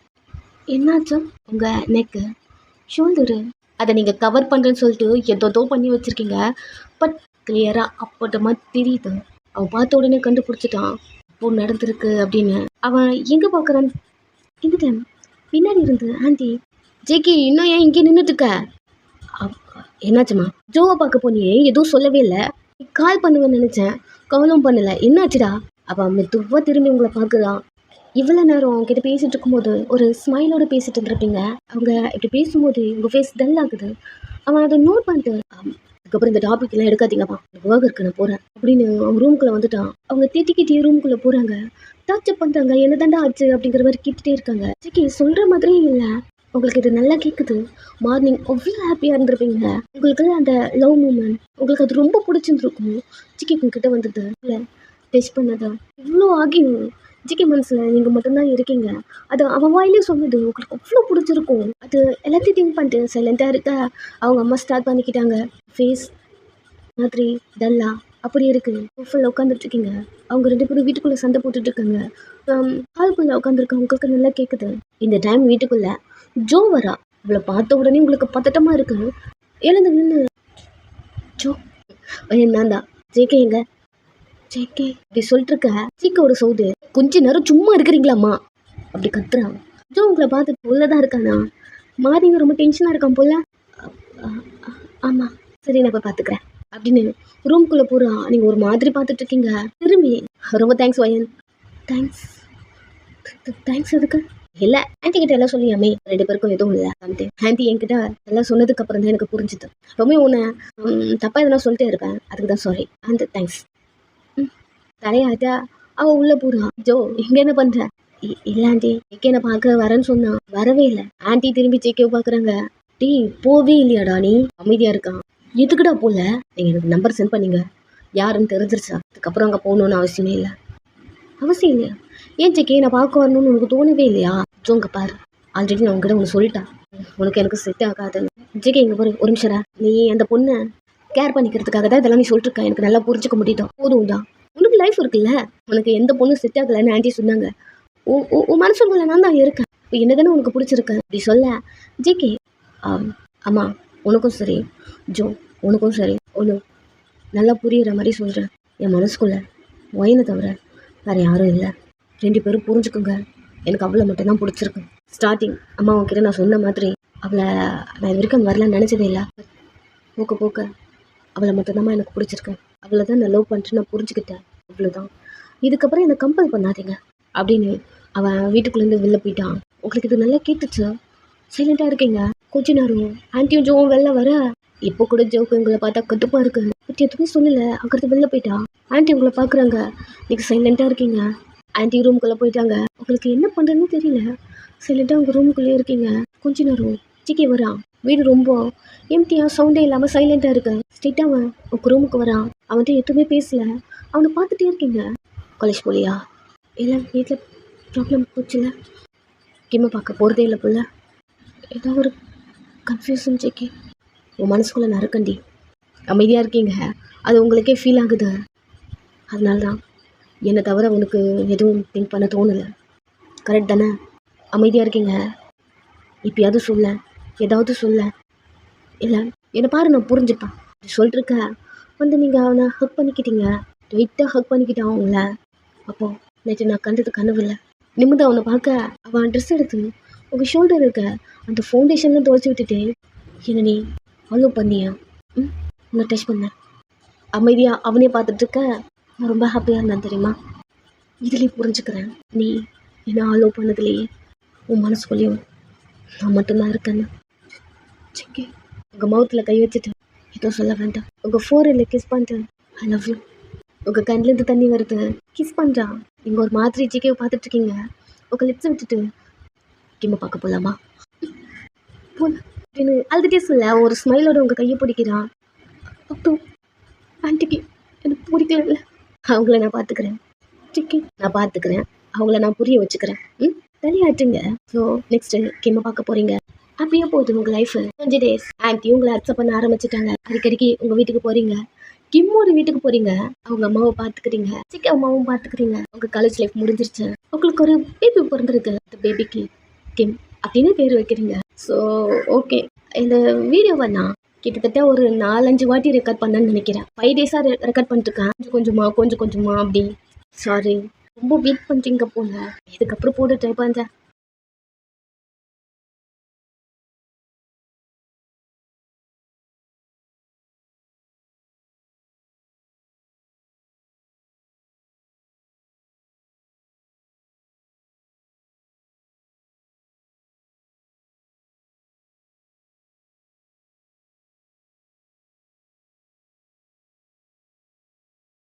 Speaker 1: என்னாச்சு? உங்கள் நெக்கு ஷோல்டரு அதை நீங்கள் கவர் பண்ணுறேன்னு சொல்லிட்டு எதோ பண்ணி வச்சுருக்கீங்க. பட் கிளியராக அப்பட்டமா தெரியுது. அவன் பார்த்த உடனே கண்டுபிடிச்சிட்டான் இப்போ நடந்திருக்கு அப்படின்னு. அவன் எங்கே பார்க்குறான்? இந்த டைம் பின்னாடி இருந்து ஆண்டி, ஜேகி இன்னும் ஏன் இங்கே நின்றுட்டு இருக்க? என்னாச்சுமா? ஜோவை பார்க்க போனியே, எதுவும் சொல்லவே இல்லை. கால் பண்ணுவேன்னு நினச்சேன், காலும் பண்ணலை. என்னாச்சுடா? அவன் மெதுவாக திரும்பி உங்களை பார்க்குறான். இவ்வளோ நேரம் அவங்ககிட்ட பேசிகிட்டு இருக்கும்போது ஒரு ஸ்மைலோடு பேசிகிட்டு இருந்திருப்பீங்க. அவங்க இப்படி பேசும்போது உங்கள் ஃபேஸ் டல் ஆகுது. அவன் அதை நோட் பண்ணிட்டு அதுக்கப்புறம் இந்த டாபிக்லாம் எடுக்காதீங்கப்பா, ஒர்க் இருக்கு நான் போகிறேன் அப்படின்னு அவங்க ரூம்குள்ளே வந்துட்டான். அவங்க திட்டிக்கிட்டே ரூம்குள்ளே போகிறாங்க. டச்சப் பண்ணுறாங்க. என்ன தாண்டா ஆச்சு அப்படிங்கிற மாதிரி கேட்டுகிட்டே இருக்காங்க. சிக்கி சொல்கிற மாதிரியே இல்லை. உங்களுக்கு இது நல்லா கேட்குது. மார்னிங் அவ்வளோ ஹாப்பியாக இருந்திருப்பீங்க. உங்களுக்கு அந்த லவ் மூமெண்ட் உங்களுக்கு அது ரொம்ப பிடிச்சிருந்துருக்கும். சிக்கி உங்ககிட்ட வந்தது இல்லை டெஸ்ட் பண்ணதா இவ்வளோ ஆகியும் ஜிகே மனசில் நீங்கள் மட்டும்தான் இருக்கீங்க. அது அவன் வாயிலே சொன்னது உங்களுக்கு அவ்வளோ பிடிச்சிருக்கும். அது எல்லாத்தையும் திங்க் பண்ணிட்டு சைலண்ட்டாக இருக்க அவங்க அம்மா ஸ்டார்ட் பண்ணிக்கிட்டாங்க. ஃபேஸ் மாதிரி டல்லா அப்படி இருக்குது. ஃபுல்லாக உட்காந்துட்ருக்கீங்க. அவங்க 2 பேரும் வீட்டுக்குள்ளே சண்டை போட்டுட்ருக்காங்க. ஹால்குள்ளே உட்காந்துருக்க உங்களுக்கு நல்லா கேட்குது. இந்த டைம் வீட்டுக்குள்ளே ஜோ வரா. இவளை பார்த்த உடனே உங்களுக்கு பதட்டமாக இருக்கு. எழுந்து நின்று ஜோ நான் தான் ஜேகே எங்க ஜேகே அப்படி சொல்லிட்டு இருக்க. சீக்கோட சவுது கொஞ்ச நேரம் சும்மா இருக்கிறீங்களாம்மா அப்படி கத்துறான். ஜோ உங்களை பார்த்து உள்ளதான் இருக்கானா? மாறிங்க ரொம்ப டென்ஷனாக இருக்கான் போல. ஆமாம் சரி நான் போய் பார்த்துக்கிறேன் அப்படின்னு ரூம்குள்ளே போகிறான். நீங்கள் ஒரு மாதிரி பார்த்துட்டு இருக்கீங்க. திரும்பி ரொம்ப தேங்க்ஸ் வயன். தேங்க்ஸ் எதுக்கு? இல்லை ஆன்டி கிட்ட எல்லாம் சொல்லியாமே 2 பேருக்கும் எதுவும் இல்லை சம்திங். ஆன்டி என்கிட்ட எல்லாம் சொன்னதுக்கு அப்புறம் தான் எனக்கு புரிஞ்சுது. ரொம்ப உன்னை தப்பாக எதனா சொல்லிட்டே இருப்பேன், அதுக்கு தான் சாரி அண்ட் தேங்க்ஸ். தலையாட்டா அவள் உள்ளே போகிறான். ஜோ இங்கே என்ன பண்ணுற? இல்லை ஆண்டி ஜேகே என்னை பார்க்க வரேன்னு சொன்னான், வரவே இல்லை. ஆன்டி திரும்பி ஜேகே பார்க்குறாங்க. டீ போவே இல்லையாடா நீ? அமைதியாக இருக்கான். எதுக்குடா போல? நீங்கள் எனக்கு நம்பர் சென்ட் பண்ணீங்க, யாருன்னு தெரிஞ்சிருச்சா? அதுக்கப்புறம் அங்கே போகணுன்னு அவசியமே இல்லை. அவசியம் இல்லையா? ஏன் ஜேகே நான் பார்க்க வரணும்னு உனக்கு தோணவே இல்லையா? ஜோங்க பாரு, ஆல்ரெடி நான் உங்ககிட்ட உனக்கு சொல்லிட்டேன், உனக்கு எனக்கு செட் ஆகாதுன்னு. ஜேகே இங்கே பாரு, ஒரு நிமிஷம் நீ அந்த பொண்ணை கேர் பண்ணிக்கிறதுக்காக தான் இதெல்லாம் நீ சொல்லிட்டுருக்க. எனக்கு நல்லா புரிஞ்சுக்க முடியும். போதும் தான், உனக்கு லைஃப் இருக்குல்ல, உனக்கு எந்த பொண்ணும் செட் ஆகலைன்னு ஆண்டி சொன்னாங்க. உன் மனசுக்குள்ள நான் தான் இருக்கேன். இப்போ என்ன தானே உனக்கு பிடிச்சிருக்கேன் அப்படி சொல்ல. ஜேகே அம்மா உனக்கும் சரி, ஜோ உனக்கும் சரி, ஒன்று நல்லா புரியுற மாதிரி சொல்கிறேன். என் மனசுக்குள்ள ஒயினை தவிர வேறு யாரும் இல்லை. 2 பேரும் புரிஞ்சுக்குங்க. எனக்கு அவளை மட்டும்தான் பிடிச்சிருக்கு. ஸ்டார்டிங் அம்மா உன்கிட்ட நான் சொன்ன மாதிரி அவளை நான் இது வரைக்கும் வரலான்னு நினச்சதே இல்லை. போக்க அவளை மட்டும்தாம்மா எனக்கு பிடிச்சிருக்கேன். அவளை தான் நான் லவ் பண்ணிட்டு நான் புரிஞ்சுக்கிட்டேன். அவ்வளோதான். இதுக்கப்புறம் என்னை கம்பல் பண்ணாதீங்க அப்படின்னு அவன் வீட்டுக்குள்ளேருந்து வெளில போயிட்டான். உங்களுக்கு இது நல்லா கேட்டுச்சு. சைலண்டாக இருக்கீங்க. கொஞ்ச நேரம் ஆன்ட்டியும் ஜோவும் வெளில வர, இப்போ கூட ஜோக்கு உங்களை பார்த்தா கட்டுப்பாக இருக்கு. பட் எதுவுமே சொல்லலை. அங்கிறது வெளில போயிட்டா. ஆன்ட்டி உங்களை பார்க்குறாங்க. நீங்கள் சைலண்டாக இருக்கீங்க. ஆன்ட்டி ரூமுக்குள்ளே போயிட்டாங்க. உங்களுக்கு என்ன பண்ணுறதுன்னு தெரியல. சைலண்டாக உங்கள் ரூமுக்குள்ளேயே இருக்கீங்க. கொஞ்ச நேரம் சிக்கி வரான். வீடு ரொம்ப எம்டியாக சவுண்டே இல்லாமல் சைலண்டாக இருக்கு. ஸ்ட்ரெயிட்டாக அவன் உங்கள் ரூமுக்கு வரான். அவன்கிட்ட எதுவுமே பேசல. அவனை பார்த்துட்டே இருக்கீங்க. காலேஜ் போலியா? இல்லை, வீட்டில் ப்ராப்ளம் போச்சுல. கிம்மை பார்க்க போகிறதே இல்லை புள்ள. ஏதோ ஒரு கன்ஃபியூஷன் ஜேகே. உன் மனசுக்குள்ளே நறுக்கண்டி. அமைதியாக இருக்கீங்க. அது உங்களுக்கே ஃபீல் ஆகுது. அதனால தான் என்னை தவிர உனக்கு எதுவும் திங்க் பண்ண தோணலை. கரெக்ட் தானே? அமைதியாக இருக்கீங்க. இப்போயாவது சொல்ல, ஏதாவது சொல்ல. இல்லை என்னை பாரு, நான் புரிஞ்சுப்பேன். சொல்லிட்டுருக்க வந்து நீங்கள் அவனை ஹக் பண்ணிக்கிட்டீங்க. வெயிட்டாக ஹக் பண்ணிக்கிட்டான் அவங்கள. அப்போது நேற்று நான் கண்டது கனவு இல்லை. நிமிந்து அவனை பார்க்க அவன் ட்ரெஸ் எடுத்து உங்கள் ஷோல்டர் இருக்க அந்த ஃபவுண்டேஷன்லாம் துவைச்சி விட்டுட்டு என்ன நீ ஃபாலோ பண்ணியா? உன்னை டச் பண்ண. அமைதியாக அவனே பார்த்துட்ருக்க. நான் ரொம்ப ஹாப்பியாக இருந்தேன் தெரியுமா? இதுலேயே புரிஞ்சுக்கிறேன் நீ என்ன ஆலோ பண்ணதுலேயே உன் மனசுக்குள்ளேயும் நான் மட்டும்தான் இருக்கேன்னு. சிக்கி உங்கள் மவுத்தில் கை வச்சுட்டு எதுவும் சொல்ல வேண்டாம். உங்கள் ஃபோரில் கிஸ் பண்ணிட்டு ஐ லவ் யூ. உங்கள் கண்ணிலேருந்து தண்ணி வருது. கிஸ் பண்ணுறா. நீங்கள் ஒரு மாதிரி ஜிகேவை பார்த்துட்ருக்கீங்க. உங்கள் லிப்ஸை விட்டுட்டு கிம்மை பார்க்க போகலாமா? போல அப்படின்னு அழுதுகிட்டே சொல்ல ஒரு ஸ்மைலோட உங்கள் கையை பிடிக்கிறான். அப்புறம் ஆன்ட்டிக்கு எனக்கு பிடிக்கல. அவங்கள நான் பார்த்துக்கிறேன். சிக்கி நான் பார்த்துக்கிறேன். அவங்கள நான் புரிய வச்சுக்கிறேன். தனியாட்டுங்க. ஸோ நெக்ஸ்ட்டு கிம்மை பார்க்க போகிறீங்க. அப்படியே போகுது உங்கள் லைஃபு. 20 டேஸ் ஆன்ட்டி உங்களை அக்செப்ட் பண்ண ஆரம்பிச்சிட்டாங்க. அடிக்கடிக்கு உங்கள் வீட்டுக்கு போகிறீங்க. கிம்மோட வீட்டுக்கு போகிறீங்க. அவங்க அம்மாவை பார்த்துக்கிறீங்க. சிக்கி அம்மாவும் பார்த்துக்கிறீங்க. உங்கள் காலேஜ் லைஃப் முடிஞ்சிருச்சு. உங்களுக்கு ஒரு பேபி பிறந்திருக்கு. அந்த பேபிக்கு கிம் அப்படின்னு பேர் வைக்கிறீங்க. ஸோ ஓகே, இந்த வீடியோவை நான் கிட்டத்தட்ட ஒரு 4-5 வாட்டி ரெக்கார்ட் பண்ணேன்னு நினைக்கிறேன். 5 டேஸாக ரெக்கார்ட் பண்ணிட்டுருக்கேன். கொஞ்சம் கொஞ்சமாக அப்படி. சாரி, ரொம்ப வெயிட் பண்ணுறீங்க போல. இதுக்கப்புறம் போட ட்ரை பண்ணுறேன்.